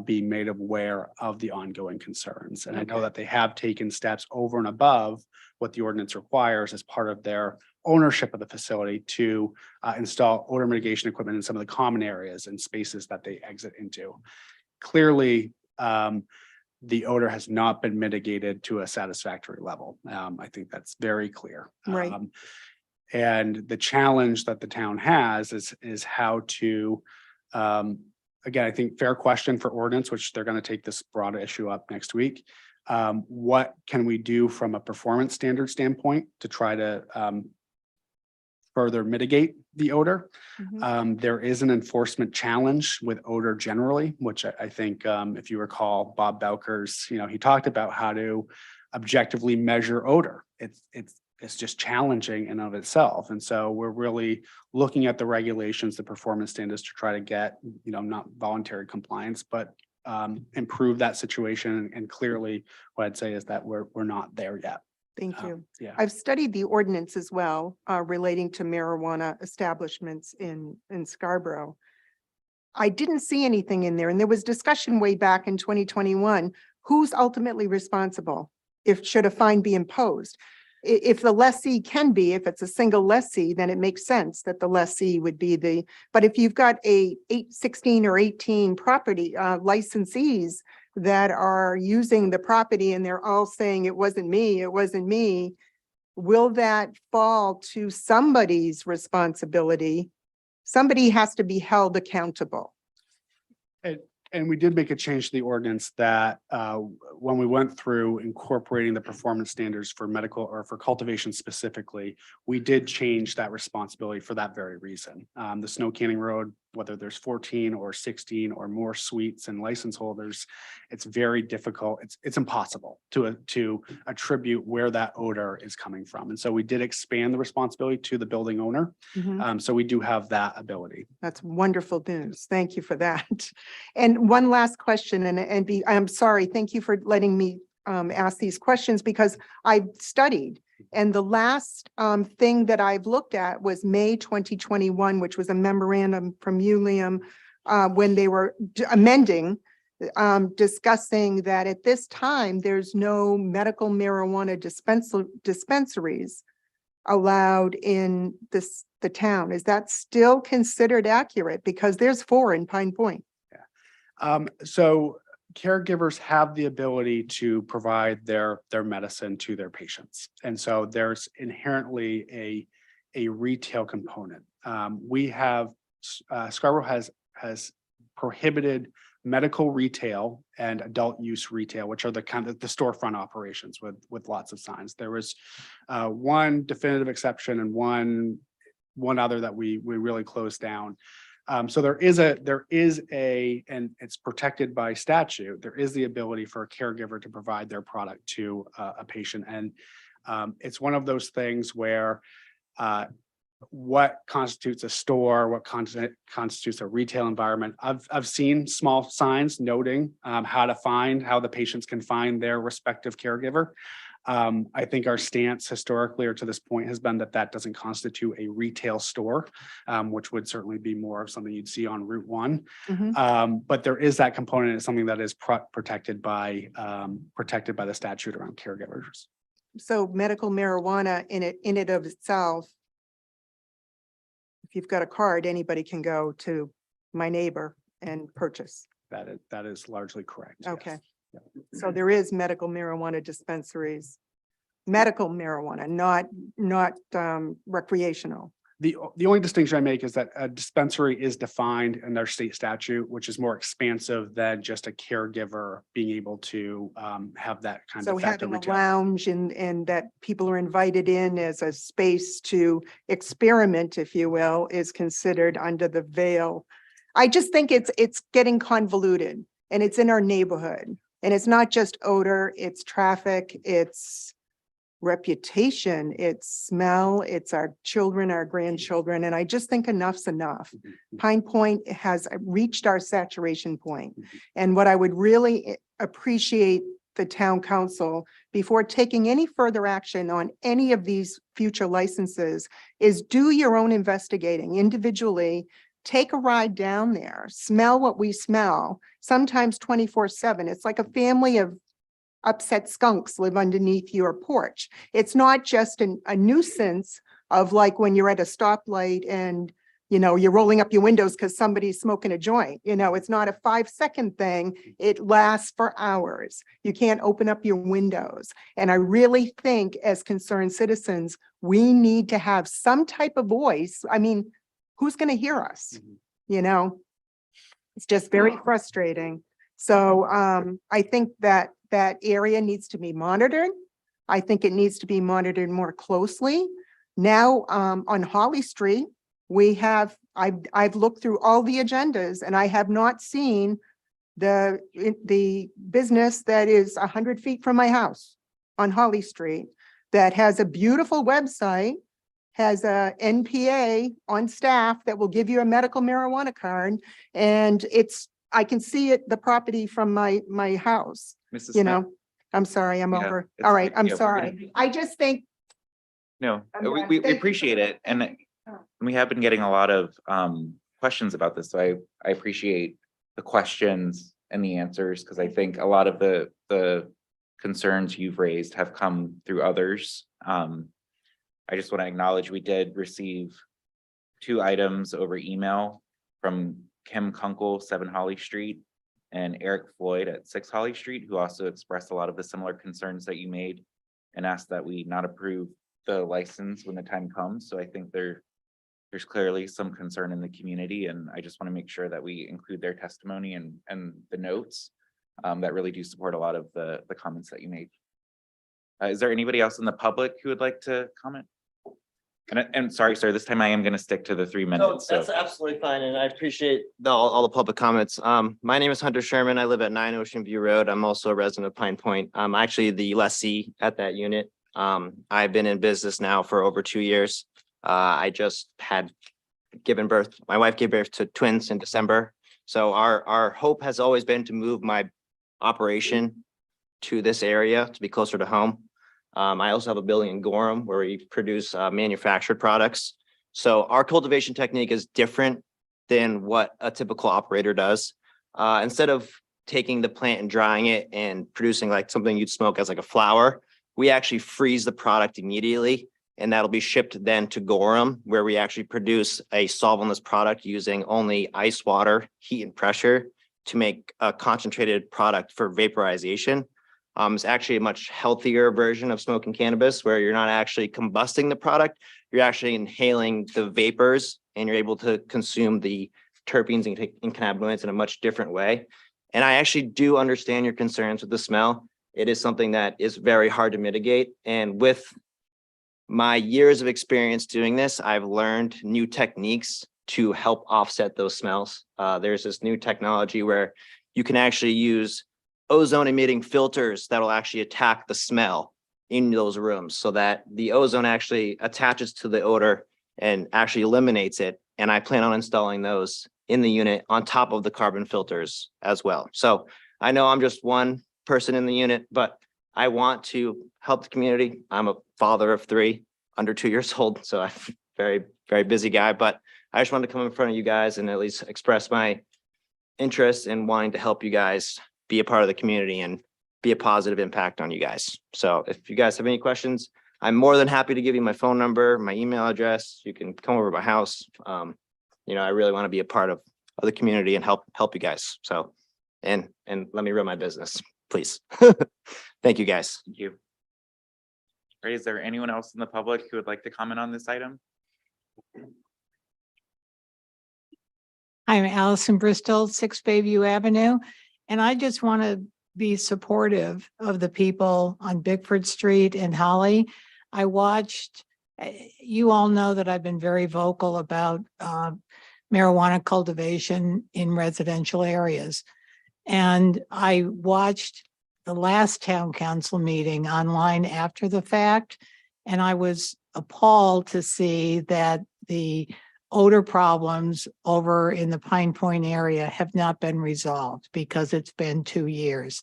being made aware of the ongoing concerns. And I know that they have taken steps over and above what the ordinance requires as part of their ownership of the facility to install odor mitigation equipment in some of the common areas and spaces that they exit into. Clearly, the odor has not been mitigated to a satisfactory level. I think that's very clear. Right. And the challenge that the town has is how to, again, I think fair question for ordinance, which they're going to take this broad issue up next week. What can we do from a performance standard standpoint to try to further mitigate the odor? There is an enforcement challenge with odor generally, which I think if you recall, Bob Belkers, he talked about how to objectively measure odor. It's just challenging in of itself. And so we're really looking at the regulations, the performance standards to try to get, not voluntary compliance, but improve that situation. And clearly what I'd say is that we're not there yet. Thank you. Yeah. I've studied the ordinance as well, relating to marijuana establishments in Scarborough. I didn't see anything in there, and there was discussion way back in 2021, who's ultimately responsible? Should a fine be imposed? If the lessee can be, if it's a single lessee, then it makes sense that the lessee would be but if you've got 16 or 18 property licensees that are using the property and they're all saying it wasn't me, will that fall to somebody's responsibility? Somebody has to be held accountable. And we did make a change to the ordinance that when we went through incorporating the performance standards for medical or for cultivation specifically, we did change that responsibility for that very reason. The Snow Canning Road whether there's 14 or 16 or more suites and license holders, it's very difficult. It's impossible to attribute where that odor is coming from. And so we did expand the responsibility to the building owner. Mhm. So we do have that ability. That's wonderful news. Thank you for that. And one last question, I'm sorry, thank you for letting me ask these questions because I've studied. And the last thing that I've looked at was May 2021, which was a memorandum from Ulium when they were amending, discussing that at this time, there's no medical marijuana dispensaries allowed in the town. Is that still considered accurate? Because there's 4 in Pine Point. So caregivers have the ability to provide their medicine to their patients. And so there's inherently a retail component. We have, Scarborough has prohibited medical retail and adult use retail, which are the kind of the storefront operations with lots of signs. There was one definitive exception and one other that we really closed down. So there is a, and it's protected by statute, there is the ability for a caregiver to provide their product to a patient. And it's one of those things where what constitutes a store, what constitutes a retail environment. I've seen small signs noting how the patients can find their respective caregiver. I think our stance historically or to this point has been that doesn't constitute a retail store, which would certainly be more of something you'd see on Route 1. But there is that component. It's something that is protected by the statute around caregivers. So medical marijuana in it of itself, if you've got a card, anybody can go to my neighbor and purchase. That is largely correct. Yes. Okay. So there is medical marijuana dispensaries, medical marijuana, not recreational. The only distinction I make is that a dispensary is defined in their state statute, which is more expansive than just a caregiver being able to have that kind So of factor having a retail. lounge and that people are invited in as a space to experiment, if you will, is considered under the veil. I just think it's getting convoluted and it's in our neighborhood. And it's not just odor, it's traffic, it's reputation, it's smell, it's our children, our grandchildren. And I just think enough's enough. Pine Point has reached our saturation point. And what I would really appreciate the town council before taking any further action on any of these future licenses is do your own investigating individually. Take a ride down there, smell what we smell, sometimes 24/7. It's like a family of upset skunks live underneath your porch. It's not just a nuisance of like when you're at a stoplight and, you're rolling up your windows because somebody's smoking a joint. It's not a 5-second thing. It lasts for hours. You can't open up your windows. And I really think as concerned citizens, we need to have some type of voice. I mean, who's going to hear us? It's just very frustrating. So I think that area needs to be monitored. I think it needs to be monitored more closely. Now on Holly Street, I've looked through all the agendas and I have not seen the business that is 100 feet from my house on Holly Street that has a beautiful website, has a NPA on staff that will give you a medical marijuana card. And I can see it, the property from my house, Mrs. you Smith? know. I'm sorry, I'm Yeah, over. it's All right, fine. I'm Yeah, we're sorry. I just think, No, I'm we done. we Thank you. appreciate it. And we have been getting a lot of questions about this. So I appreciate the questions and the answers because I think a lot of the concerns you've raised have come through others. I just want to acknowledge we did receive 2 items over email from Kim Kunkel, 7 Holly Street, and Eric Floyd at 6 Holly Street, who also expressed a lot of the similar concerns that you made and asked that we not approve the license when the time comes. So I think there's clearly some concern in the community, and I just want to make sure that we include their testimony and the notes that really do support a lot of the comments that you made. Is there anybody else in the public who would like to comment? And sorry, sir, this time I am gonna stick to the 3 No, minutes, so. that's absolutely fine, and I appreciate all the public comments. My name is Hunter Sherman. I live at 9 Ocean View Road. I'm also a resident of Pine Point. I'm actually the lessee at that unit. I've been in business now for over 2 years. I just had given birth, my wife gave birth to twins in December. So our hope has always been to move my operation to this area to be closer to home. I also have a building in Gorham where we produce manufactured products. So our cultivation technique is different than what a typical operator does. Instead of taking the plant and drying it and producing like something you'd smoke as like a flower, we actually freeze the product immediately. And that'll be shipped then to Gorham, where we actually produce a solventless product using only ice water, heat and pressure to make a concentrated product for vaporization. It's actually a much healthier version of smoking cannabis where you're not actually combusting the product. You're actually inhaling the vapors and you're able to consume the terpenes and cannabinoids in a much different way. And I actually do understand your concerns with the smell. It is something that is very hard to mitigate. And with my years of experience doing this, I've learned new techniques to help offset those smells. There's this new technology where you can actually use ozone emitting filters that will actually attack the smell in those rooms so that the ozone actually attaches to the odor and actually eliminates it. And I plan on installing those in the unit on top of the carbon filters as well. So I know I'm just one person in the unit, but I want to help the community. I'm a father of 3 under 2 years old, so I'm very, very busy guy, but I just wanted to come in front of you guys and at least express my interest in wanting to help you guys be a part of the community and be a positive impact on you guys. So if you guys have any questions, I'm more than happy to give you my phone number, my email address. You can come over to my house. You know, I really want to be a part of the community and help you guys. So, and let me run my business, please. Thank you, guys. Thank you. All right, is there anyone else in the public who would like to comment on this item? I'm Allison Bristol, 6 Bayview Avenue, and I just want to be supportive of the people on Bickford Street and Holly. I watched, you all know that I've been very vocal about marijuana cultivation in residential areas. And I watched the last town council meeting online after the fact, and I was appalled to see that the odor problems over in the Pine Point area have not been resolved because it's been 2 years.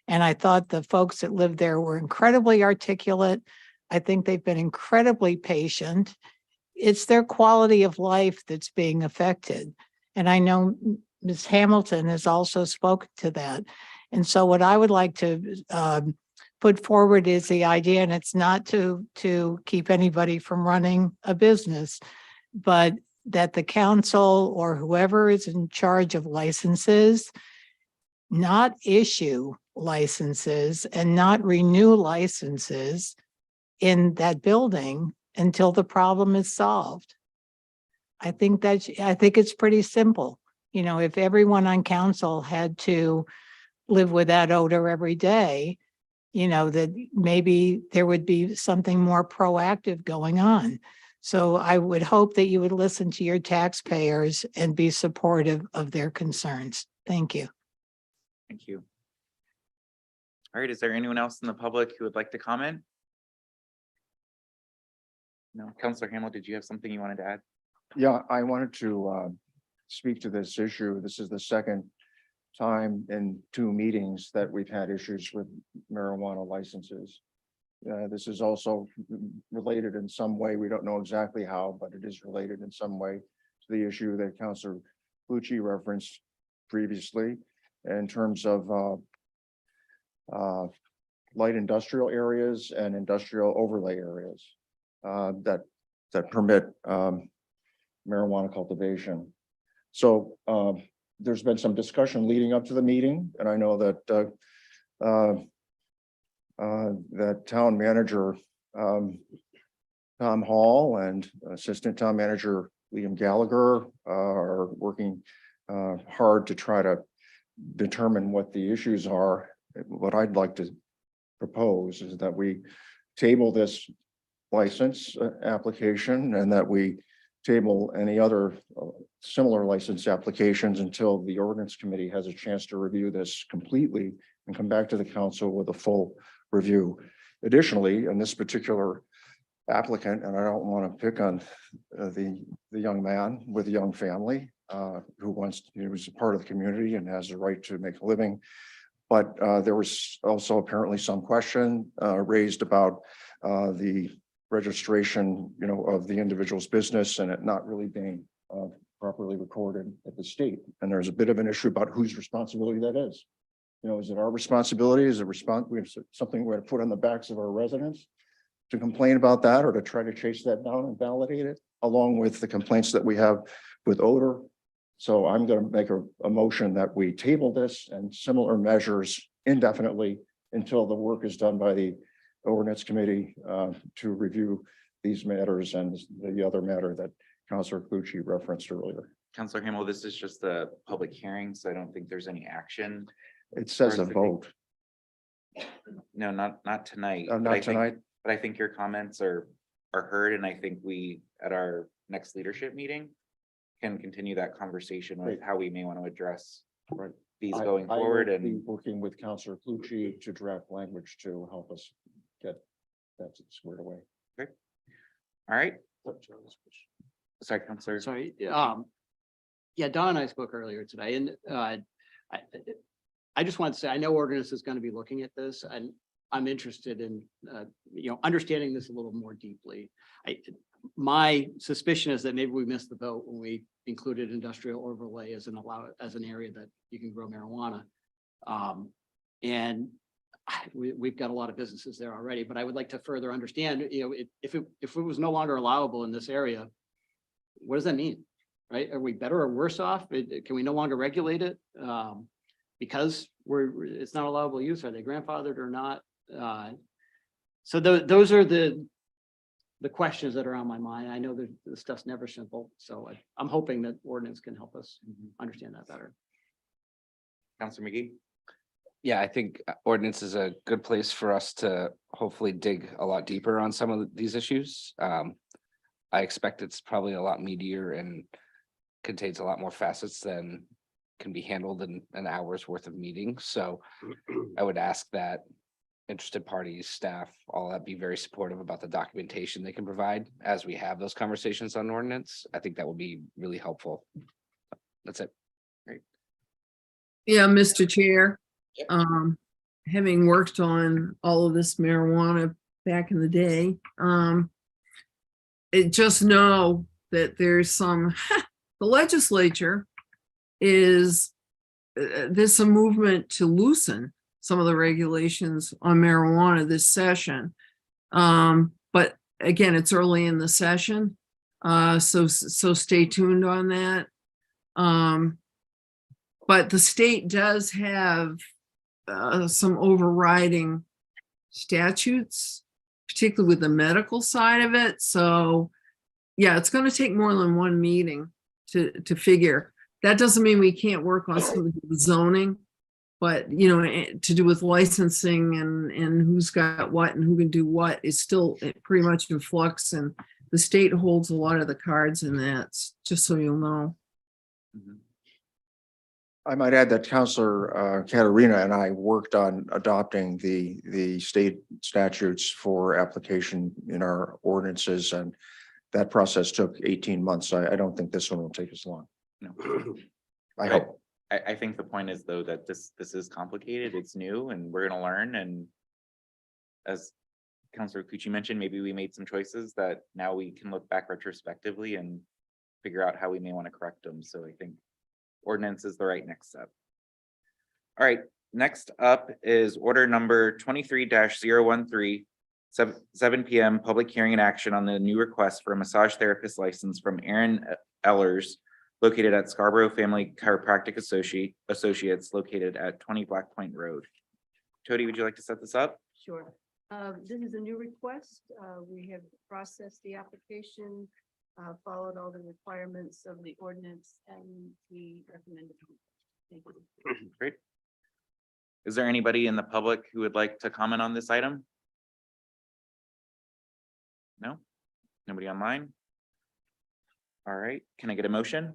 And I thought the folks that lived there were incredibly articulate. I think they've been incredibly patient. It's their quality of life that's being affected. And I know Ms. Hamilton has also spoken to that. And so what I would like to put forward is the idea, and it's not to keep anybody from running a business, but that the council or whoever is in charge of licenses not issue licenses and not renew licenses in that building until the problem is solved. I think it's pretty simple. You know, if everyone on council had to live with that odor every day, you know, that maybe there would be something more proactive going on. So I would hope that you would listen to your taxpayers and be supportive of their concerns. Thank you. Thank you. All right, is there anyone else in the public who would like to comment? No, Councilor Hamel, did you have something you wanted to add? Yeah, I wanted to speak to this issue. This is the second time in 2 meetings that we've had issues with marijuana licenses. This is also related in some way. We don't know exactly how, but it is related in some way to the issue that Councilor Lucci referenced previously in terms of light industrial areas and industrial overlay areas that permit marijuana cultivation. So there's been some discussion leading up to the meeting, and I know that that town manager Tom Hall and Assistant Town Manager Liam Gallagher are working hard to try to determine what the issues are. What I'd like to propose is that we table this license application and that we table any other similar license applications until the ordinance committee has a chance to review this completely and come back to the council with a full review. Additionally, in this particular applicant, and I don't want to pick on the young man with a young family who was a part of the community and has the right to make a living. But there was also apparently some question raised about the registration, of the individual's business and it not really being properly recorded at the state. And there's a bit of an issue about whose responsibility that is. Is it our responsibility? Is it we have something we're to put on the backs of our residents to complain about that or to try to chase that down and validate it, along with the complaints that we have with odor. So I'm going to make a motion that we table this and similar measures indefinitely until the work is done by the ordinance committee to review these matters and the other matter that Councilor Clucci referenced earlier. Councilor Himmel, this is just a public hearing, so I don't think there's any action. It says a Or is it- vote. No, not tonight. but I Not think- tonight. But I think your comments are heard, and I think we, at our next leadership meeting, can continue that conversation with Great. how we may want to address Right. these I- going I will forward be and working with Councilor Clucci to draft language to help us get that squared away. all right. Sorry, Councilor. Sorry, yeah, Don and I spoke earlier today and I just want to say, I know ordinance is going to be looking at this and I'm interested in, understanding this a little more deeply. My suspicion is that maybe we missed the boat when we included industrial overlay as an area that you can grow marijuana. And we've got a lot of businesses there already, but I would like to further understand, if it was no longer allowable in this area, what does that mean? Right? Are we better or worse off? Can we no longer regulate it? Because it's not allowable use. Are they grandfathered or not? So those are the questions that are on my mind. I know that the stuff's never simple, so I'm hoping that ordinance can help us understand that better. Councilor McGee. Yeah, I think ordinance is a good place for us to hopefully dig a lot deeper on some of these issues. I expect it's probably a lot meatier and contains a lot more facets than can be handled in an hour's worth of meetings. So I would ask that interested parties, staff, all that be very supportive about the documentation they can provide as we have those conversations on ordinance. I think that would be really helpful. That's it. Yeah, Mr. Chair. Having worked on all of this marijuana back in the day, just know that there's the legislature is, there's a movement to loosen some of the regulations on marijuana this session. But again, it's early in the session. So stay tuned on that. But the state does have some overriding statutes, particularly with the medical side of it. So yeah, it's going to take more than one meeting to figure. That doesn't mean we can't work on some of the zoning, but to do with licensing and who's got what and who can do what is still pretty much in flux, and the state holds a lot of the cards in that, just so you'll know. I might add that Councilor Katarina and I worked on adopting the state statutes for application in our ordinances, and that process took 18 months. I don't think this one will take as long. No. I hope. I think the point is though that this is complicated, it's new, and we're gonna learn. And as Councilor Cucci mentioned, maybe we made some choices that now we can look back retrospectively and figure out how we may want to correct them. So I think ordinance is the right next step. All right, next up is order number 23-013, 7 p.m. public hearing and action on the new request for a massage therapist license from Aaron Ellers, located at Scarborough Family Chiropractic Associates, located at 20 Black Point Road. Tody, would you like to set this up? Sure. This is a new request. We have processed the application, followed all the requirements of the ordinance, and we recommend it. Thank you. Great. Is there anybody in the public who would like to comment on this item? No? Nobody online? All right, can I get a motion?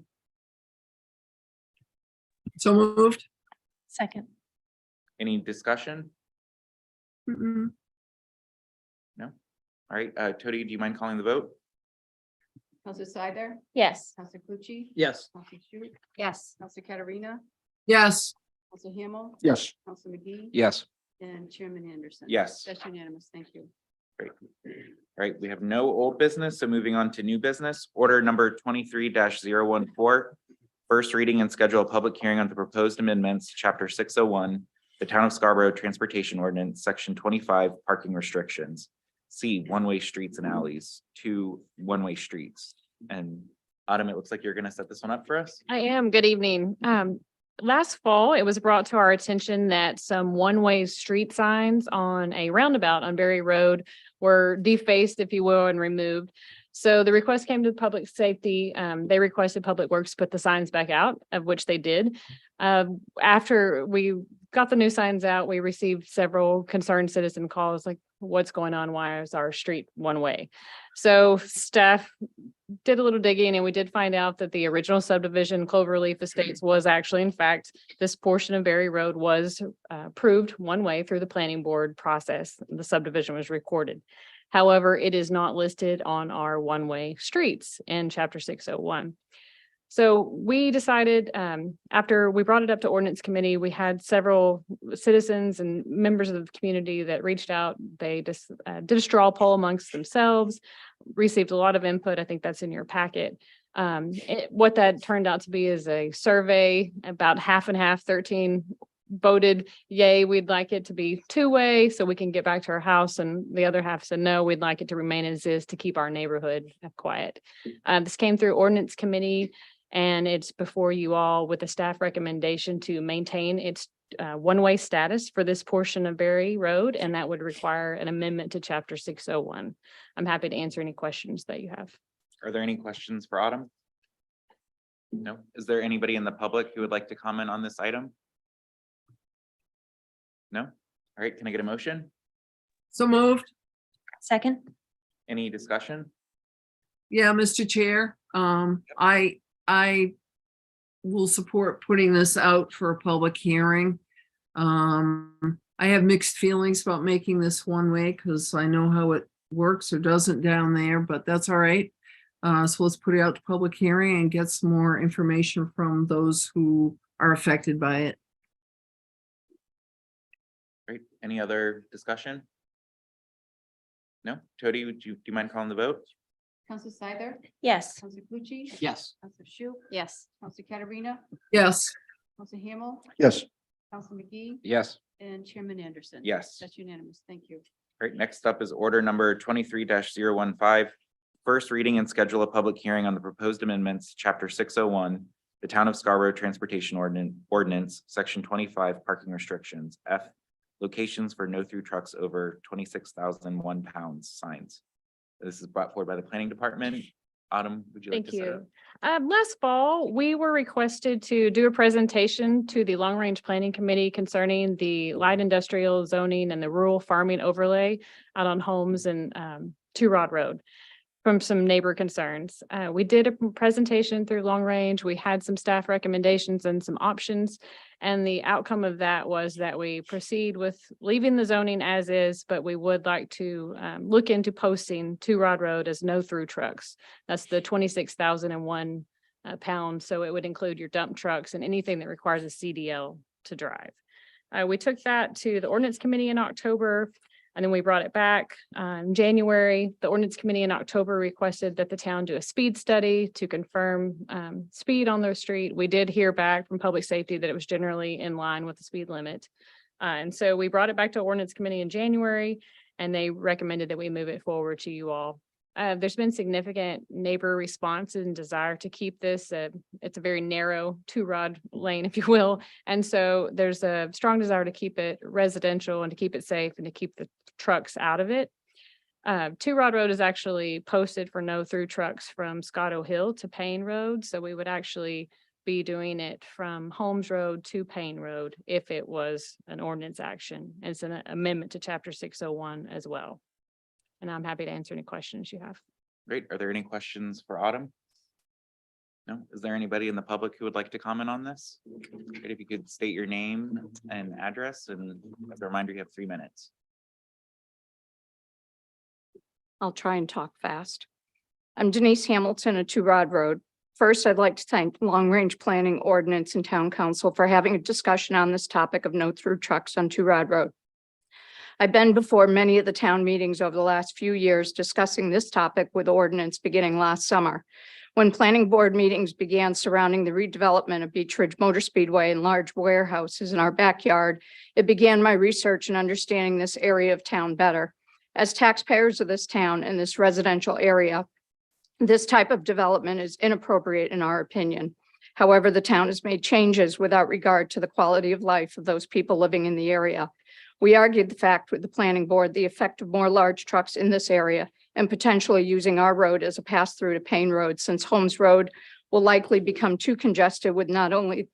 So moved. Second. Any discussion? Mm-mm. No? All right, Tony, do you mind calling the vote? Counselor Seider, Yes. Counselor Clucci, Yes. Counselor Shu, Yes. Counselor Katarina, Yes. Counselor Hamel, Yes. Counselor McGee. Yes. And Chairman Anderson. Yes. That's unanimous. Thank you. Great. All right, we have no old business, so moving on to new business, order number 23-014. First reading and schedule a public hearing on the proposed amendments, to chapter 601, the Town of Scarborough Transportation Ordinance, section 25, parking restrictions. C, one-way streets and alleys, 2 one-way streets. And Autumn, it looks like you're gonna set this one up for us. I am. Good evening. Last fall, it was brought to our attention that some one-way street signs on a roundabout on Berry Road were defaced, if you will, and removed. So the request came to public safety. They requested Public Works to put the signs back out, of which they did. After we got the new signs out, we received several concerned citizen calls like, what's going on? Why is our street one way? So staff did a little digging and we did find out that the original subdivision Cloverleaf Estates was actually, in fact, this portion of Berry Road was approved one way through the planning board process. The subdivision was recorded. However, it is not listed on our one-way streets in chapter 601. So we decided, after we brought it up to ordinance committee, we had several citizens and members of the community that reached out. They just did a straw poll amongst themselves, received a lot of input. I think that's in your packet. What that turned out to be is a survey, about half and half, 13 voted yay, we'd like it to be two-way so we can get back to our house, and the other half said no, we'd like it to remain as is to keep our neighborhood quiet. This came through ordinance committee and it's before you all with a staff recommendation to maintain its one-way status for this portion of Berry Road, and that would require an amendment to chapter 601. I'm happy to answer any questions that you have. Are there any questions for Autumn? No? Is there anybody in the public who would like to comment on this item? No? All right, can I get a motion? So moved. Second. Any discussion? Yeah, Mr. Chair, I will support putting this out for a public hearing. I have mixed feelings about making this one way because I know how it works or doesn't down there, but that's all right. So let's put it out to public hearing and get some more information from those who are affected by it. Great. Any other discussion? No? Jody, do you mind calling the vote? Counselor Seider, Yes. Counselor Clucci. Yes. Counselor Shu, Yes. Counselor Katarina, Yes. Counselor Hamel, Yes. Counselor McGee, Yes. and Chairman Anderson. Yes. That's unanimous. Thank you. All right, next up is order number 23-015. First reading and schedule a public hearing on the proposed amendments, to chapter 601, the Town of Scarborough Transportation Ordinance, section 25, parking restrictions, F, locations for no-through trucks over 26,001 pounds signs. This is brought forward by the planning department. Autumn, would you like Thank to set it you. up? Last fall, we were requested to do a presentation to the Long Range Planning Committee concerning the light industrial zoning and the rural farming overlay out on Holmes and Two Rod Road from some neighbor concerns. We did a presentation through Long Range. We had some staff recommendations and some options. And the outcome of that was that we proceed with leaving the zoning as is, but we would like to look into posting Two Rod Road as no through trucks. That's the 26,001 pounds. So it would include your dump trucks and anything that requires a CDL to drive. We took that to the ordinance committee in October. And then we brought it back in January. The ordinance committee in October requested that the town do a speed study to confirm speed on their street. We did hear back from public safety that it was generally in line with the speed limit. And so we brought it back to ordinance committee in January, and they recommended that we move it forward to you all. There's been significant neighbor response and desire to keep this. It's a very narrow two-rod lane, if you will. And so there's a strong desire to keep it residential and to keep it safe and to keep the trucks out of it. Two Rod Road is actually posted for no through trucks from Scotto Hill to Payne Road. So we would actually be doing it from Holmes Road to Payne Road if it was an ordinance action. It's an amendment to chapter 601 as well. And I'm happy to answer any questions you have. Great. Are there any questions for Autumn? No? Is there anybody in the public who would like to comment on this? Great, if you could state your name and address, and as a reminder, you have 3 minutes. I'll try and talk fast. I'm Denise Hamilton at Two Rod Road. First, I'd like to thank Long Range Planning Ordinance and Town Council for having a discussion on this topic of no through trucks on Two Rod Road. I've been before many of the town meetings over the last few years discussing this topic with ordinance beginning last summer. When planning board meetings began surrounding the redevelopment of Beech Ridge Motor Speedway and large warehouses in our backyard, it began my research in understanding this area of town better. As taxpayers of this town and this residential area, this type of development is inappropriate in our opinion. However, the town has made changes without regard to the quality of life of those people living in the area. We argued the fact with the planning board, the effect of more large trucks in this area and potentially using our road as a pass through to Payne Road, since Holmes Road will likely become too congested with not only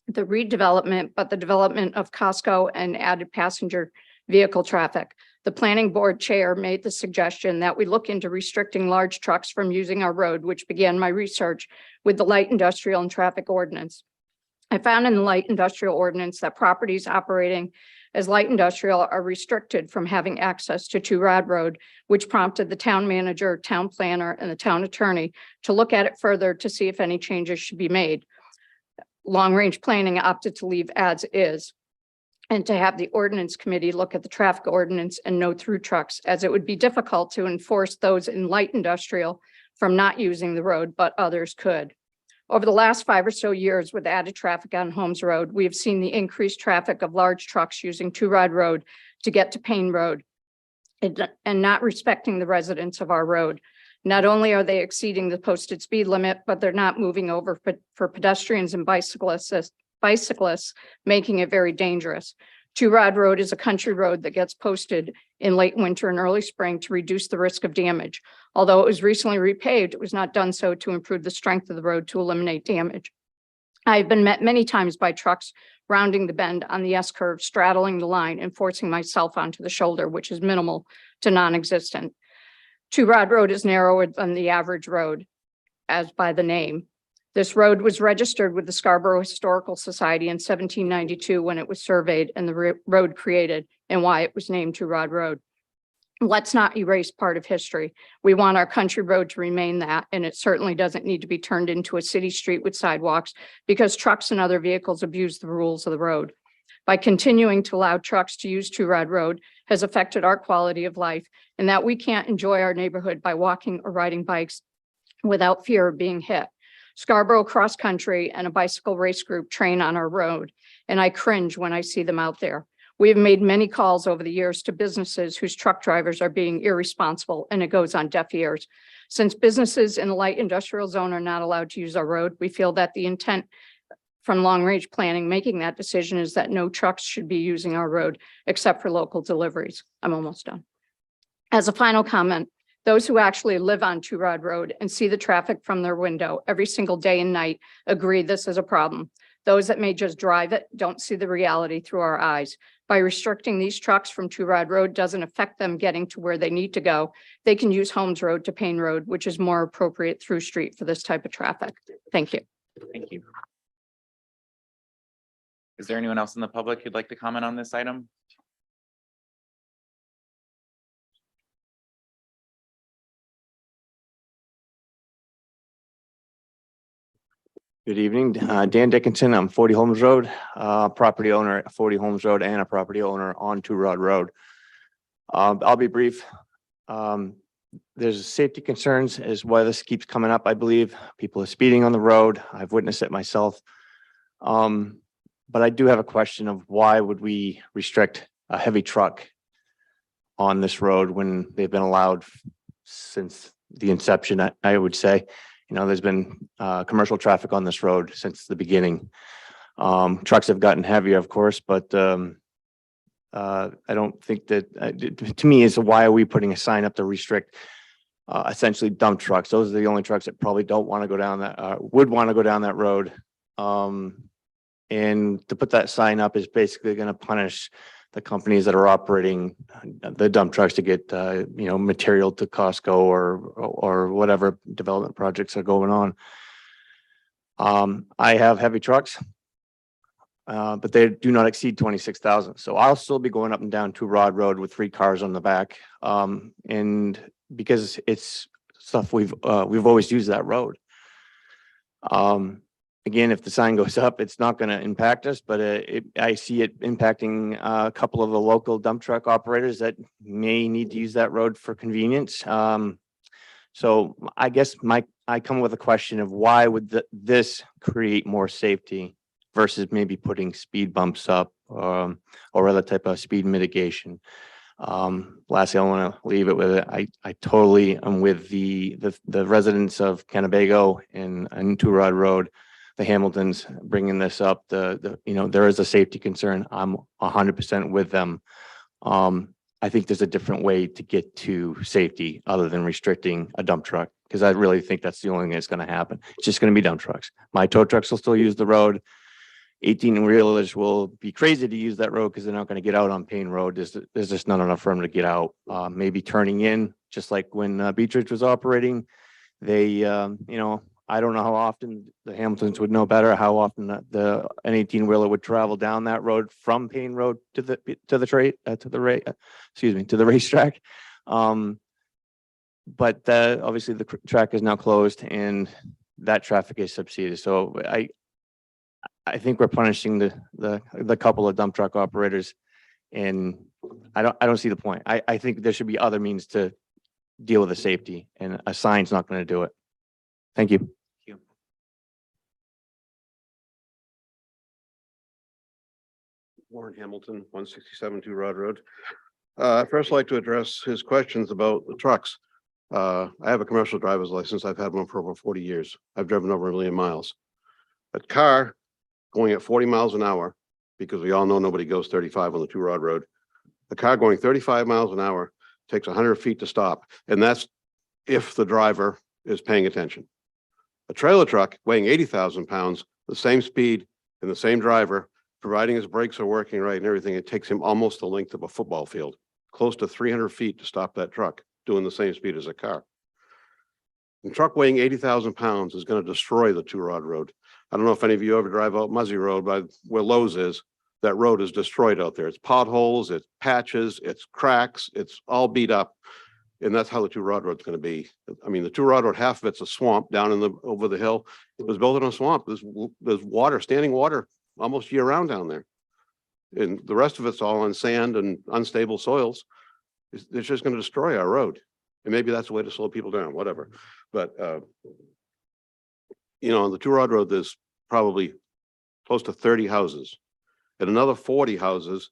the redevelopment, but the development of Costco and added passenger vehicle traffic. The planning board chair made the suggestion that we look into restricting large trucks from using our road, which began my research with the light industrial and traffic ordinance. I found in the light industrial ordinance that properties operating as light industrial are restricted from having access to Two Rod Road, which prompted the town manager, town planner, and the town attorney to look at it further to see if any changes should be made. Long Range Planning opted to leave as is, and to have the ordinance committee look at the traffic ordinance and no through trucks, as it would be difficult to enforce those in light industrial from not using the road, but others could. Over the last 5 or so years with added traffic on Holmes Road, we have seen the increased traffic of large trucks using Two Rod Road to get to Payne Road and not respecting the residents of our road. Not only are they exceeding the posted speed limit, but they're not moving over for pedestrians and bicyclists, making it very dangerous. Two Rod Road is a country road that gets posted in late winter and early spring to reduce the risk of damage. Although it was recently repaved, it was not done so to improve the strength of the road to eliminate damage. I've been met many times by trucks rounding the bend on the S-curve, straddling the line and forcing myself onto the shoulder, which is minimal to non-existent. Two Rod Road is narrower than the average road, as by the name. This road was registered with the Scarborough Historical Society in 1792 when it was surveyed and the road created, and why it was named Two Rod Road. Let's not erase part of history. We want our country road to remain that, and it certainly doesn't need to be turned into a city street with sidewalks because trucks and other vehicles abuse the rules of the road. By continuing to allow trucks to use Two Rod Road has affected our quality of life, and that we can't enjoy our neighborhood by walking or riding bikes without fear of being hit. Scarborough Cross Country and a bicycle race group train on our road, and I cringe when I see them out there. We have made many calls over the years to businesses whose truck drivers are being irresponsible, and it goes on deaf ears. Since businesses in the light industrial zone are not allowed to use our road, we feel that the intent from Long Range Planning making that decision is that no trucks should be using our road except for local deliveries. I'm almost done. As a final comment, those who actually live on Two Rod Road and see the traffic from their window every single day and night agree this is a problem. Those that may just drive it don't see the reality through our eyes. By restricting these trucks from Two Rod Road doesn't affect them getting to where they need to go. They can use Holmes Road to Payne Road, which is more appropriate through street for this type of traffic. Thank you. Thank you. Is there anyone else in the public who'd like to comment on this item? Good evening, Dan Dickinson. I'm 40 Holmes Road, property owner at 40 Holmes Road and a property owner on Two Rod Road. I'll be brief. There's safety concerns is why this keeps coming up, I believe. People are speeding on the road. I've witnessed it myself. But I do have a question of why would we restrict a heavy truck on this road when they've been allowed since the inception, I would say. You know, there's been commercial traffic on this road since the beginning. Trucks have gotten heavier, of course, but I don't think that, to me, is why are we putting a sign up to restrict essentially dump trucks? Those are the only trucks that probably don't want to go down that, would want to go down that road. And to put that sign up is basically going to punish the companies that are operating the dump trucks to get, material to Costco or whatever development projects are going on. I have heavy trucks, but they do not exceed 26,000. So I'll still be going up and down to Rod Road with 3 cars on the back. And because it's stuff we've always used that road. Again, if the sign goes up, it's not going to impact us, but I see it impacting a couple of the local dump truck operators that may need to use that road for convenience. So I guess I come with a question of why would this create more safety versus maybe putting speed bumps up or other type of speed mitigation. Lastly, I want to leave it with it. I totally am with the residents of Kennebago and Two Rod Road, the Hamiltons bringing this up. There is a safety concern. I'm 100% with them. I think there's a different way to get to safety other than restricting a dump truck, because I really think that's the only thing that's going to happen. It's just going to be dump trucks. My tow trucks will still use the road. 18-wheelers will be crazy to use that road because they're not going to get out on Payne Road. There's just not enough room to get out. Maybe turning in, just like when Beech Ridge was operating. They, I don't know how often the Hamiltons would know better how often an 18-wheeler would travel down that road from Payne Road to the racetrack. But obviously the track is now closed and that traffic is subsided. So I think we're punishing the couple of dump truck operators, and I don't see the point. I think there should be other means to deal with the safety, and a sign's not going to do it. Thank you. Warren Hamilton, 167 Two Rod Road. First, I'd like to address his questions about the trucks. I have a commercial driver's license. I've had one for over 40 years. I've driven over 1 million miles. A car going at 40 miles an hour, because we all know nobody goes 35 on the Two Rod Road. A car going 35 miles an hour takes 100 feet to stop. And that's if the driver is paying attention. A trailer truck weighing 80,000 pounds, the same speed and the same driver, providing his brakes are working right and everything, it takes him almost the length of a football field, close to 300 feet to stop that truck doing the same speed as a car. A truck weighing 80,000 pounds is going to destroy the Two Rod Road. I don't know if any of you ever drive out Muzzy Road by where Lowe's is. That road is destroyed out there. It's potholes, it's patches, it's cracks, it's all beat up. And that's how the Two Rod Road's going to be. I mean, the Two Rod Road, half of it's a swamp down over the hill. It was built in a swamp. There's water, standing water almost year round down there. And the rest of it's all on sand and unstable soils. It's just going to destroy our road. And maybe that's a way to slow people down, whatever. But, on the Two Rod Road, there's probably close to 30 houses and another 40 houses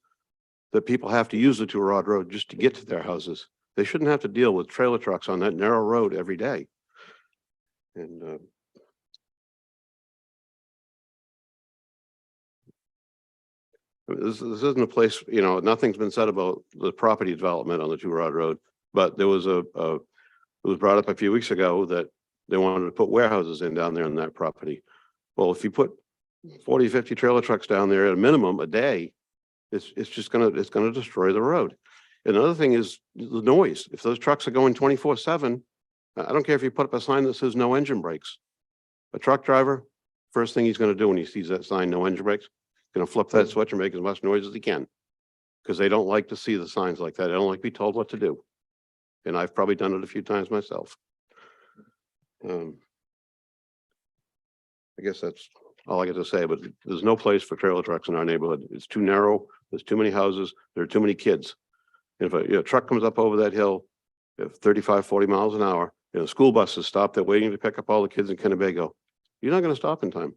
that people have to use the Two Rod Road just to get to their houses. They shouldn't have to deal with trailer trucks on that narrow road every day. And this isn't a place, nothing's been said about the property development on the Two Rod Road, but there was it was brought up a few weeks ago that they wanted to put warehouses in down there on that property. Well, if you put 40, 50 trailer trucks down there at a minimum a day, it's going to destroy the road. Another thing is the noise. If those trucks are going 24/7, I don't care if you put up a sign that says no engine brakes. A truck driver, first thing he's going to do when he sees that sign, no engine brakes, going to flip that switch and make as much noise as he can, because they don't like to see the signs like that. They don't like to be told what to do. And I've probably done it a few times myself. I guess that's all I got to say, but there's no place for trailer trucks in our neighborhood. It's too narrow. There's too many houses. There are too many kids. If a truck comes up over that hill at 35, 40 miles an hour, and a school bus is stopped there waiting to pick up all the kids in Kennebago, you're not going to stop in time.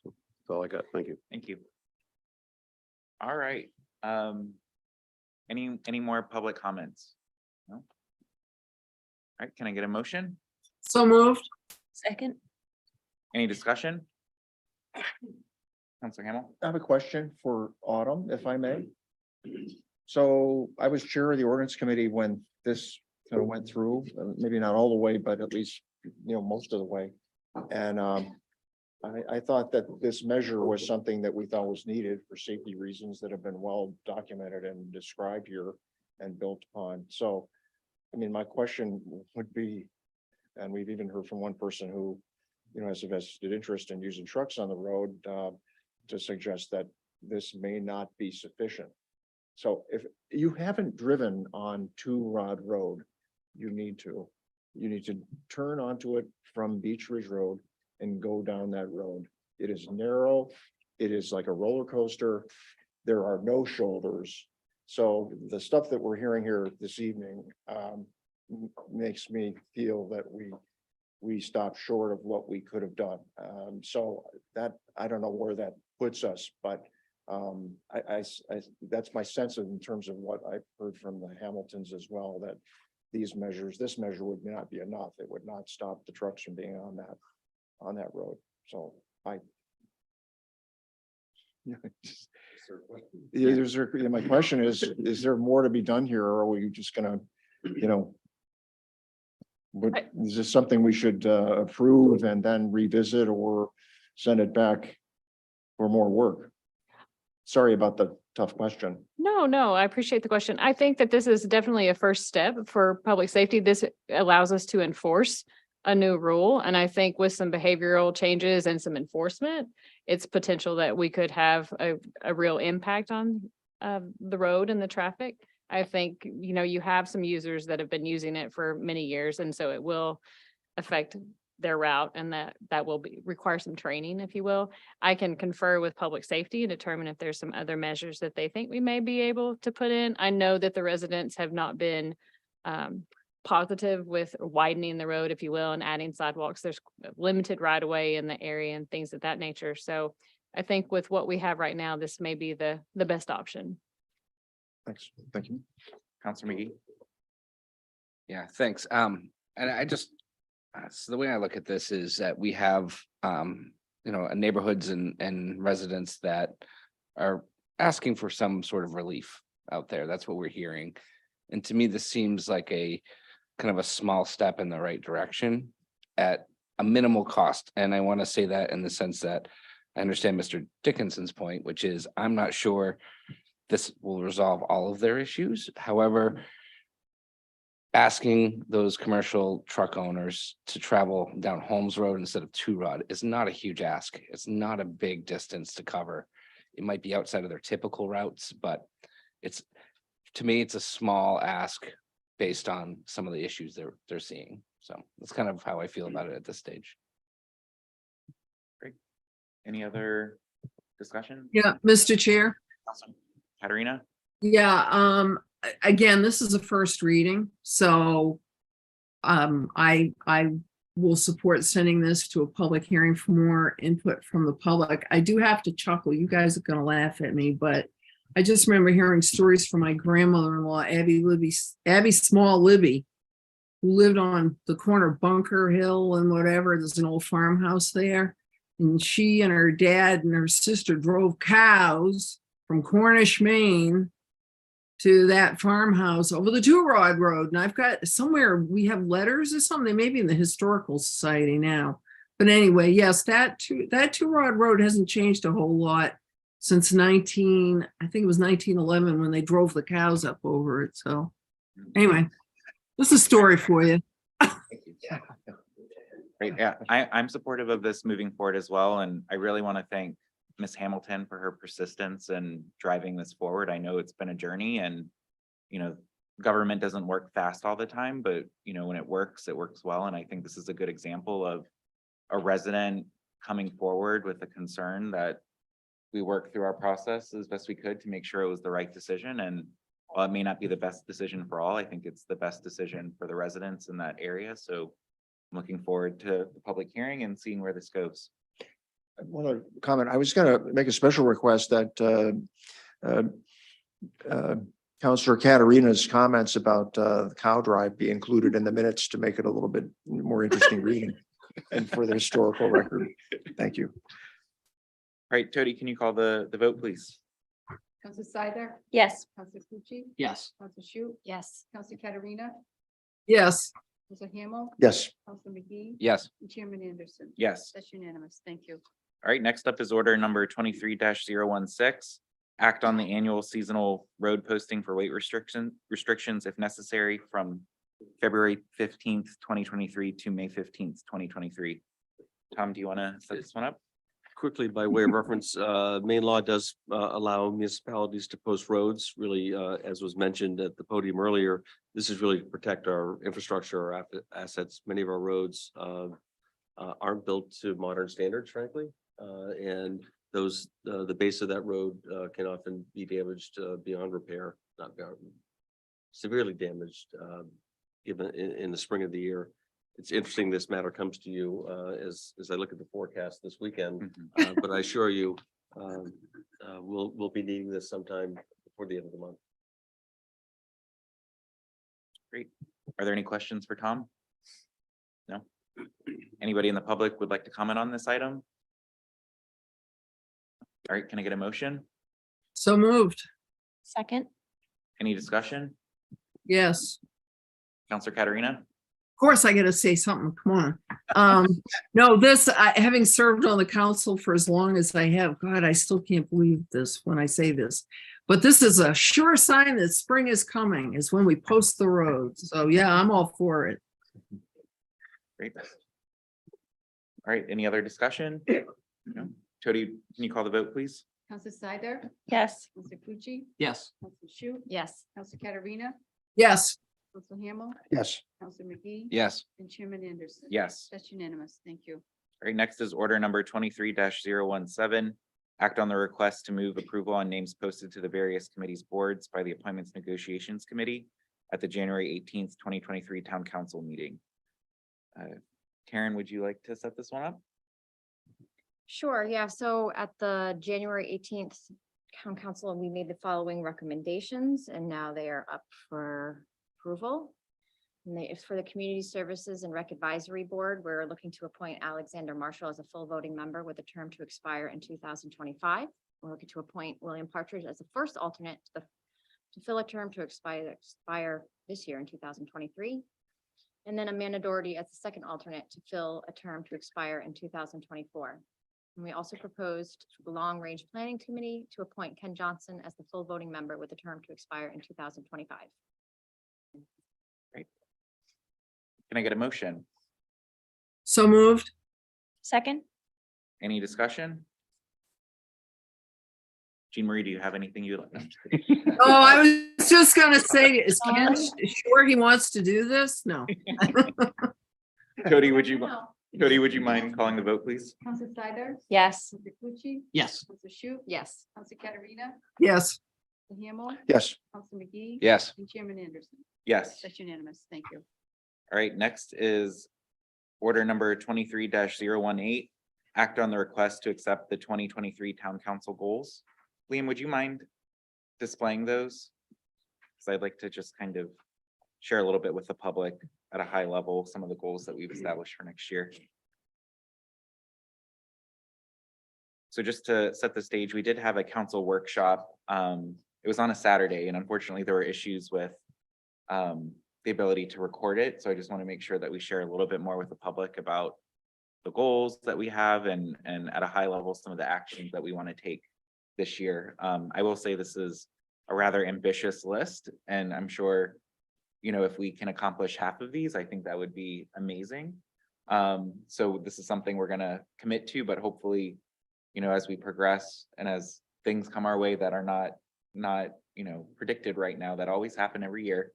So that's all I got. Thank you. Thank you. All right. Any more public comments? No? All right, can I get a motion? So moved. Second. Any discussion? Councilor Hamel? I have a question for Autumn, if I may. So I was chair of the ordinance committee when this kind of went through, maybe not all the way, but at least, most of the way. And I thought that this measure was something that we thought was needed for safety reasons that have been well documented and described here and built upon. So, I mean, my question would be, and we've even heard from one person who, you know, has a vested interest in using trucks on the road, to suggest that this may not be sufficient. So if you haven't driven on Two Rod Road, you need to turn onto it from Beach Ridge Road and go down that road. It is narrow. It is like a roller coaster. There are no shoulders. So the stuff that we're hearing here this evening makes me feel that we stopped short of what we could have done. So that, I don't know where that puts us, but that's my sense in terms of what I've heard from the Hamiltons as well, that this measure would not be enough. It would not stop the trucks from being on that road. So my question is there more to be done here, or are we just gonna, is this something we should approve and then revisit, or send it back for more work? Sorry about the tough question. No, I appreciate the question. I think that this is definitely a first step for public safety. This allows us to enforce a new rule. And I think with some behavioral changes and some enforcement, it's potential that we could have a real impact on the road and the traffic. I think, you have some users that have been using it for many years, and so it will affect their route, and that will require some training, if you will. I can confer with public safety and determine if there's some other measures that they think we may be able to put in. I know that the residents have not been positive with widening the road, if you will, and adding sidewalks. There's limited right of way in the area and things of that nature. So I think with what we have right now, this may be the best option. Thanks. Thank you. Counselor McGee. Yeah, thanks. And I just, so the way I look at this is that we have, neighborhoods and residents that are asking for some sort of relief out there. That's what we're hearing. And to me, this seems like a kind of a small step in the right direction at a minimal cost. And I want to say that in the sense that I understand Mr. Dickinson's point, which is I'm not sure this will resolve all of their issues. However, asking those commercial truck owners to travel down Holmes Road instead of Two Rod is not a huge ask. It's not a big distance to cover. It might be outside of their typical routes, but to me, it's a small ask based on some of the issues they're seeing. So that's kind of how I feel about it at this stage. Great. Any other discussion? Yeah, Mr. Chair. Awesome. Katarina? Yeah, again, this is a first reading, so I will support sending this to a public hearing for more input from the public. I do have to chuckle. You guys are gonna laugh at me, but I just remember hearing stories from my grandmother-in-law, Abby Small Libby, who lived on the corner of Bunker Hill and whatever. There's an old farmhouse there. And she and her dad and her sister drove cows from Cornish, Maine to that farmhouse over the Two Rod Road. And I've got somewhere, we have letters or something, maybe in the Historical Society now. But anyway, yes, that Two Rod Road hasn't changed a whole lot since I think it was 1911 when they drove the cows up over it. So anyway, this is a story for you. Great. Yeah, I'm supportive of this moving forward as well. And I really want to thank Ms. Hamilton for her persistence and driving this forward. I know it's been a journey, and, government doesn't work fast all the time, but, when it works well. And I think this is a good example of a resident coming forward with a concern that we worked through our process as best we could to make sure it was the right decision. And while it may not be the best decision for all, I think it's the best decision for the residents in that area. So I'm looking forward to the public hearing and seeing where this goes. One other comment. I was going to make a special request that Councilor Katarina's comments about the cow drive be included in the minutes to make it a little bit more interesting reading and for the historical record. Thank you. All right, Tody, can you call the vote, please? Counselor Seider, Yes. Counselor Pucci, Yes. Counselor Shu, Yes. Counselor Katarina, Yes, Counselor Hamel, Yes. Counselor McGee, Yes. and Chairman Anderson. Yes. That's unanimous. Thank you. All right, next up is order number 23-016. Act on the annual seasonal road posting for weight restrictions if necessary from February 15th, 2023 to May 15th, 2023. Tom, do you want to set this one up? Quickly, by way of reference, Maine law does allow municipalities to post roads, really, as was mentioned at the podium earlier. This is really to protect our infrastructure, our assets. Many of our roads aren't built to modern standards, frankly. And those, the base of that road can often be damaged beyond repair, not beyond, severely damaged, given in the spring of the year. It's interesting this matter comes to you as I look at the forecast this weekend, but I assure you, we'll be needing this sometime before the end of the month. Great. Are there any questions for Tom? No? Anybody in the public would like to comment on this item? All right, can I get a motion? So moved. Second. Any discussion? Yes. Counselor Katarina? Of course, I gotta say something, come on. No, having served on the council for as long as I have, God, I still can't believe this when I say this. But this is a sure sign that spring is coming, is when we post the roads. So yeah, I'm all for it. Great. All right, any other discussion? No? Jody, can you call the vote, please? Counselor Sider, Yes. Counselor Pucci, Yes. Counselor Shu, Yes. Counselor Katarina, Yes. Counselor Hamel, Yes. Counselor McGee. Yes. And Chairman Anderson. Yes. That's unanimous. Thank you. All right, next is order number 23-017. Act on the request to move approval on names posted to the various committees boards by the Appointments Negotiations Committee at the January 18th, 2023 Town Council meeting. Karen, would you like to set this one up? Sure, yeah, so at the January 18th town council, we made the following recommendations and now they are up for approval. And it's for the Community Services and Rec Advisory Board. We're looking to appoint Alexander Marshall as a full voting member with a term to expire in 2025. We're looking to appoint William Partridge as the first alternate to fill a term to expire this year in 2023. And then Amanda Doherty as the second alternate to fill a term to expire in 2024. And we also proposed the Long Range Planning Committee to appoint Ken Johnson as the full voting member with a term to expire in 2025. Can I get a motion? So moved. Second. Any discussion? Jean Marie, do you have anything you'd like? Oh, I was just gonna say, is Ken sure he wants to do this? No. Jody, would you mind calling the vote, please? Counselor Sider, Yes. Counselor Pucci, Yes. Counselor Shu, Yes. Counselor Katarina, Yes. Counselor Hamel, Yes. Counselor McGee. Yes. And Chairman Anderson. Yes. That's unanimous. Thank you. All right, next is order number 23-018. Act on the request to accept the 2023 Town Council goals. Liam, would you mind displaying those? Because I'd like to just kind of share a little bit with the public at a high level, some of the goals that we've established for next year. So just to set the stage, we did have a council workshop. It was on a Saturday, and unfortunately there were issues with the ability to record it. So I just want to make sure that we share a little bit more with the public about the goals that we have and at a high level, some of the actions that we want to take this year. I will say this is a rather ambitious list, and I'm sure, you know, if we can accomplish half of these, I think that would be amazing. So this is something we're going to commit to, but hopefully, you know, as we progress and as things come our way that are not, you know, predicted right now, that always happen every year.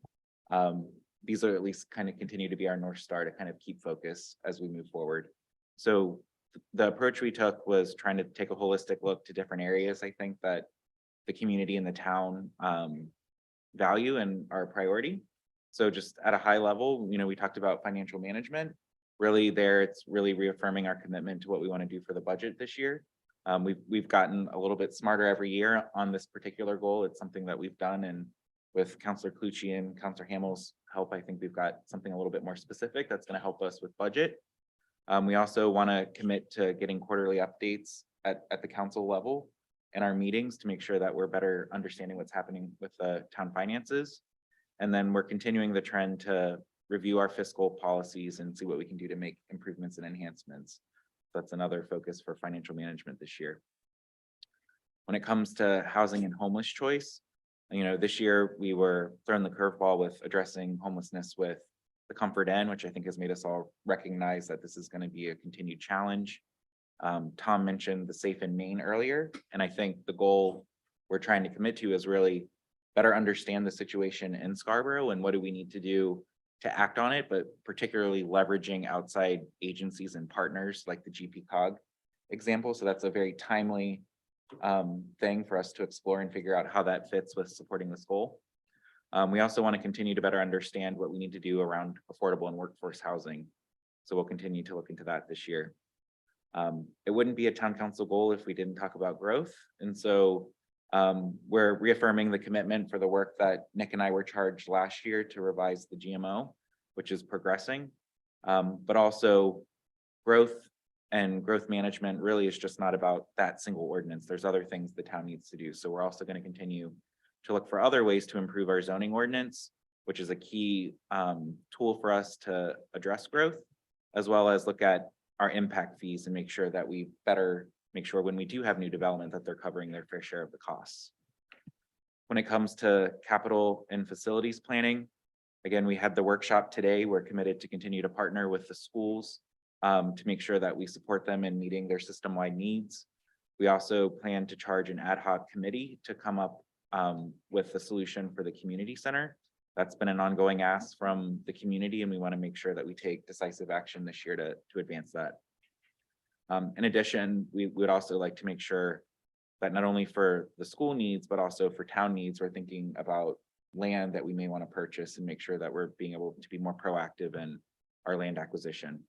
These are at least kind of continue to be our North Star to kind of keep focus as we move forward. So the approach we took was trying to take a holistic look to different areas, I think, that the community and the town value and are a priority. So just at a high level, you know, we talked about financial management. Really there, it's really reaffirming our commitment to what we want to do for the budget this year. We've gotten a little bit smarter every year on this particular goal. It's something that we've done, and with Counselor Clucci and Counselor Hamel's help, I think we've got something a little bit more specific that's going to help us with budget. We also want to commit to getting quarterly updates at the council level in our meetings to make sure that we're better understanding what's happening with the town finances. And then we're continuing the trend to review our fiscal policies and see what we can do to make improvements and enhancements. That's another focus for financial management this year. When it comes to housing and homeless choice, this year we were thrown the curveball with addressing homelessness with the Comfort Inn, which I think has made us all recognize that this is going to be a continued challenge. Tom mentioned the Safe in Maine earlier, and I think the goal we're trying to commit to is really better understand the situation in Scarborough and what do we need to do to act on it, but particularly leveraging outside agencies and partners like the GPCOG example. So that's a very timely thing for us to explore and figure out how that fits with supporting this goal. We also want to continue to better understand what we need to do around affordable and workforce housing. So we'll continue to look into that this year. It wouldn't be a town council goal if we didn't talk about growth. And so we're reaffirming the commitment for the work that Nick and I were charged last year to revise the GMO, which is progressing. But also growth and growth management really is just not about that single ordinance. There's other things the town needs to do. So we're also going to continue to look for other ways to improve our zoning ordinance, which is a key tool for us to address growth, as well as look at our impact fees and make sure that we better make sure when we do have new development that they're covering their fair share of the costs. When it comes to capital and facilities planning, again, we had the workshop today. We're committed to continue to partner with the schools to make sure that we support them in meeting their system-wide needs. We also plan to charge an ad hoc committee to come up with a solution for the community center. That's been an ongoing ask from the community, and we want to make sure that we take decisive action this year to advance that. In addition, we would also like to make sure that not only for the school needs, but also for town needs, we're thinking about land that we may want to purchase and make sure that we're being able to be more proactive in our land acquisition.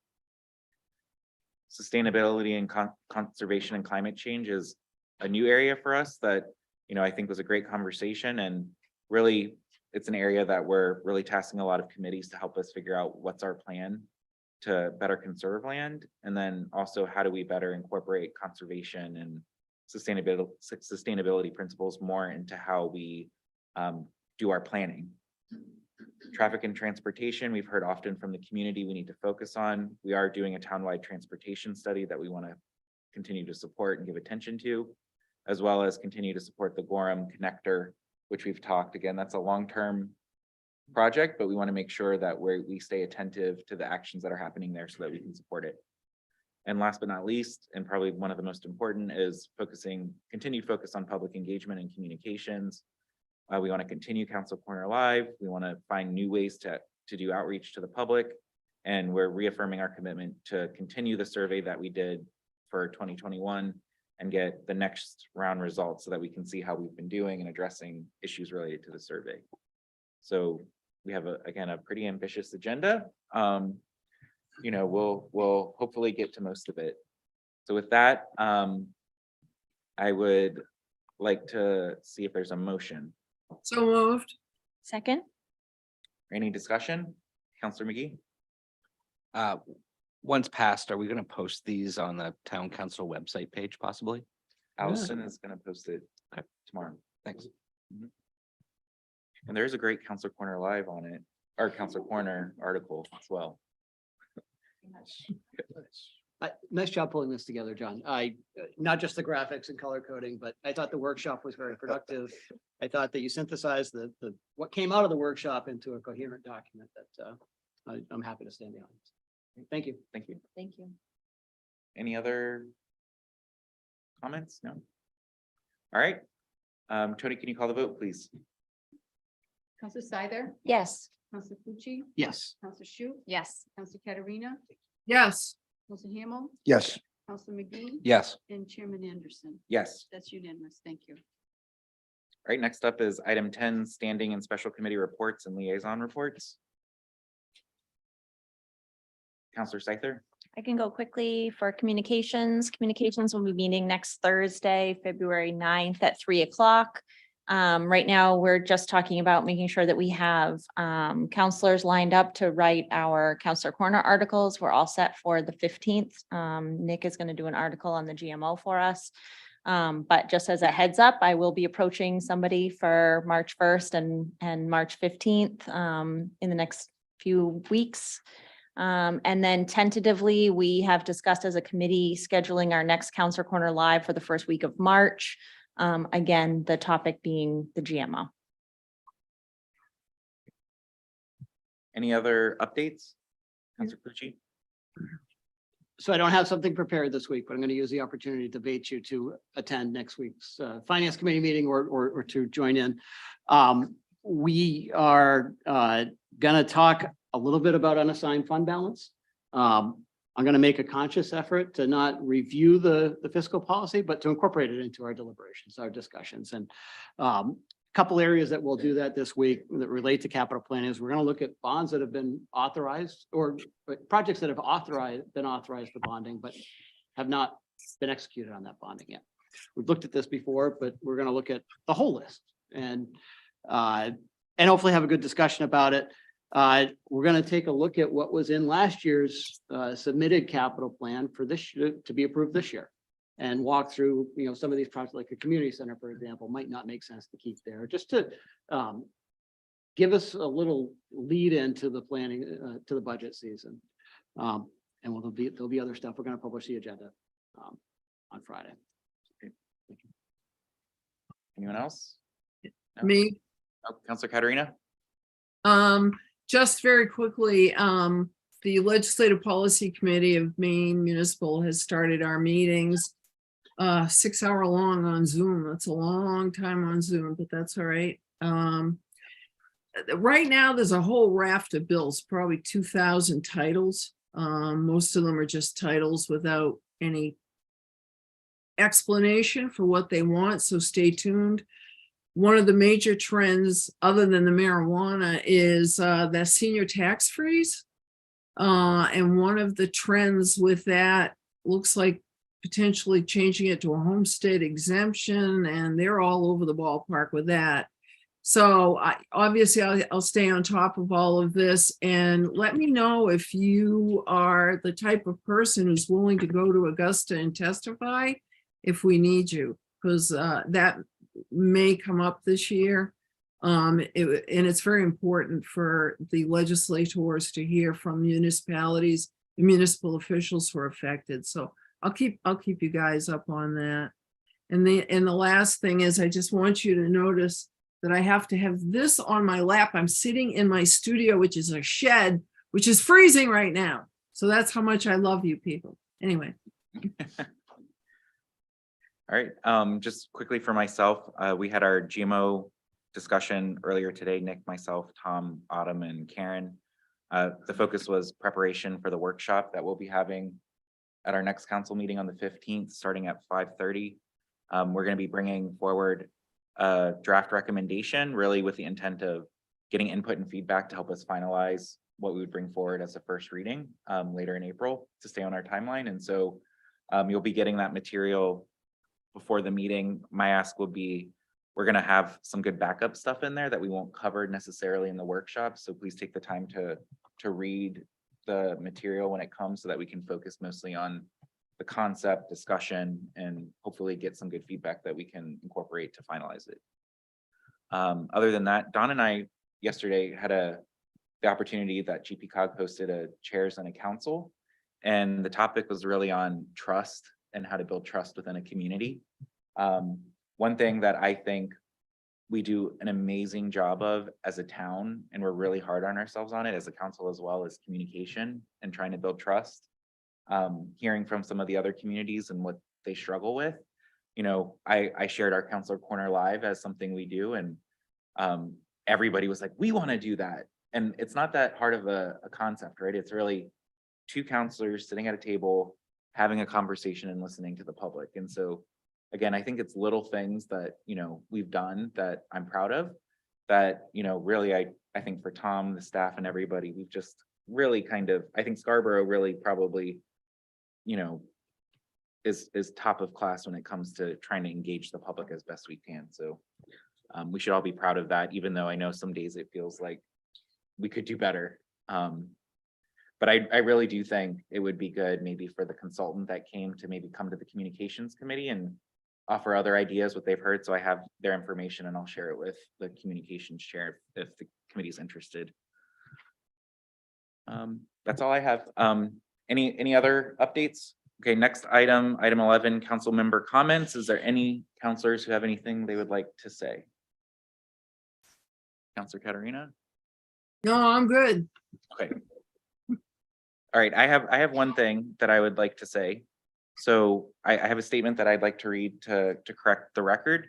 Sustainability and conservation and climate change is a new area for us that, I think was a great conversation, and really it's an area that we're really tasking a lot of committees to help us figure out what's our plan to better conserve land. And then also how do we better incorporate conservation and sustainability principles more into how we do our planning. Traffic and transportation, we've heard often from the community we need to focus on. We are doing a townwide transportation study that we want to continue to support and give attention to, as well as continue to support the Gorham connector, which we've talked again. That's a long-term project, but we want to make sure that we stay attentive to the actions that are happening there so that we can support it. And last but not least, and probably one of the most important, is continued focus on public engagement and communications. We want to continue Council Corner Live. We want to find new ways to do outreach to the public. And we're reaffirming our commitment to continue the survey that we did for 2021 and get the next round results so that we can see how we've been doing and addressing issues related to the survey. So we have again, a pretty ambitious agenda. We'll hopefully get to most of it. So with that, I would like to see if there's a motion. So moved. Second. Any discussion? Counselor McGee? Once passed, are we going to post these on the town council website page possibly? Allison is going to post it tomorrow. Thanks. And there's a great Counselor Corner Live on it, or Counselor Corner article as well. Nice job pulling this together, John. Not just the graphics and color coding, but I thought the workshop was very productive. I thought that you synthesized what came out of the workshop into a coherent document that I'm happy to stand behind. Thank you. Thank you. Thank you. Any other comments? No. All right. Tony, can you call the vote, please? Counselor Scyther, Yes. Counselor Fucci, Yes. Counselor Shu, Yes. Counselor Katerina, Yes. Counselor Hamel, Yes. Counselor McGee. Yes. And Chairman Anderson. Yes. That's unanimous. Thank you. All right, next up is item 10, standing and special committee reports and liaison reports. Counselor Scyther? I can go quickly for communications. Communications will be meeting next Thursday, February 9th at 3 o'clock. Right now, we're just talking about making sure that we have counselors lined up to write our Counselor Corner articles. We're all set for the 15th. Nick is going to do an article on the GMO for us. But just as a heads up, I will be approaching somebody for March 1st and March 15th in the next few weeks. And then tentatively, we have discussed as a committee scheduling our next Counselor Corner Live for the first week of March. Again, the topic being the GMO. Any other updates? Counselor Pucci? So I don't have something prepared this week, but I'm going to use the opportunity to bait you to attend next week's finance committee meeting or to join in. We are going to talk a little bit about unassigned fund balance. I'm going to make a conscious effort to not review the fiscal policy, but to incorporate it into our deliberations, our discussions. And a couple areas that we'll do that this week that relate to capital planning is we're going to look at bonds that have been authorized or projects that have been authorized for bonding, but have not been executed on that bonding yet. We've looked at this before, but we're going to look at the whole list and hopefully have a good discussion about it. We're going to take a look at what was in last year's submitted capital plan for this year to be approved this year and walk through, some of these projects like a community center, for example, might not make sense to keep there just to give us a little lead into the planning to the budget season. And there'll be other stuff. We're going to publish the agenda on Friday. Anyone else? No? Me. Oh, Counselor Katarina? Just very quickly, the Legislative Policy Committee of Maine Municipal has started our meetings 6 hour long on Zoom. That's a long time on Zoom, but that's all right. Right now, there's a whole raft of bills, probably 2,000 titles. Most of them are just titles without any explanation for what they want, so stay tuned. One of the major trends, other than the marijuana, is the senior tax freeze. And one of the trends with that looks like potentially changing it to a homestead exemption, and they're all over the ballpark with that. So obviously I'll stay on top of all of this, and let me know if you are the type of person who's willing to go to Augusta and testify if we need you, because that may come up this year. And it's very important for the legislators to hear from municipalities, the municipal officials who are affected. So I'll keep you guys up on that. And the last thing is, I just want you to notice that I have to have this on my lap. I'm sitting in my studio, which is a shed, which is freezing right now. So that's how much I love you people. Anyway. All right, just quickly for myself, we had our GMO discussion earlier today, Nick, myself, Tom, Autumn, and Karen. The focus was preparation for the workshop that we'll be having at our next council meeting on the 15th, starting at 5:30. We're going to be bringing forward a draft recommendation, really with the intent of getting input and feedback to help us finalize what we would bring forward as a first reading later in April to stay on our timeline. And so you'll be getting that material before the meeting. My ask would be, we're going to have some good backup stuff in there that we won't cover necessarily in the workshop. So please take the time to read the material when it comes so that we can focus mostly on the concept discussion and hopefully get some good feedback that we can incorporate to finalize it. Other than that, Don and I yesterday had the opportunity that GPCOG hosted a chairs and a council, and the topic was really on trust and how to build trust within a community. One thing that I think we do an amazing job of as a town, and we're really hard on ourselves on it as a council as well, is communication and trying to build trust. Hearing from some of the other communities and what they struggle with. I shared our Counselor Corner Live as something we do, and everybody was like, we want to do that. And it's not that hard of a concept, right? It's really two counselors sitting at a table, having a conversation and listening to the public. And so again, I think it's little things that, we've done that I'm proud of, that, really, I think for Tom, the staff and everybody, we've just really I think Scarborough really probably, is top of class when it comes to trying to engage the public as best we can. So we should all be proud of that, even though I know some days it feels like we could do better. But I really do think it would be good maybe for the consultant that came to maybe come to the communications committee and offer other ideas, what they've heard. So I have their information and I'll share it with the communications chair if the committee is interested. That's all I have. Any other updates? Okay, next item, item 11, council member comments. Is there any counselors who have anything they would like to say? Counselor Katarina? No, I'm good. Okay. All right, I have one thing that I would like to say. So I have a statement that I'd like to read to correct the record.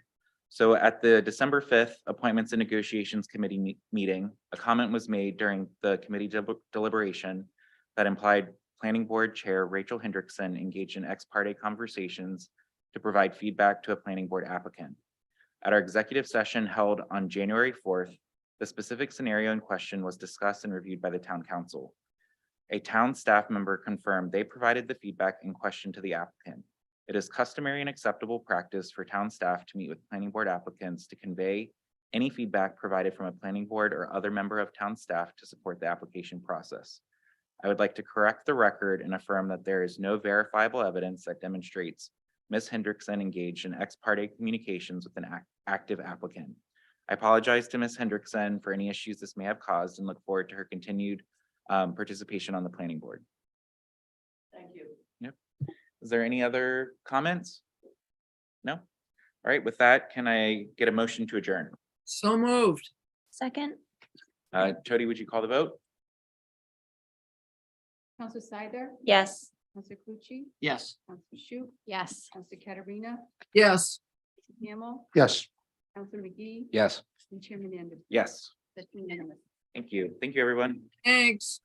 So at the December 5th Appointments and Negotiations Committee meeting, a comment was made during the committee deliberation that implied Planning Board Chair Rachel Hendrickson engaged in ex parte conversations to provide feedback to a planning board applicant. At our executive session held on January 4th, the specific scenario in question was discussed and reviewed by the town council. A town staff member confirmed they provided the feedback in question to the applicant. It is customary and acceptable practice for town staff to meet with planning board applicants to convey any feedback provided from a planning board or other member of town staff to support the application process. I would like to correct the record and affirm that there is no verifiable evidence that demonstrates Ms. Hendrickson engaged in ex parte communications with an active applicant. I apologize to Ms. Hendrickson for any issues this may have caused and look forward to her continued participation on the planning board. Thank you. Yep. Is there any other comments? No? All right, with that, can I get a motion to adjourn? So moved. Second? Jody, would you call the vote? Counselor Seider, Yes. Counselor Clucci, Yes. Counselor Shu, Yes. Counselor Katarina, Yes. Hamel, Yes. Counselor McGee, Yes. and Chairman Anderson. Yes. That's unanimous. Thank you. Thank you, everyone. Thanks.